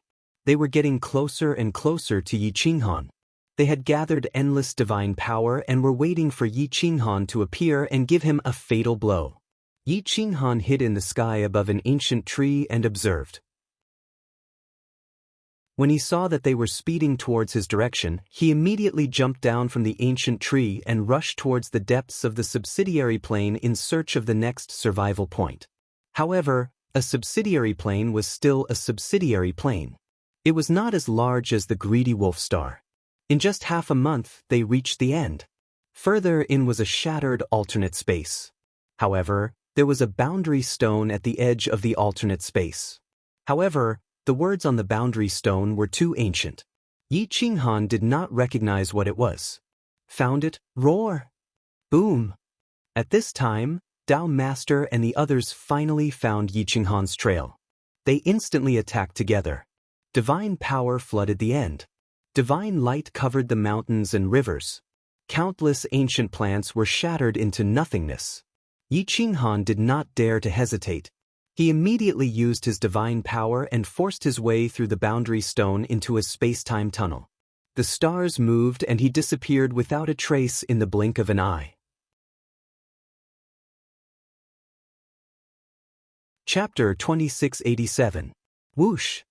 They were getting closer and closer to Yi Qinghan. They had gathered endless divine power and were waiting for Yi Qinghan to appear and give him a fatal blow. Yi Qinghan hid in the sky above an ancient tree and observed. When he saw that they were speeding towards his direction, he immediately jumped down from the ancient tree and rushed towards the depths of the subsidiary plane in search of the next survival point. However, a subsidiary plane was still a subsidiary plane. It was not as large as the greedy wolf star. In just half a month, they reached the end. Further in was a shattered alternate space. However, there was a boundary stone at the edge of the alternate space. However, the words on the boundary stone were too ancient. Yi Qinghan did not recognize what it was. Found it, roar! Boom! At this time, Dao Master and the others finally found Yi Qinghan's trail. They instantly attacked together. Divine power flooded the end. Divine light covered the mountains and rivers. Countless ancient plants were shattered into nothingness. Yi Qinghan did not dare to hesitate. He immediately used his divine power and forced his way through the boundary stone into a space-time tunnel. The stars moved and he disappeared without a trace in the blink of an eye. Chapter 2687. Whoosh!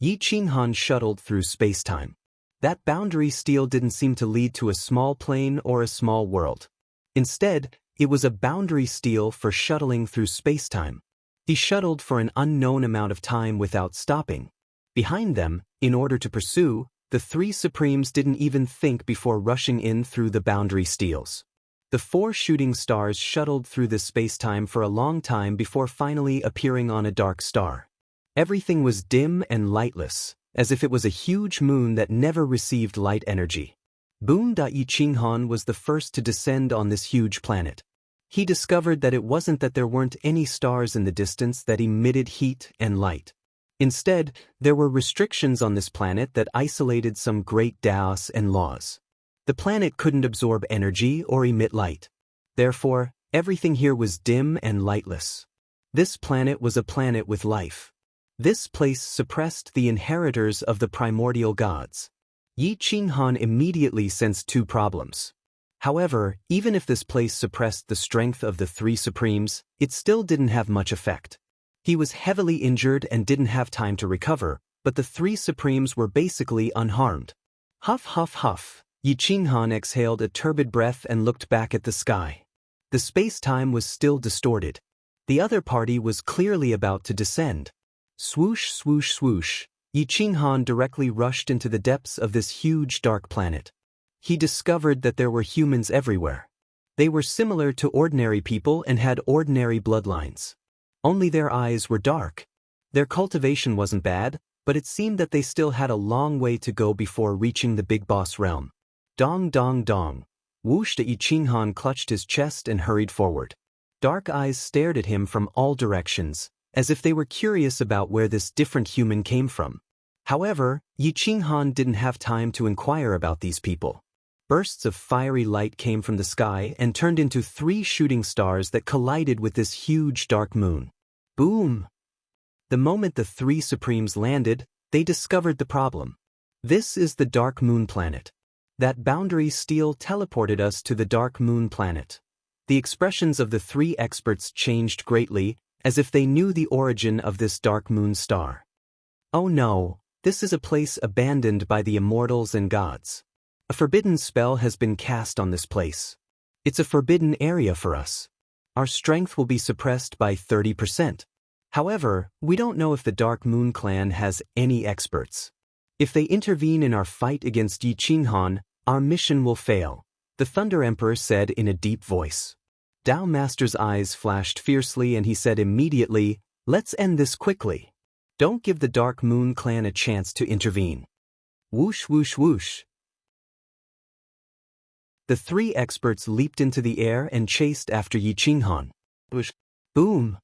Yi Qinghan shuttled through space-time. That boundary steel didn't seem to lead to a small plane or a small world. Instead, it was a boundary steel for shuttling through space-time. He shuttled for an unknown amount of time without stopping. Behind them, in order to pursue, the 3 Supremes didn't even think before rushing in through the boundary steels. The 4 shooting stars shuttled through the space-time for a long time before finally appearing on a dark star. Everything was dim and lightless, as if it was a huge moon that never received light energy. Yi Qinghan was the first to descend on this huge planet. He discovered that it wasn't that there weren't any stars in the distance that emitted heat and light. Instead, there were restrictions on this planet that isolated some great Daos and laws. The planet couldn't absorb energy or emit light. Therefore, everything here was dim and lightless. This planet was a planet with life. This place suppressed the inheritors of the primordial gods. Yi Qinghan immediately sensed 2 problems. However, even if this place suppressed the strength of the 3 Supremes, it still didn't have much effect. He was heavily injured and didn't have time to recover, but the 3 Supremes were basically unharmed. Huff huff huff, Yi Qinghan exhaled a turbid breath and looked back at the sky. The space-time was still distorted. The other party was clearly about to descend. Swoosh swoosh swoosh, Yi Qinghan directly rushed into the depths of this huge dark planet. He discovered that there were humans everywhere. They were similar to ordinary people and had ordinary bloodlines. Only their eyes were dark. Their cultivation wasn't bad, but it seemed that they still had a long way to go before reaching the big boss realm. Dong dong dong. Whoosh! Yi Qinghan clutched his chest and hurried forward. Dark eyes stared at him from all directions, as if they were curious about where this different human came from. However, Yi Qinghan didn't have time to inquire about these people. Bursts of fiery light came from the sky and turned into 3 shooting stars that collided with this huge dark moon. Boom! The moment the 3 Supremes landed, they discovered the problem. This is the Dark Moon planet. That boundary steel teleported us to the Dark Moon planet. The expressions of the 3 experts changed greatly, as if they knew the origin of this dark moon star. Oh no, this is a place abandoned by the immortals and gods. A forbidden spell has been cast on this place. It's a forbidden area for us. Our strength will be suppressed by 30%. However, we don't know if the Dark Moon Clan has any experts. If they intervene in our fight against Yi Qinghan, our mission will fail, the Thunder Emperor said in a deep voice. Dao Master's eyes flashed fiercely and he said immediately, "Let's end this quickly. Don't give the Dark Moon Clan a chance to intervene." Whoosh whoosh whoosh. The three experts leaped into the air and chased after Yi Qinghan. Whoosh. Boom.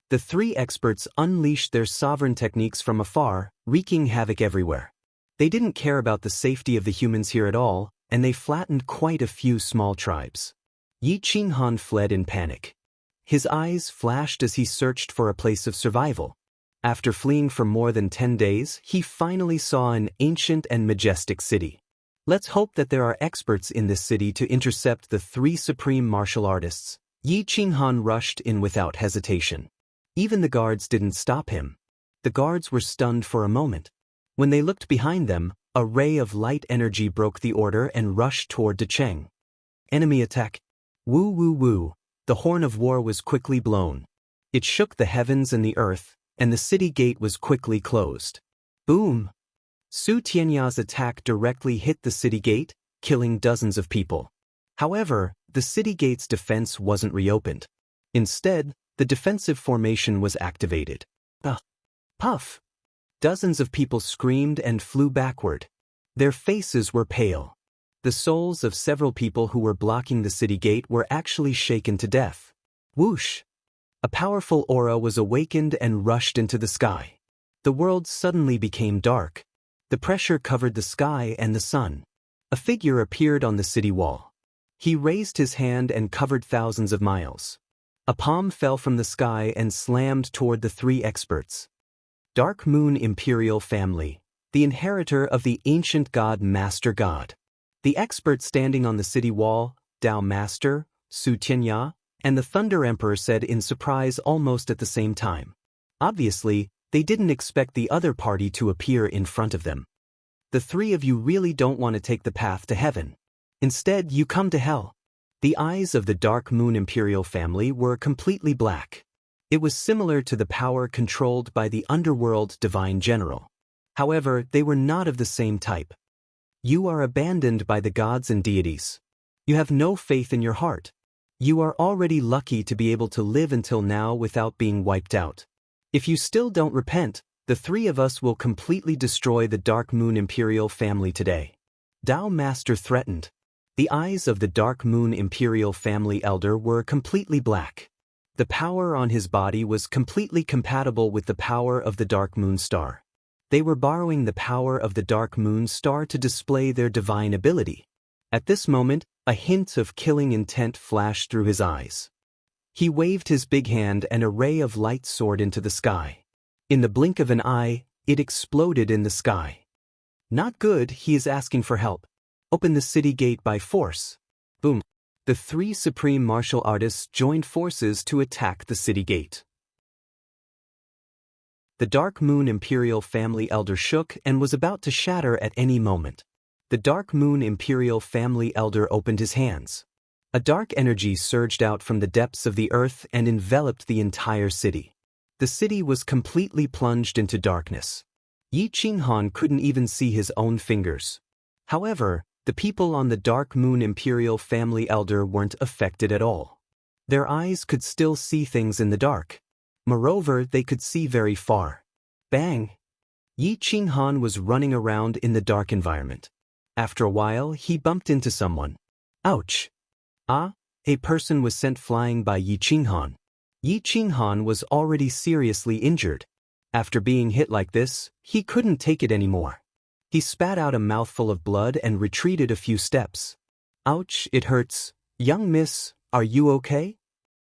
The three experts unleashed their sovereign techniques from afar, wreaking havoc everywhere. They didn't care about the safety of the humans here at all, and they flattened quite a few small tribes. Yi Qinghan fled in panic. His eyes flashed as he searched for a place of survival. After fleeing for more than 10 days, he finally saw an ancient and majestic city. Let's hope that there are experts in this city to intercept the three supreme martial artists. Yi Qinghan rushed in without hesitation. Even the guards didn't stop him. The guards were stunned for a moment. When they looked behind them, a ray of light energy broke the order and rushed toward Decheng. Enemy attack. Woo woo woo. The horn of war was quickly blown. It shook the heavens and the earth, and the city gate was quickly closed. Boom! Su Tianya's attack directly hit the city gate, killing dozens of people. However, the city gate's defense wasn't reopened. Instead, the defensive formation was activated. Puff! Dozens of people screamed and flew backward. Their faces were pale. The souls of several people who were blocking the city gate were actually shaken to death. Whoosh! A powerful aura was awakened and rushed into the sky. The world suddenly became dark. The pressure covered the sky and the sun. A figure appeared on the city wall. He raised his hand and covered thousands of miles. A palm fell from the sky and slammed toward the three experts. Dark Moon Imperial Family, the inheritor of the ancient god Master God. The expert standing on the city wall, Dao Master, Su Tianya, and the Thunder Emperor said in surprise almost at the same time. Obviously, they didn't expect the other party to appear in front of them. The three of you really don't want to take the path to heaven. Instead, you come to hell. The eyes of the Dark Moon Imperial Family were completely black. It was similar to the power controlled by the underworld Divine General. However, they were not of the same type. You are abandoned by the gods and deities. You have no faith in your heart. You are already lucky to be able to live until now without being wiped out. If you still don't repent, the three of us will completely destroy the Dark Moon Imperial Family today. Dao Master threatened. The eyes of the Dark Moon Imperial Family Elder were completely black. The power on his body was completely compatible with the power of the Dark Moon Star. They were borrowing the power of the Dark Moon Star to display their divine ability. At this moment, a hint of killing intent flashed through his eyes. He waved his big hand and a ray of light soared into the sky. In the blink of an eye, it exploded in the sky. Not good, he is asking for help. Open the city gate by force. Boom. The three supreme martial artists joined forces to attack the city gate. The Dark Moon Imperial Family Elder shook and was about to shatter at any moment. The Dark Moon Imperial Family Elder opened his hands. A dark energy surged out from the depths of the earth and enveloped the entire city. The city was completely plunged into darkness. Yi Qinghan couldn't even see his own fingers. However, the people on the Dark Moon Imperial Family Elder weren't affected at all. Their eyes could still see things in the dark. Moreover, they could see very far. Bang! Yi Qinghan was running around in the dark environment. After a while, he bumped into someone. Ouch! A person was sent flying by Yi Qinghan. Yi Qinghan was already seriously injured. After being hit like this, he couldn't take it anymore. He spat out a mouthful of blood and retreated a few steps. Ouch, it hurts. Young miss, are you okay?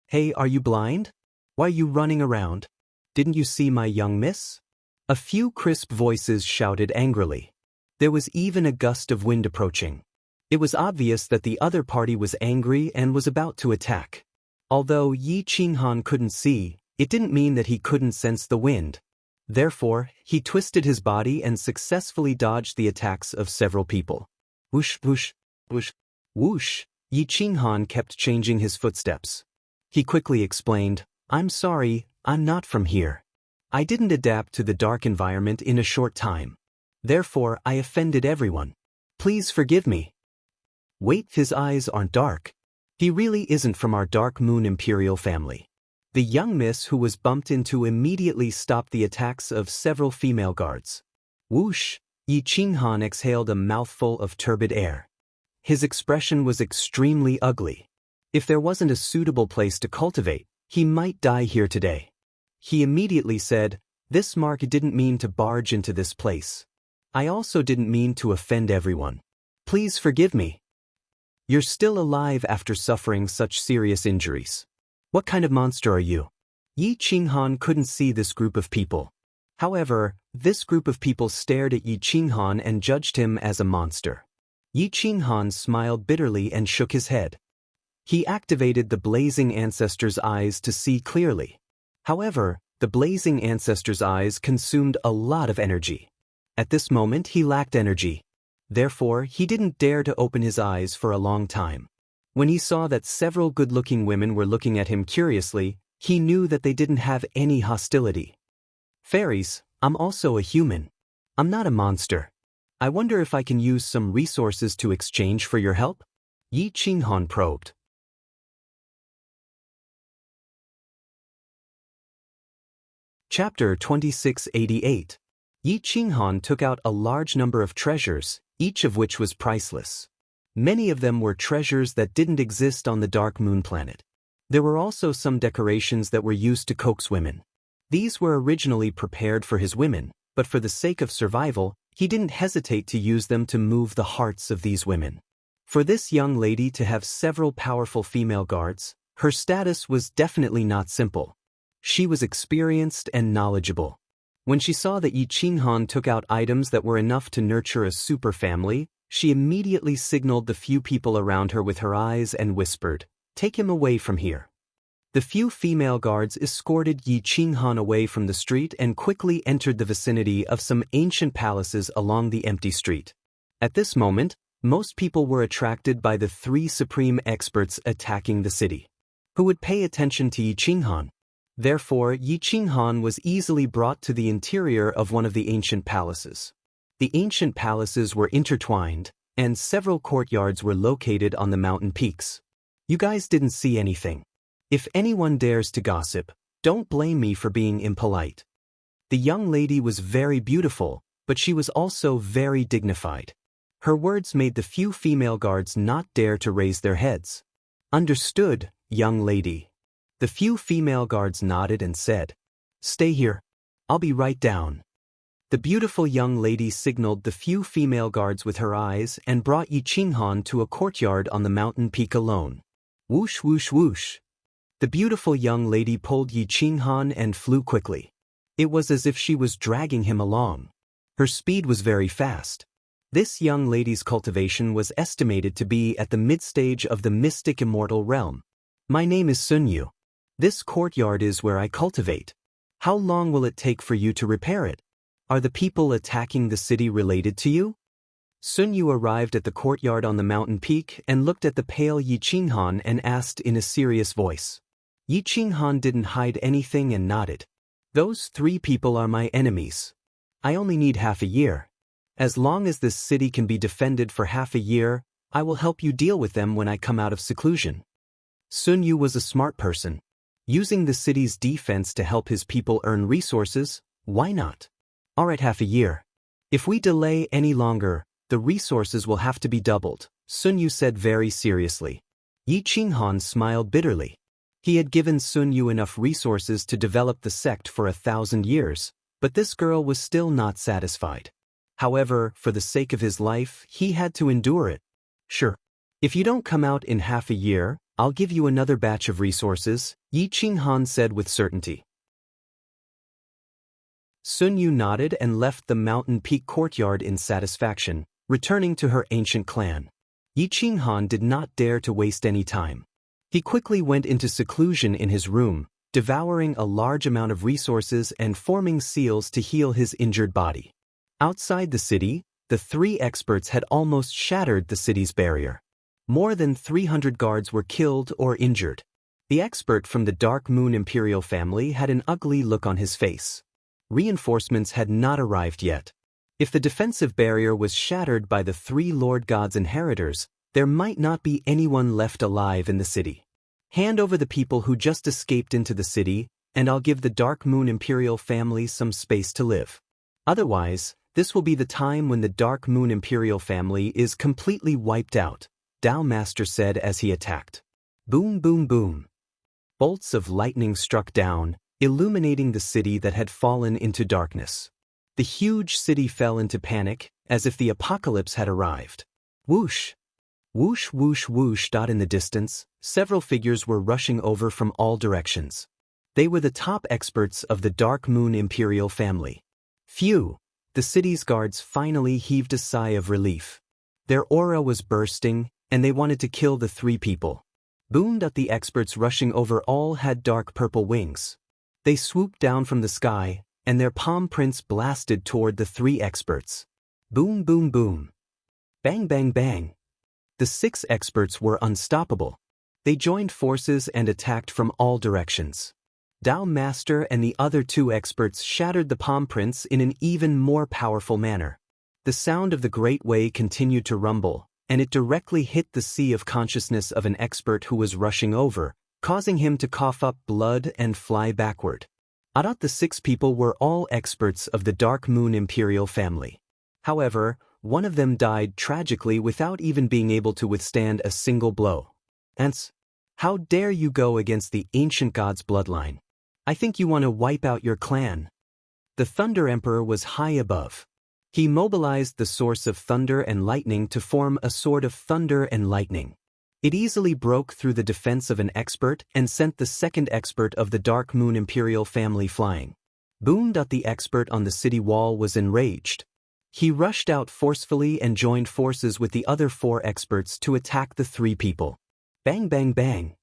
Hey, are you blind? Why are you running around? Didn't you see my young miss? A few crisp voices shouted angrily. There was even a gust of wind approaching. It was obvious that the other party was angry and was about to attack. Although Yi Qinghan couldn't see, It didn't mean that he couldn't sense the wind. Therefore, he twisted his body and successfully dodged the attacks of several people. Whoosh, whoosh, whoosh, whoosh. Yi Qinghan kept changing his footsteps. He quickly explained, "I'm sorry, I'm not from here. I didn't adapt to the dark environment in a short time. Therefore, I offended everyone. Please forgive me." Wait, his eyes aren't dark. He really isn't from our Dark Moon Imperial family. The young miss who was bumped into immediately stopped the attacks of several female guards. Whoosh! Yi Qinghan exhaled a mouthful of turbid air. His expression was extremely ugly. If there wasn't a suitable place to cultivate, he might die here today. He immediately said, "This mark didn't mean to barge into this place. I also didn't mean to offend everyone. Please forgive me." "You're still alive after suffering such serious injuries. What kind of monster are you?" Yi Qinghan couldn't see this group of people. However, this group of people stared at Yi Qinghan and judged him as a monster. Yi Qinghan smiled bitterly and shook his head. He activated the Blazing Ancestor's eyes to see clearly. However, the Blazing Ancestor's eyes consumed a lot of energy. At this moment, he lacked energy. Therefore, he didn't dare to open his eyes for a long time. When he saw that several good-looking women were looking at him curiously, he knew that they didn't have any hostility. "Fairies, I'm also a human. I'm not a monster. I wonder if I can use some resources to exchange for your help?" Yi Qinghan probed. Chapter 2688. Yi Qinghan took out a large number of treasures, each of which was priceless. Many of them were treasures that didn't exist on the Dark Moon planet. There were also some decorations that were used to coax women. These were originally prepared for his women, but for the sake of survival, he didn't hesitate to use them to move the hearts of these women. For this young lady to have several powerful female guards, her status was definitely not simple. She was experienced and knowledgeable. When she saw that Yi Qinghan took out items that were enough to nurture a super family, she immediately signaled the few people around her with her eyes and whispered, "Take him away from here." The few female guards escorted Yi Qinghan away from the street and quickly entered the vicinity of some ancient palaces along the empty street. At this moment, most people were attracted by the three supreme experts attacking the city. Who would pay attention to Yi Qinghan? Therefore, Yi Qinghan was easily brought to the interior of one of the ancient palaces. The ancient palaces were intertwined, and several courtyards were located on the mountain peaks. You guys didn't see anything. If anyone dares to gossip, don't blame me for being impolite. The young lady was very beautiful, but she was also very dignified. Her words made the few female guards not dare to raise their heads. "Understood, young lady." The few female guards nodded and said, "Stay here. I'll be right down." The beautiful young lady signaled the few female guards with her eyes and brought Yi Qinghan to a courtyard on the mountain peak alone. Whoosh, whoosh, whoosh. The beautiful young lady pulled Yi Qinghan and flew quickly. It was as if she was dragging him along. Her speed was very fast. This young lady's cultivation was estimated to be at the mid-stage of the mystic immortal realm. "My name is Sun Yu. This courtyard is where I cultivate. How long will it take for you to repair it? Are the people attacking the city related to you?" Sun Yu arrived at the courtyard on the mountain peak and looked at the pale Yi Qinghan and asked in a serious voice. Yi Qinghan didn't hide anything and nodded. "Those three people are my enemies. I only need half a year. As long as this city can be defended for half a year, I will help you deal with them when I come out of seclusion." Sun Yu was a smart person. Using the city's defense to help his people earn resources, why not? "Alright, half a year. If we delay any longer, the resources will have to be doubled," Sun Yu said very seriously. Yi Qinghan smiled bitterly. He had given Sun Yu enough resources to develop the sect for 1,000 years, but this girl was still not satisfied. However, for the sake of his life, he had to endure it. "Sure. If you don't come out in half a year, I'll give you another batch of resources," Yi Qinghan said with certainty. Sun Yu nodded and left the mountain peak courtyard in satisfaction, returning to her ancient clan. Yi Qinghan did not dare to waste any time. He quickly went into seclusion in his room, devouring a large amount of resources and forming seals to heal his injured body. Outside the city, the three experts had almost shattered the city's barrier. More than 300 guards were killed or injured. The expert from the Dark Moon Imperial family had an ugly look on his face. Reinforcements had not arrived yet. If the defensive barrier was shattered by the three Lord God's inheritors, there might not be anyone left alive in the city. Hand over the people who just escaped into the city, and I'll give the Dark Moon Imperial family some space to live. Otherwise, this will be the time when the Dark Moon Imperial family is completely wiped out, Dao Master said as he attacked. Boom, boom, boom. Bolts of lightning struck down, illuminating the city that had fallen into darkness. The huge city fell into panic, as if the apocalypse had arrived. Whoosh! Whoosh, whoosh, whoosh. In the distance, several figures were rushing over from all directions. They were the top experts of the Dark Moon Imperial family. Phew! The city's guards finally heaved a sigh of relief. Their aura was bursting, and they wanted to kill the three people. Boom! The experts rushing over all had dark purple wings. They swooped down from the sky, and their palm prints blasted toward the three experts. Boom, boom, boom. Bang, bang, bang. The six experts were unstoppable. They joined forces and attacked from all directions. Dao Master and the other two experts shattered the palm prints in an even more powerful manner. The sound of the great wave continued to rumble, and it directly hit the sea of consciousness of an expert who was rushing over, causing him to cough up blood and fly backward. The six people were all experts of the Dark Moon Imperial family. However, one of them died tragically without even being able to withstand a single blow. Ants, how dare you go against the ancient god's bloodline? I think you want to wipe out your clan. The Thunder Emperor was high above. He mobilized the source of thunder and lightning to form a sword of thunder and lightning. It easily broke through the defense of an expert and sent the second expert of the Dark Moon Imperial family flying. Boom! The expert on the city wall was enraged. He rushed out forcefully and joined forces with the other four experts to attack the three people. Bang, bang, bang.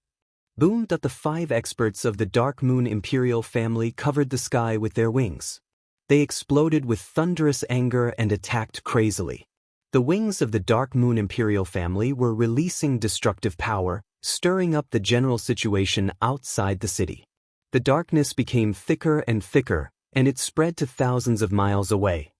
Boom! The five experts of the Dark Moon Imperial family covered the sky with their wings. They exploded with thunderous anger and attacked crazily. The wings of the Dark Moon Imperial family were releasing destructive power, stirring up the general situation outside the city. The darkness became thicker and thicker, and it spread to thousands of miles away.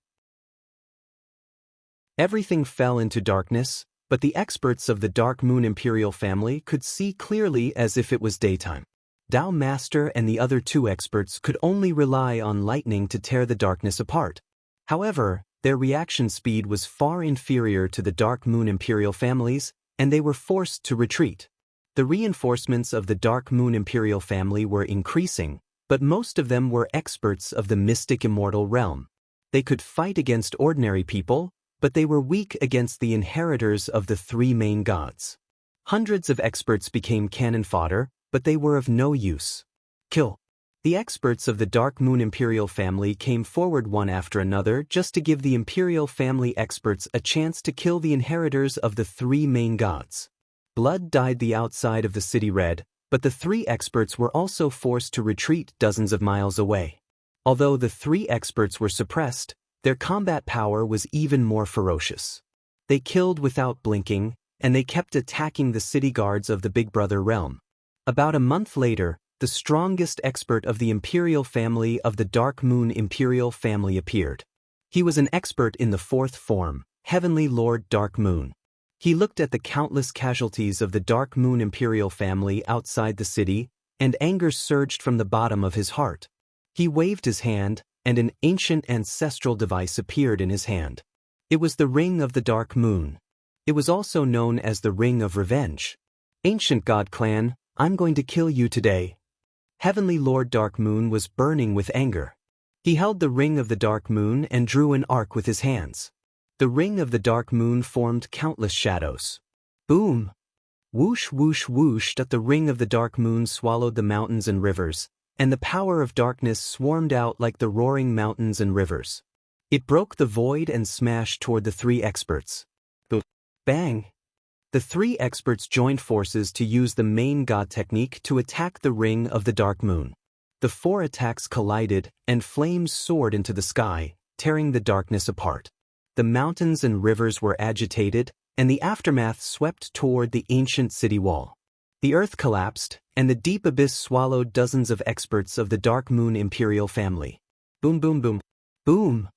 Everything fell into darkness, but the experts of the Dark Moon Imperial family could see clearly as if it was daytime. Dao Master and the other two experts could only rely on lightning to tear the darkness apart. However, their reaction speed was far inferior to the Dark Moon Imperial families, and they were forced to retreat. The reinforcements of the Dark Moon Imperial family were increasing, but most of them were experts of the mystic immortal realm. They could fight against ordinary people, but they were weak against the inheritors of the three main gods. Hundreds of experts became cannon fodder, but they were of no use. Kill. The experts of the Dark Moon Imperial family came forward one after another just to give the Imperial family experts a chance to kill the inheritors of the three main gods. Blood dyed the outside of the city red, but the three experts were also forced to retreat dozens of miles away. Although the three experts were suppressed, their combat power was even more ferocious. They killed without blinking, and they kept attacking the city guards of the Big Brother realm. About a month later, the strongest expert of the Imperial family of the Dark Moon Imperial family appeared. He was an expert in the fourth form, Heavenly Lord Dark Moon. He looked at the countless casualties of the Dark Moon Imperial family outside the city, and anger surged from the bottom of his heart. He waved his hand, and an ancient ancestral device appeared in his hand. It was the Ring of the Dark Moon. It was also known as the Ring of Revenge. Ancient God Clan, I'm going to kill you today. Heavenly Lord Dark Moon was burning with anger. He held the Ring of the Dark Moon and drew an arc with his hands. The Ring of the Dark Moon formed countless shadows. Boom! Whoosh, whoosh, whoosh! The Ring of the Dark Moon swallowed the mountains and rivers, and the power of darkness swarmed out like the roaring mountains and rivers. It broke the void and smashed toward the three experts. Bang! The three experts joined forces to use the main god technique to attack the Ring of the Dark Moon. The 4 attacks collided, and flames soared into the sky, tearing the darkness apart. The mountains and rivers were agitated, and the aftermath swept toward the ancient city wall. The earth collapsed, and the deep abyss swallowed dozens of experts of the Dark Moon Imperial family. Boom, boom, boom. Boom!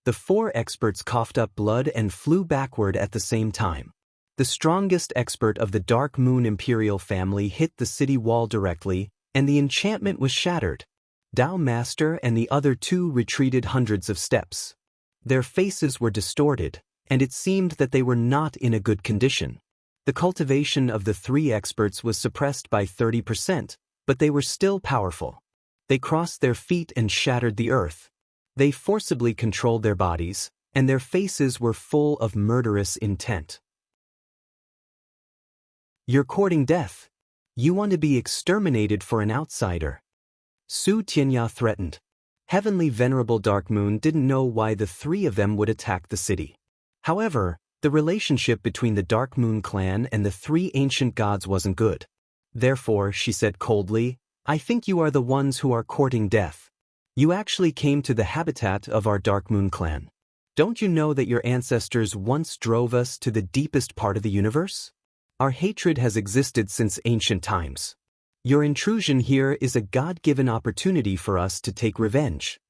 The 4 experts coughed up blood and flew backward at the same time. The strongest expert of the Dark Moon Imperial family hit the city wall directly, and the enchantment was shattered. Dao Master and the other 2 retreated hundreds of steps. Their faces were distorted, and it seemed that they were not in a good condition. The cultivation of the 3 experts was suppressed by 30%, but they were still powerful. They crossed their feet and shattered the earth. They forcibly controlled their bodies, and their faces were full of murderous intent. You're courting death. You want to be exterminated for an outsider. Su Tianya threatened. Heavenly Venerable Dark Moon didn't know why the 3 of them would attack the city. However, the relationship between the Dark Moon clan and the 3 ancient gods wasn't good. Therefore, she said coldly, I think you are the ones who are courting death. You actually came to the habitat of our Dark Moon clan. Don't you know that your ancestors once drove us to the deepest part of the universe? Our hatred has existed since ancient times. Your intrusion here is a God-given opportunity for us to take revenge.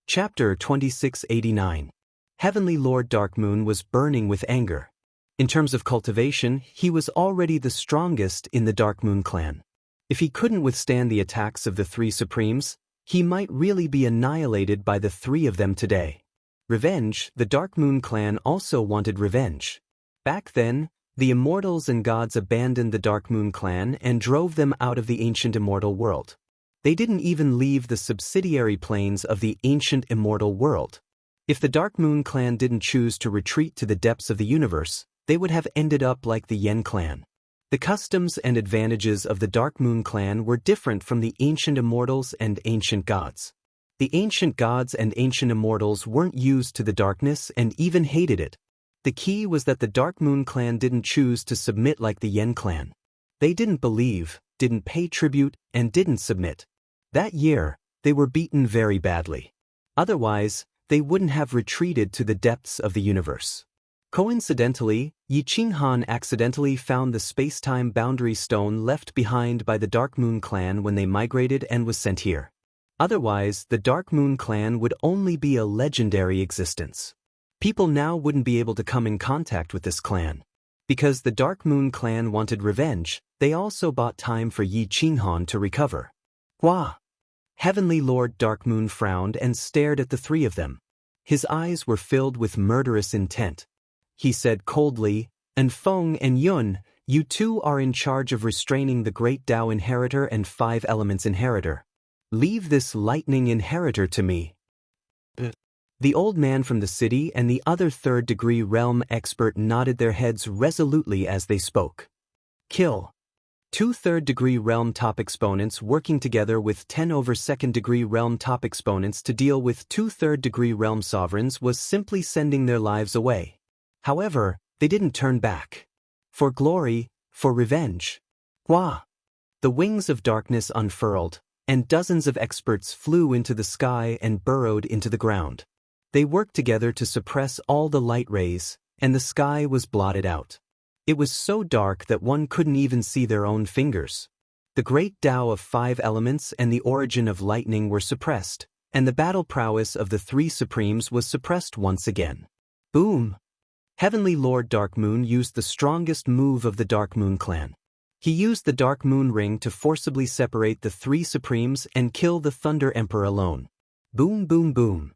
Chapter 2689. Heavenly Lord Dark Moon was burning with anger. In terms of cultivation, he was already the strongest in the Dark Moon clan. If he couldn't withstand the attacks of the 3 Supremes, he might really be annihilated by the 3 of them today. Revenge. The Dark Moon clan also wanted revenge. Back then, the immortals and gods abandoned the Dark Moon clan and drove them out of the ancient immortal world. They didn't even leave the subsidiary planes of the ancient immortal world. If the Dark Moon clan didn't choose to retreat to the depths of the universe, they would have ended up like the Yen clan. The customs and advantages of the Dark Moon clan were different from the ancient immortals and ancient gods. The ancient gods and ancient immortals weren't used to the darkness and even hated it. The key was that the Dark Moon clan didn't choose to submit like the Yen clan. They didn't believe, didn't pay tribute, and didn't submit. That year, they were beaten very badly. Otherwise, they wouldn't have retreated to the depths of the universe. Coincidentally, Yi Qinghan accidentally found the space-time boundary stone left behind by the Dark Moon clan when they migrated and was sent here. Otherwise, the Dark Moon clan would only be a legendary existence. People now wouldn't be able to come in contact with this clan. Because the Dark Moon clan wanted revenge, they also bought time for Yi Qinghan to recover. Hua! Heavenly Lord Dark Moon frowned and stared at the 3 of them. His eyes were filled with murderous intent. He said coldly, Feng and Yun, you 2 are in charge of restraining the Great Tao Inheritor and 5 Elements Inheritor. Leave this lightning inheritor to me. The old man from the city and the other 3rd-degree realm expert nodded their heads resolutely as they spoke. Kill. 2 3rd-degree realm top exponents working together with 10 over 2nd-degree realm top exponents to deal with 2 3rd-degree realm sovereigns was simply sending their lives away. However, they didn't turn back. For glory, for revenge. Hua! The wings of darkness unfurled, and dozens of experts flew into the sky and burrowed into the ground. They worked together to suppress all the light rays, and the sky was blotted out. It was so dark that one couldn't even see their own fingers. The great Tao of 5 elements and the origin of lightning were suppressed, and the battle prowess of the 3 Supremes was suppressed once again. Boom! Heavenly Lord Dark Moon used the strongest move of the Dark Moon clan. He used the Dark Moon Ring to forcibly separate the 3 Supremes and kill the Thunder Emperor alone. Boom, boom, boom.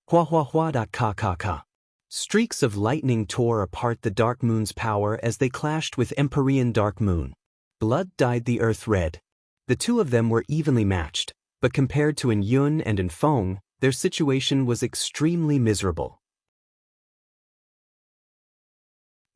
Hua hua hua da ka ka ka. Streaks of lightning tore apart the Dark Moon's power as they clashed with Empyrean Dark Moon. Blood dyed the earth red. The 2 of them were evenly matched, but compared to Yun and Feng, their situation was extremely miserable.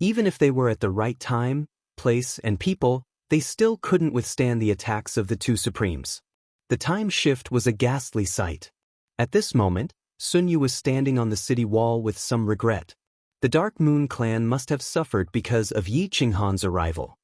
Even if they were at the right time, place, and people, they still couldn't withstand the attacks of the 2 Supremes. The time shift was a ghastly sight. At this moment, Sun Yu was standing on the city wall with some regret. The Dark Moon clan must have suffered because of Yi Qinghan's arrival.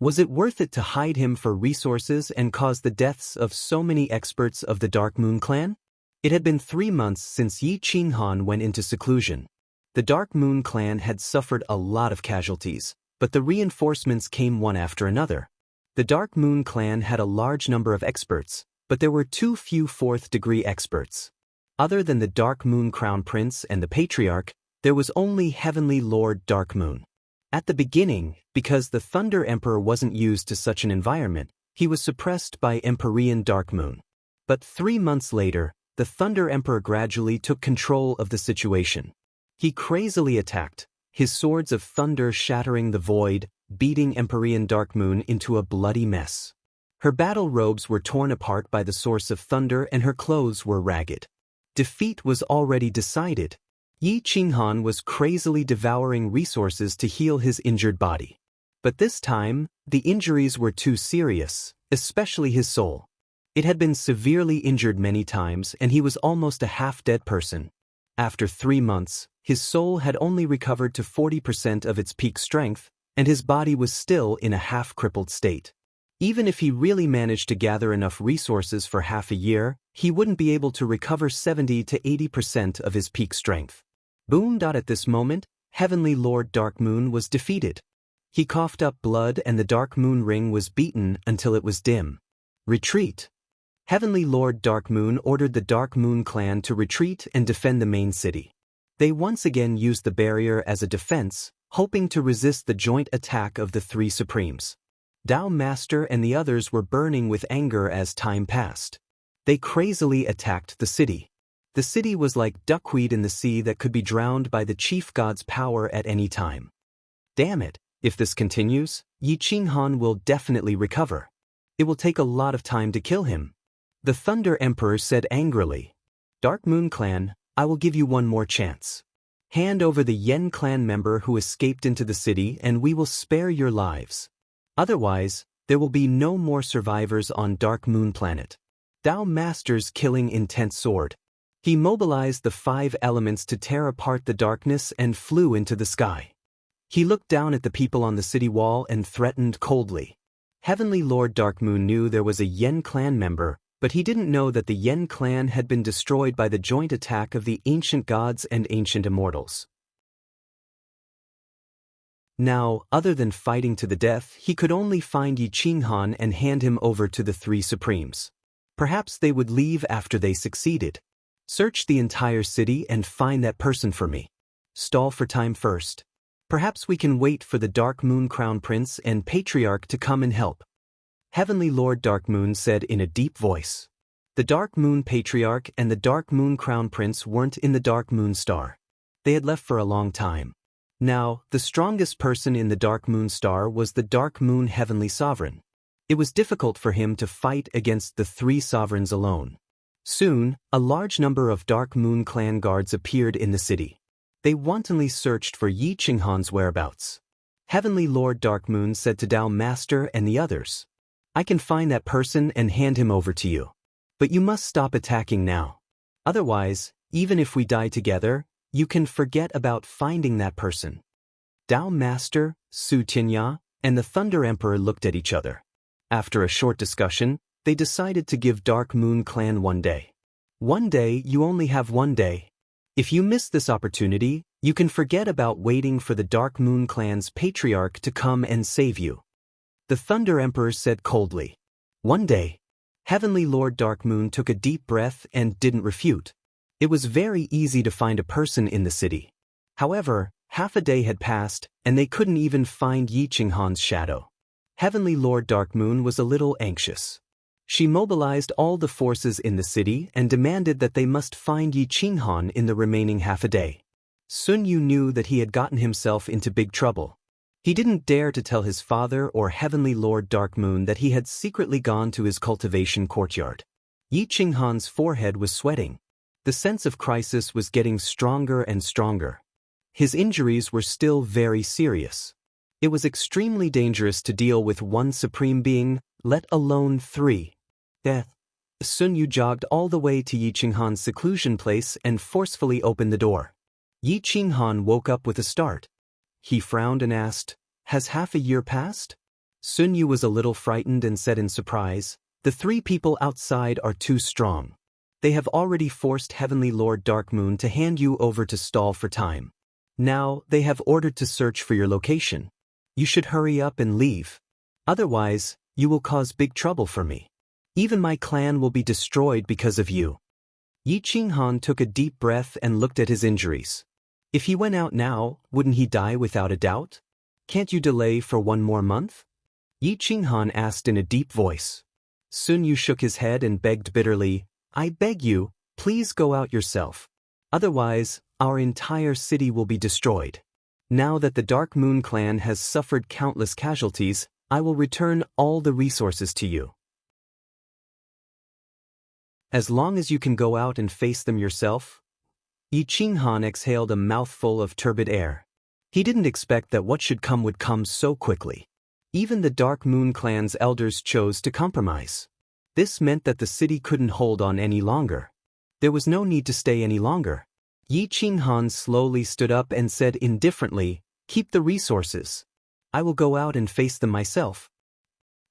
Was it worth it to hide him for resources and cause the deaths of so many experts of the Dark Moon clan? It had been 3 months since Yi Qinghan went into seclusion. The Dark Moon clan had suffered a lot of casualties, but the reinforcements came one after another. The Dark Moon clan had a large number of experts, but there were too few 4th-degree experts. Other than the Dark Moon Crown Prince and the Patriarch, there was only Heavenly Lord Dark Moon. At the beginning, because the Thunder Emperor wasn't used to such an environment, he was suppressed by Empyrean Dark Moon. But 3 months later, the Thunder Emperor gradually took control of the situation. He crazily attacked, his swords of thunder shattering the void, beating Empyrean Dark Moon into a bloody mess. Her battle robes were torn apart by the source of thunder and her clothes were ragged. Defeat was already decided. Yi Qinghan was crazily devouring resources to heal his injured body. But this time, the injuries were too serious, especially his soul. It had been severely injured many times and he was almost a half-dead person. After 3 months, his soul had only recovered to 40% of its peak strength, and his body was still in a half-crippled state. Even if he really managed to gather enough resources for half a year, he wouldn't be able to recover 70 to 80% of his peak strength. Boom! At this moment, Heavenly Lord Dark Moon was defeated. He coughed up blood and the Dark Moon ring was beaten until it was dim. Retreat! Heavenly Lord Dark Moon ordered the Dark Moon clan to retreat and defend the main city. They once again used the barrier as a defense, hoping to resist the joint attack of the 3 Supremes. Dao Master and the others were burning with anger as time passed. They crazily attacked the city. The city was like duckweed in the sea that could be drowned by the chief god's power at any time. Damn it, if this continues, Yi Qinghan will definitely recover. It will take a lot of time to kill him. The Thunder Emperor said angrily, Dark Moon Clan, I will give you one more chance. Hand over the Yen clan member who escaped into the city and we will spare your lives. Otherwise, there will be no more survivors on Dark Moon Planet. Dao Master's killing intense sword. He mobilized the 5 elements to tear apart the darkness and flew into the sky. He looked down at the people on the city wall and threatened coldly. Heavenly Lord Dark Moon knew there was a Yen clan member, but he didn't know that the Yen clan had been destroyed by the joint attack of the ancient gods and ancient immortals. Now, other than fighting to the death, he could only find Yi Qinghan and hand him over to the 3 Supremes. Perhaps they would leave after they succeeded. Search the entire city and find that person for me. Stall for time first. Perhaps we can wait for the Dark Moon Crown Prince and Patriarch to come and help. Heavenly Lord Dark Moon said in a deep voice. The Dark Moon Patriarch and the Dark Moon Crown Prince weren't in the Dark Moon Star. They had left for a long time. Now, the strongest person in the Dark Moon Star was the Dark Moon Heavenly Sovereign. It was difficult for him to fight against the 3 sovereigns alone. Soon, a large number of Dark Moon clan guards appeared in the city. They wantonly searched for Yi Qinghan's whereabouts. Heavenly Lord Dark Moon said to Dao Master and the others, I can find that person and hand him over to you. But you must stop attacking now. Otherwise, even if we die together, you can forget about finding that person. Dao Master, Su Tianya, and the Thunder Emperor looked at each other. After a short discussion, they decided to give Dark Moon Clan 1 day. 1 day, you only have 1 day. If you miss this opportunity, you can forget about waiting for the Dark Moon Clan's Patriarch to come and save you. The Thunder Emperor said coldly. 1 day. Heavenly Lord Dark Moon took a deep breath and didn't refute. It was very easy to find a person in the city. However, half a day had passed, and they couldn't even find Yi Qinghan's shadow. Heavenly Lord Dark Moon was a little anxious. She mobilized all the forces in the city and demanded that they must find Yi Qinghan in the remaining half a day. Sun Yu knew that he had gotten himself into big trouble. He didn't dare to tell his father or Heavenly Lord Dark Moon that he had secretly gone to his cultivation courtyard. Yi Qinghan's forehead was sweating. The sense of crisis was getting stronger and stronger. His injuries were still very serious. It was extremely dangerous to deal with 1 supreme being, let alone 3. Death. Sun Yu jogged all the way to Yi Qinghan's seclusion place and forcefully opened the door. Yi Qinghan woke up with a start. He frowned and asked, Has half a year passed? Sun Yu was a little frightened and said in surprise, "The three people outside are too strong. They have already forced Heavenly Lord Dark Moon to hand you over to stall for time. Now, they have ordered to search for your location. You should hurry up and leave. Otherwise, you will cause big trouble for me. Even my clan will be destroyed because of you." Yi Qinghan took a deep breath and looked at his injuries. If he went out now, wouldn't he die without a doubt? "Can't you delay for one more month?" Yi Qinghan asked in a deep voice. Sun Yu shook his head and begged bitterly, "I beg you, please go out yourself. Otherwise, our entire city will be destroyed. Now that the Dark Moon clan has suffered countless casualties, I will return all the resources to you. As long as you can go out and face them yourself." Yi Qinghan exhaled a mouthful of turbid air. He didn't expect that what should come would come so quickly. Even the Dark Moon clan's elders chose to compromise. This meant that the city couldn't hold on any longer. There was no need to stay any longer. Yi Qinghan slowly stood up and said indifferently, "Keep the resources. I will go out and face them myself."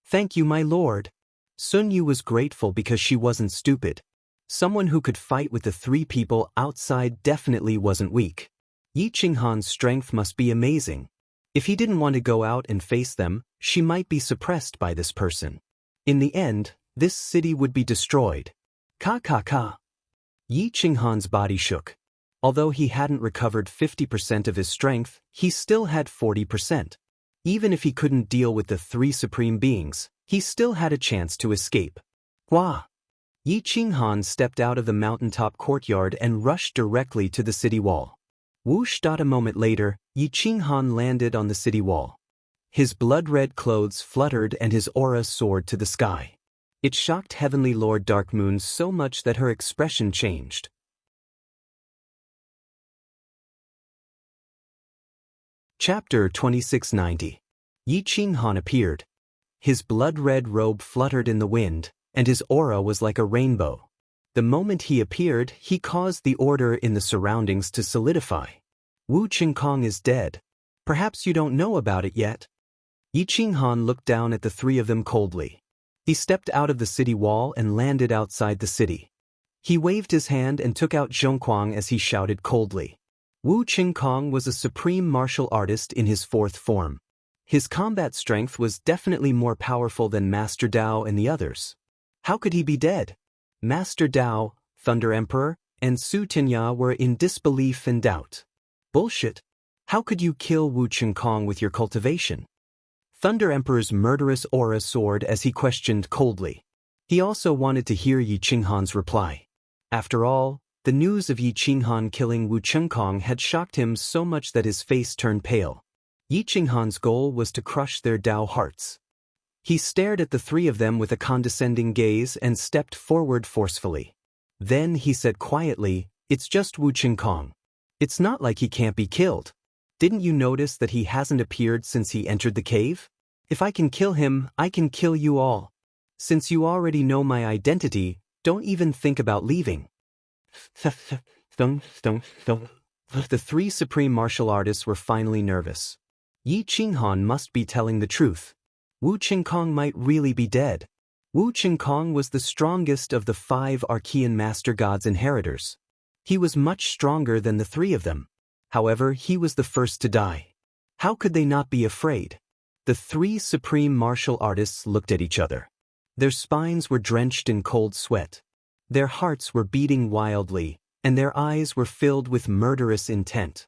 "Thank you, my lord." Sun Yu was grateful because she wasn't stupid. Someone who could fight with the three people outside definitely wasn't weak. Yi Qinghan's strength must be amazing. If he didn't want to go out and face them, she might be suppressed by this person. In the end, this city would be destroyed. Ka. Yi Qinghan's body shook. Although he hadn't recovered 50% of his strength, he still had 40%. Even if he couldn't deal with the three supreme beings, he still had a chance to escape. Hua! Yi Qinghan stepped out of the mountaintop courtyard and rushed directly to the city wall. Whoosh! A moment later, Yi Qinghan landed on the city wall. His blood-red clothes fluttered and his aura soared to the sky. It shocked Heavenly Lord Dark Moon so much that her expression changed. Chapter 2690. Yi Qinghan appeared. His blood-red robe fluttered in the wind, and his aura was like a rainbow. The moment he appeared, he caused the order in the surroundings to solidify. Wu Qingkong is dead. Perhaps you don't know about it yet. Yi Qinghan looked down at the three of them coldly. He stepped out of the city wall and landed outside the city. He waved his hand and took out Zhongquang as he shouted coldly. Wu Qingkong was a supreme martial artist in his fourth form. His combat strength was definitely more powerful than Master Dao and the others. How could he be dead? Master Dao, Thunder Emperor, and Su Tinya were in disbelief and doubt. Bullshit. How could you kill Wu Qingkong with your cultivation? Thunder Emperor's murderous aura soared as he questioned coldly. He also wanted to hear Yi Qinghan's reply. After all, the news of Yi Qinghan killing Wu Qingkong had shocked him so much that his face turned pale. Yi Qinghan's goal was to crush their Dao hearts. He stared at the three of them with a condescending gaze and stepped forward forcefully. Then he said quietly, "It's just Wu Qingkong. It's not like he can't be killed. Didn't you notice that he hasn't appeared since he entered the cave? If I can kill him, I can kill you all. Since you already know my identity, don't even think about leaving." The three supreme martial artists were finally nervous. Yi Qinghan must be telling the truth. Wu Qingkong might really be dead. Wu Qingkong was the strongest of the 5 Archean Master God's inheritors. He was much stronger than the three of them. However, he was the first to die. How could they not be afraid? The three supreme martial artists looked at each other. Their spines were drenched in cold sweat. Their hearts were beating wildly, and their eyes were filled with murderous intent.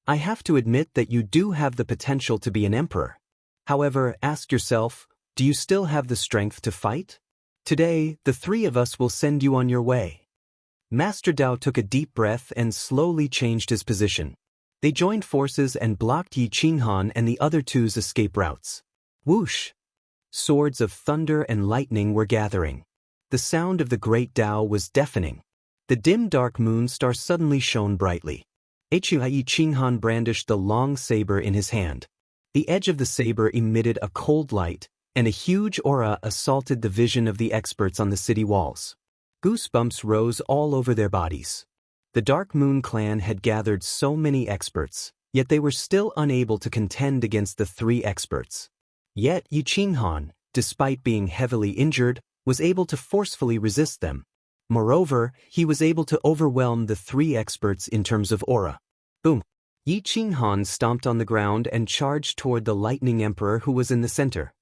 I have to admit that you do have the potential to be an emperor. However, ask yourself, do you still have the strength to fight? Today, the three of us will send you on your way. Master Dao took a deep breath and slowly changed his position. They joined forces and blocked Yi Qinghan and the other two's escape routes. Whoosh! Swords of thunder and lightning were gathering. The sound of the great Dao was deafening. The dim dark moon star suddenly shone brightly. Yi Qinghan brandished the long saber in his hand. The edge of the saber emitted a cold light, and a huge aura assaulted the vision of the experts on the city walls. Goosebumps rose all over their bodies. The Dark Moon clan had gathered so many experts, yet they were still unable to contend against the three experts. Yet Yi Qinghan, despite being heavily injured, was able to forcefully resist them. Moreover, he was able to overwhelm the three experts in terms of aura. Boom! Yi Qinghan stomped on the ground and charged toward the Lightning Emperor who was in the center.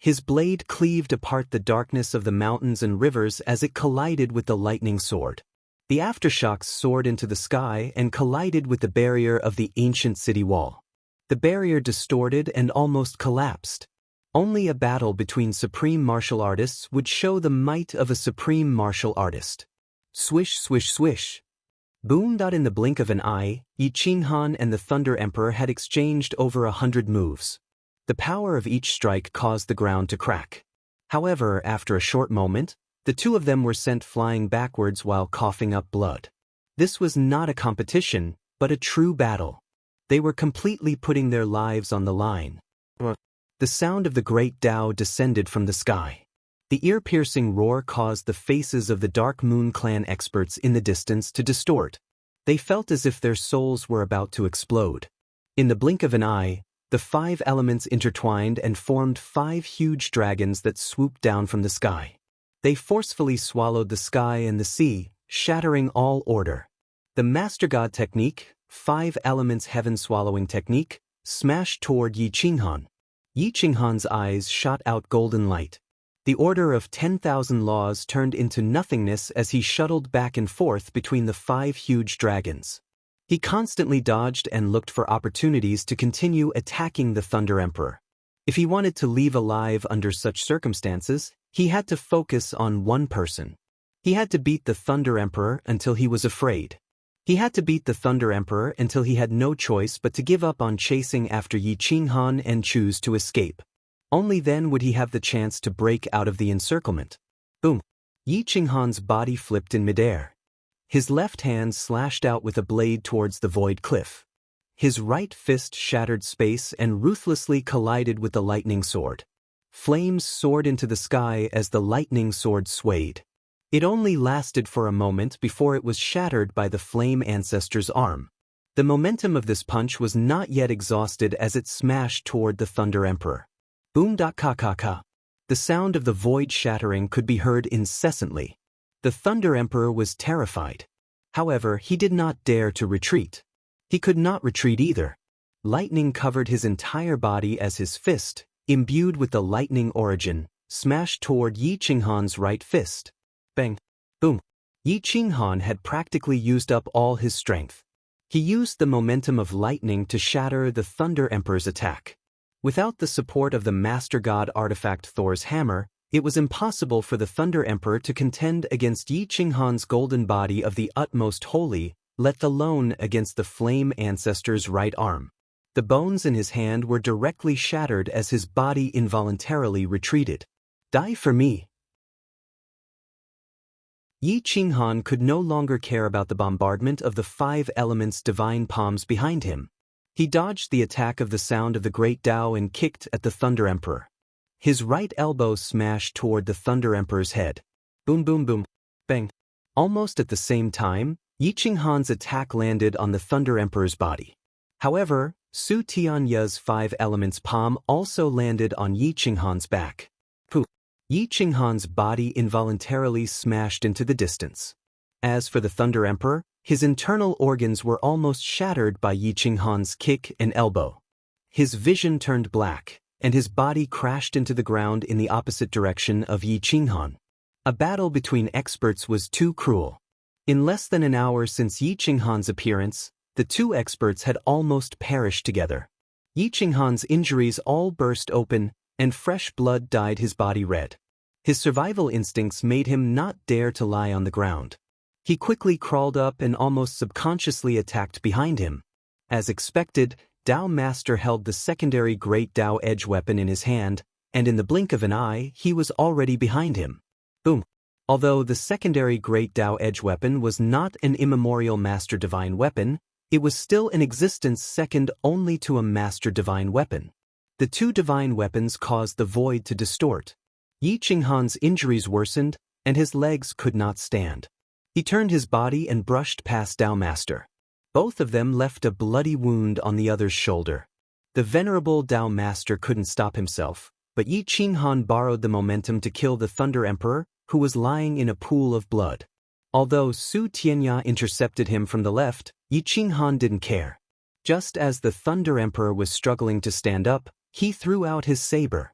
His blade cleaved apart the darkness of the mountains and rivers as it collided with the lightning sword. The aftershocks soared into the sky and collided with the barrier of the ancient city wall. The barrier distorted and almost collapsed. Only a battle between supreme martial artists would show the might of a supreme martial artist. Swish, swish, swish. Boom! In the blink of an eye, Yi Qinghan and the Thunder Emperor had exchanged over 100 moves. The power of each strike caused the ground to crack. However, after a short moment, the two of them were sent flying backwards while coughing up blood. This was not a competition, but a true battle. They were completely putting their lives on the line. The sound of the great Tao descended from the sky. The ear-piercing roar caused the faces of the Dark Moon Clan experts in the distance to distort. They felt as if their souls were about to explode. In the blink of an eye, the 5 elements intertwined and formed 5 huge dragons that swooped down from the sky. They forcefully swallowed the sky and the sea, shattering all order. The Master God technique, 5 elements heaven swallowing technique, smashed toward Yi Qinghan. Yi Qinghan's eyes shot out golden light. The order of 10,000 laws turned into nothingness as he shuttled back and forth between the 5 huge dragons. He constantly dodged and looked for opportunities to continue attacking the Thunder Emperor. If he wanted to leave alive under such circumstances, he had to focus on one person. He had to beat the Thunder Emperor until he was afraid. He had to beat the Thunder Emperor until he had no choice but to give up on chasing after Yi Qinghan and choose to escape. Only then would he have the chance to break out of the encirclement. Boom! Yi Qinghan's body flipped in midair. His left hand slashed out with a blade towards the void cliff. His right fist shattered space and ruthlessly collided with the lightning sword. Flames soared into the sky as the lightning sword swayed. It only lasted for a moment before it was shattered by the Flame Ancestor's arm. The momentum of this punch was not yet exhausted as it smashed toward the Thunder Emperor. Boom! Ka ka ka. The sound of the void shattering could be heard incessantly. The Thunder Emperor was terrified. However, he did not dare to retreat. He could not retreat either. Lightning covered his entire body as his fist, imbued with the lightning origin, smashed toward Yi Qinghan's right fist. Bang! Boom! Yi Qinghan had practically used up all his strength. He used the momentum of lightning to shatter the Thunder Emperor's attack. Without the support of the Master God artifact Thor's hammer, it was impossible for the Thunder Emperor to contend against Yi Qinghan's golden body of the utmost holy, let alone against the Flame Ancestor's right arm. The bones in his hand were directly shattered as his body involuntarily retreated. Die for me! Yi Qinghan could no longer care about the bombardment of the 5 elements' divine palms behind him. He dodged the attack of the sound of the great Tao and kicked at the Thunder Emperor. His right elbow smashed toward the Thunder Emperor's head. Boom boom boom. Bang. Almost at the same time, Yi Qinghan's attack landed on the Thunder Emperor's body. However, Su Tianya's 5 elements palm also landed on Yi Qinghan's back. Pooh! Yi Qinghan's body involuntarily smashed into the distance. As for the Thunder Emperor, his internal organs were almost shattered by Yi Qinghan's kick and elbow. His vision turned black, and his body crashed into the ground in the opposite direction of Yi Qinghan. A battle between experts was too cruel. In less than an hour since Yi Qinghan's appearance, the 2 experts had almost perished together. Yi Qinghan's injuries all burst open, and fresh blood dyed his body red. His survival instincts made him not dare to lie on the ground. He quickly crawled up and almost subconsciously attacked behind him. As expected, Tao Master held the secondary Great Tao Edge weapon in his hand, and in the blink of an eye, he was already behind him. Boom! Although the secondary Great Tao Edge weapon was not an immemorial Master Divine weapon, it was still in existence second only to a Master Divine weapon. The 2 divine weapons caused the void to distort. Yi Qinghan's injuries worsened, and his legs could not stand. He turned his body and brushed past Tao Master. Both of them left a bloody wound on the other's shoulder. The venerable Tao Master couldn't stop himself, but Yi Qinghan borrowed the momentum to kill the Thunder Emperor, who was lying in a pool of blood. Although Su Tianya intercepted him from the left, Yi Qinghan didn't care. Just as the Thunder Emperor was struggling to stand up, he threw out his saber.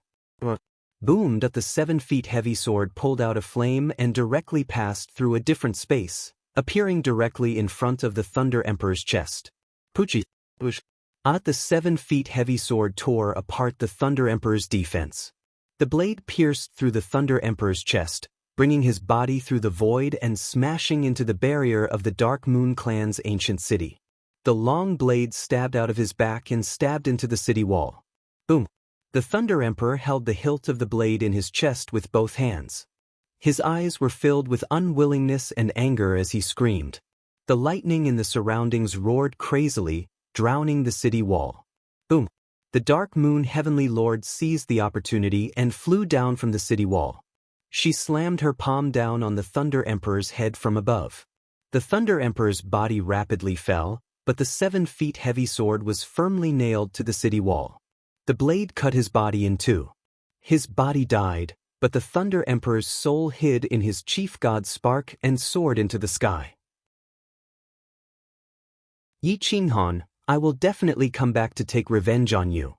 Boom! The 7 feet heavy sword pulled out a flame and directly passed through a different space, appearing directly in front of the Thunder Emperor's chest. Puchi! The 7 feet heavy sword tore apart the Thunder Emperor's defense. The blade pierced through the Thunder Emperor's chest, bringing his body through the void and smashing into the barrier of the Dark Moon clan's ancient city. The long blade stabbed out of his back and stabbed into the city wall. Boom! The Thunder Emperor held the hilt of the blade in his chest with both hands. His eyes were filled with unwillingness and anger as he screamed. The lightning in the surroundings roared crazily, drowning the city wall. Boom! The Dark Moon Heavenly Lord seized the opportunity and flew down from the city wall. She slammed her palm down on the Thunder Emperor's head from above. The Thunder Emperor's body rapidly fell, but the 7 feet heavy sword was firmly nailed to the city wall. The blade cut his body in two. His body died, but the Thunder Emperor's soul hid in his chief god Spark and soared into the sky. Yi Qinghan, I will definitely come back to take revenge on you.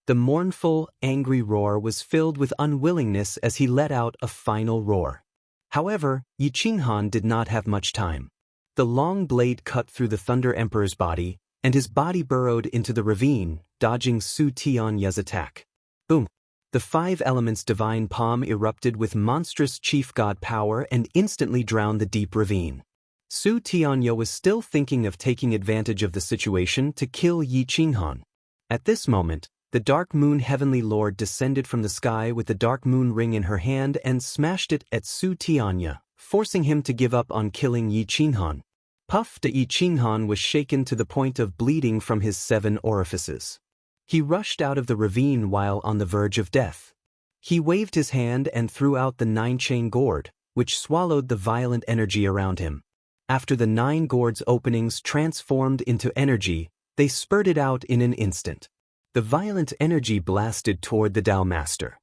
The mournful, angry roar was filled with unwillingness as he let out a final roar. However, Yi Qinghan did not have much time. The long blade cut through the Thunder Emperor's body, and his body burrowed into the ravine, dodging Su Tianya's attack. Boom! The 5 elements divine palm erupted with monstrous chief god power and instantly drowned the deep ravine. Su Tianya was still thinking of taking advantage of the situation to kill Yi Qinghan. At this moment, the Dark Moon Heavenly Lord descended from the sky with the Dark Moon ring in her hand and smashed it at Su Tianya, forcing him to give up on killing Yi Qinghan. Puff! Yi Qinghan was shaken to the point of bleeding from his 7 orifices. He rushed out of the ravine while on the verge of death. He waved his hand and threw out the 9-chain gourd, which swallowed the violent energy around him. After the 9 gourds openings transformed into energy, they spurted out in an instant. The violent energy blasted toward the Tao Master.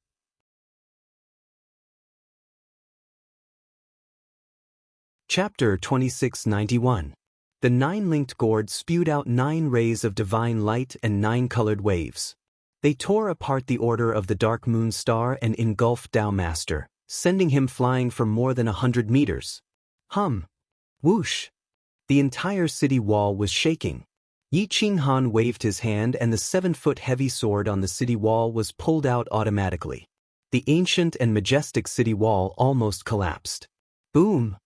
Chapter 2691. The 9-linked gourd spewed out 9 rays of divine light and 9 colored waves. They tore apart the order of the Dark Moon Star and engulfed Tao Master, sending him flying for more than 100 meters. Hum! Whoosh! The entire city wall was shaking. Yi Qinghan waved his hand and the 7-foot heavy sword on the city wall was pulled out automatically. The ancient and majestic city wall almost collapsed. Boom!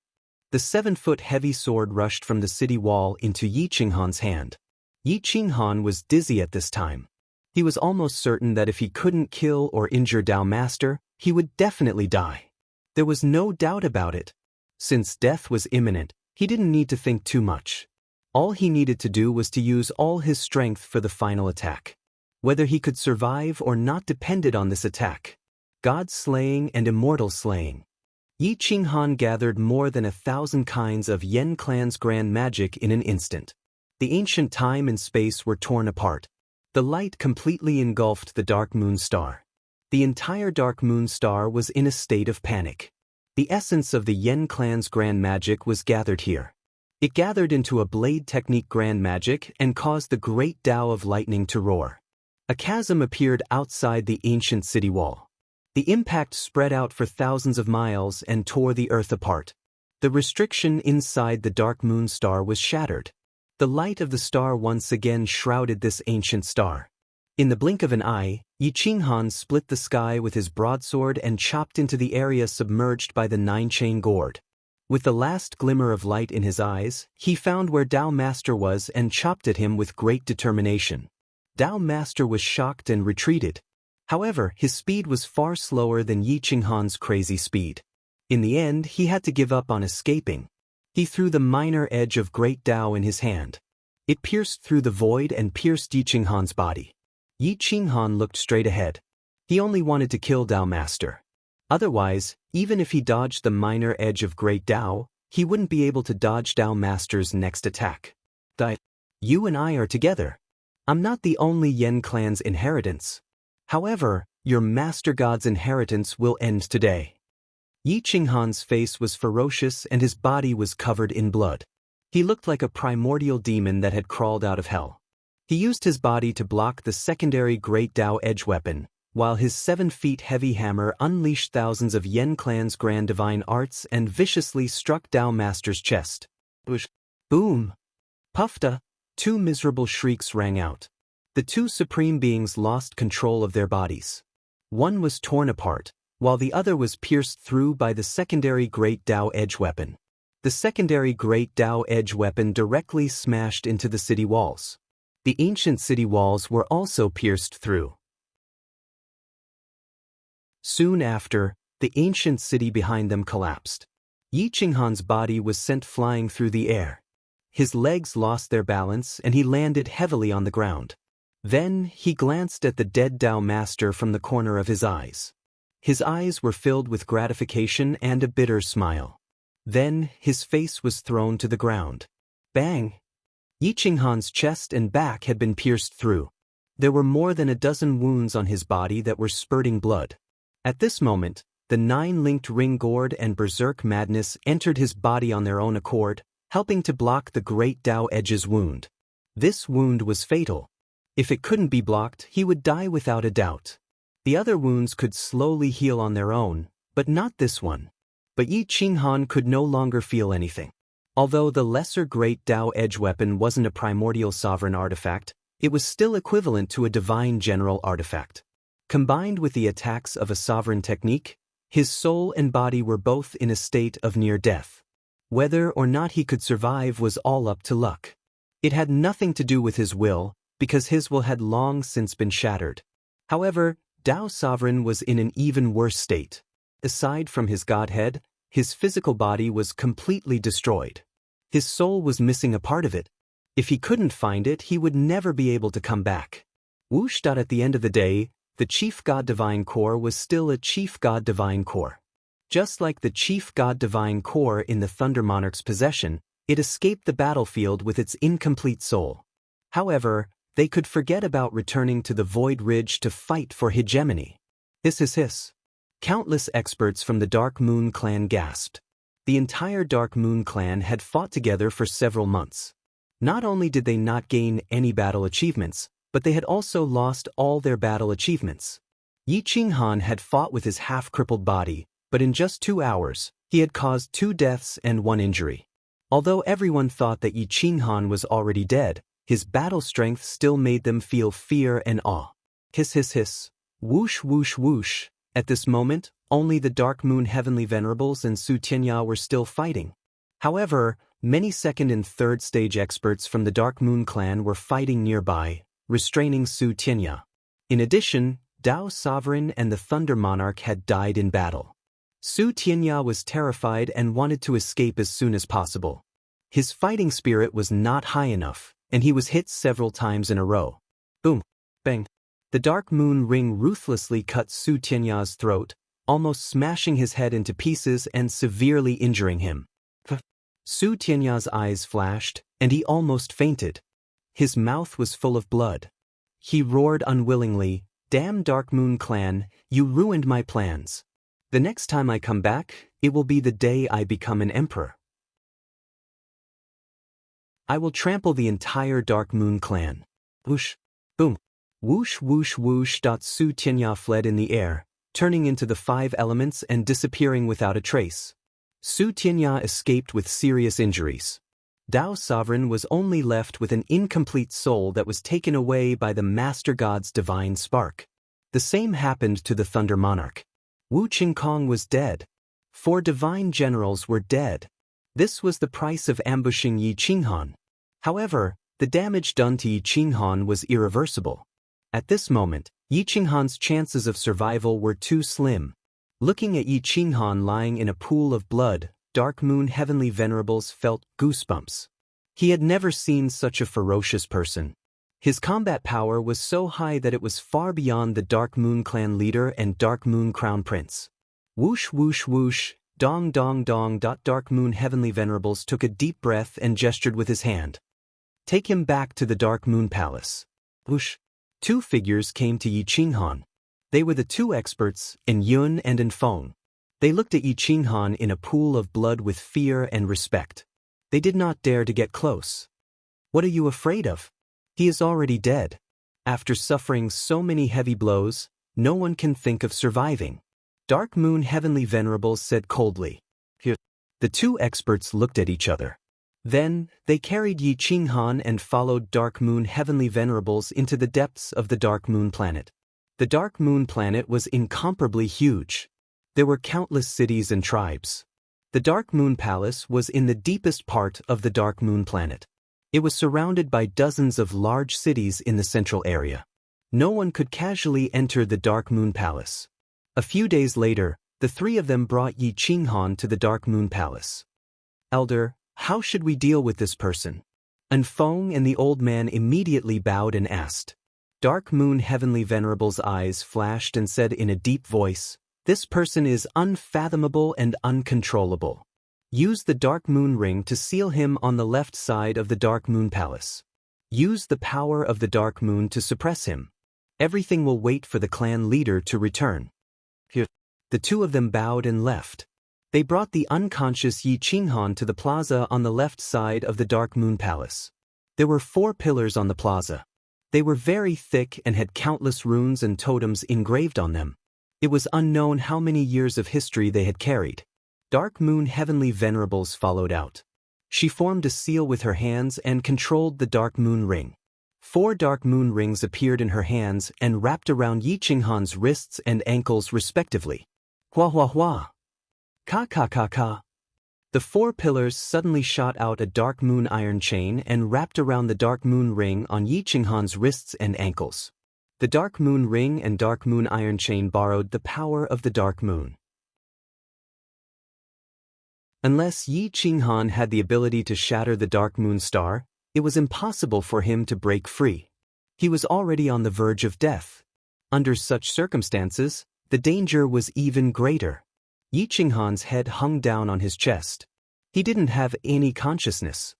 The 7-foot heavy sword rushed from the city wall into Yi Qinghan's hand. Yi Qinghan was dizzy at this time. He was almost certain that if he couldn't kill or injure Tao Master, he would definitely die. There was no doubt about it. Since death was imminent, he didn't need to think too much. All he needed to do was to use all his strength for the final attack. Whether he could survive or not depended on this attack. God slaying and immortal slaying. Yi Qinghan gathered more than 1,000 kinds of Yen clan's grand magic in an instant. The ancient time and space were torn apart. The light completely engulfed the Dark Moon Star. The entire Dark Moon Star was in a state of panic. The essence of the Yen clan's grand magic was gathered here. It gathered into a blade technique grand magic and caused the great Tao of lightning to roar. A chasm appeared outside the ancient city wall. The impact spread out for thousands of miles and tore the earth apart. The restriction inside the Dark Moon Star was shattered. The light of the star once again shrouded this ancient star. In the blink of an eye, Yi Qinghan split the sky with his broadsword and chopped into the area submerged by the 9-chain gourd. With the last glimmer of light in his eyes, he found where Tao Master was and chopped at him with great determination. Tao Master was shocked and retreated. However, his speed was far slower than Yi Qinghan's crazy speed. In the end, he had to give up on escaping. He threw the minor edge of Great Tao in his hand. It pierced through the void and pierced Yi Qinghan's body. Yi Qinghan looked straight ahead. He only wanted to kill Tao Master. Otherwise, even if he dodged the minor edge of Great Tao, he wouldn't be able to dodge Tao Master's next attack. You and I are together. I'm not the only Yen clan's inheritance. However, your Master God's inheritance will end today. Yi Qinghan's face was ferocious and his body was covered in blood. He looked like a primordial demon that had crawled out of hell. He used his body to block the secondary Great Dao Edge weapon, while his 7 feet heavy hammer unleashed thousands of Yen clan's grand divine arts and viciously struck Dao Master's chest. Boom! Puffda! 2 miserable shrieks rang out. The 2 supreme beings lost control of their bodies. One was torn apart, while the other was pierced through by the secondary Great Dao Edge weapon. The secondary Great Dao Edge weapon directly smashed into the city walls. The ancient city walls were also pierced through. Soon after, the ancient city behind them collapsed. Yi Qinghan's body was sent flying through the air. His legs lost their balance and he landed heavily on the ground. Then, he glanced at the dead Dao Master from the corner of his eyes. His eyes were filled with gratification and a bitter smile. Then, his face was thrown to the ground. Bang! Yi Qinghan's chest and back had been pierced through. There were more than a dozen wounds on his body that were spurting blood. At this moment, the 9-linked ring gourd and berserk madness entered his body on their own accord, helping to block the Great Dao Edge's wound. This wound was fatal. If it couldn't be blocked, he would die without a doubt. The other wounds could slowly heal on their own, but not this one. But Yi Qinghan could no longer feel anything. Although the lesser Great Dao Edge weapon wasn't a primordial sovereign artifact, it was still equivalent to a divine general artifact. Combined with the attacks of a sovereign technique, his soul and body were both in a state of near death. Whether or not he could survive was all up to luck. It had nothing to do with his will, because his will had long since been shattered. However, Dao Sovereign was in an even worse state. Aside from his godhead, his physical body was completely destroyed. His soul was missing a part of it. If he couldn't find it, he would never be able to come back. Whoosh! At the end of the day, the Chief God Divine Core was still a Chief God Divine Core. Just like the Chief God Divine Core in the Thunder Monarch's possession, it escaped the battlefield with its incomplete soul. However, they could forget about returning to the Void Ridge to fight for hegemony. Hiss. Countless experts from the Dark Moon clan gasped. The entire Dark Moon clan had fought together for several months. Not only did they not gain any battle achievements, but they had also lost all their battle achievements. Yi Qinghan had fought with his half-crippled body, but in just 2 hours, he had caused 2 deaths and 1 injury. Although everyone thought that Yi Qinghan was already dead, his battle strength still made them feel fear and awe. Hiss. Whoosh. At this moment, only the Dark Moon Heavenly Venerables and Su Tianya were still fighting. However, many 2nd and 3rd stage experts from the Dark Moon clan were fighting nearby, restraining Su Tianya. In addition, Dao Sovereign and the Thunder Monarch had died in battle. Su Tianya was terrified and wanted to escape as soon as possible. His fighting spirit was not high enough, and he was hit several times in a row. Boom! Bang! The Dark Moon Ring ruthlessly cut Su Tianya's throat, almost smashing his head into pieces and severely injuring him. Su Tianya's eyes flashed, and he almost fainted. His mouth was full of blood. He roared unwillingly, "Damn Dark Moon clan, you ruined my plans. The next time I come back, it will be the day I become an emperor. I will trample the entire Dark Moon clan." Whoosh! Boom! Whoosh! Su Tianya fled in the air, turning into the 5 elements and disappearing without a trace. Su Tianya escaped with serious injuries. Dao Sovereign was only left with an incomplete soul that was taken away by the Master God's divine spark. The same happened to the Thunder Monarch. Wu Qingkong was dead. 4 divine generals were dead. This was the price of ambushing Yi Qinghan. However, the damage done to Yi Qinghan was irreversible. At this moment, Yi Qinghan's chances of survival were too slim. Looking at Yi Qinghan lying in a pool of blood, Dark Moon Heavenly Venerables felt goosebumps. He had never seen such a ferocious person. His combat power was so high that it was far beyond the Dark Moon clan leader and Dark Moon Crown Prince. Whoosh! Dong. Dark Moon Heavenly Venerables took a deep breath and gestured with his hand. "Take him back to the Dark Moon Palace." Whoosh! Two figures came to Yi Qinghan. They were the two experts, in Yun and in Feng. They looked at Yi Qinghan in a pool of blood with fear and respect. They did not dare to get close. What are you afraid of? He is already dead. After suffering so many heavy blows, no one can think of surviving. Dark Moon Heavenly Venerables said coldly. Here. The two experts looked at each other. Then, they carried Yi Qinghan and followed Dark Moon Heavenly Venerables into the depths of the Dark Moon Planet. The Dark Moon Planet was incomparably huge. There were countless cities and tribes. The Dark Moon Palace was in the deepest part of the Dark Moon Planet. It was surrounded by dozens of large cities in the central area. No one could casually enter the Dark Moon Palace. A few days later, the three of them brought Yi Qinghan to the Dark Moon Palace. Elder, how should we deal with this person? And Feng and the old man immediately bowed and asked. Dark Moon Heavenly Venerable's eyes flashed and said in a deep voice, "This person is unfathomable and uncontrollable. Use the Dark Moon Ring to seal him on the left side of the Dark Moon Palace. Use the power of the Dark Moon to suppress him. Everything will wait for the clan leader to return." Here. The two of them bowed and left. They brought the unconscious Yi Qinghan to the plaza on the left side of the Dark Moon Palace. There were 4 pillars on the plaza. They were very thick and had countless runes and totems engraved on them. It was unknown how many years of history they had carried. Dark Moon Heavenly Venerables followed out. She formed a seal with her hands and controlled the Dark Moon Ring. 4 Dark Moon Rings appeared in her hands and wrapped around Yi Qinghan's wrists and ankles respectively. Hua hua hua. Ka ka ka ka. The 4 pillars suddenly shot out a Dark Moon iron chain and wrapped around the Dark Moon Ring on Yi Qinghan's wrists and ankles. The Dark Moon Ring and Dark Moon iron chain borrowed the power of the Dark Moon. Unless Yi Qinghan had the ability to shatter the Dark Moon Star, it was impossible for him to break free. He was already on the verge of death. Under such circumstances, the danger was even greater. Yi Qinghan's head hung down on his chest. He didn't have any consciousness.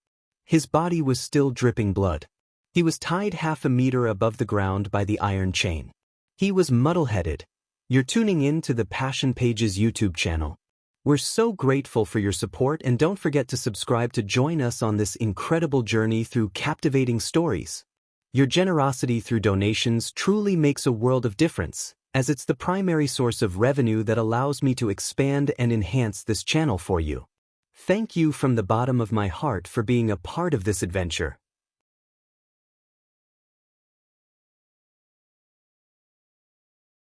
His body was still dripping blood. He was tied half a meter above the ground by the iron chain. He was muddle-headed. You're tuning in to the Passion Pages YouTube channel. We're so grateful for your support, and don't forget to subscribe to join us on this incredible journey through captivating stories. Your generosity through donations truly makes a world of difference, as it's the primary source of revenue that allows me to expand and enhance this channel for you. Thank you from the bottom of my heart for being a part of this adventure.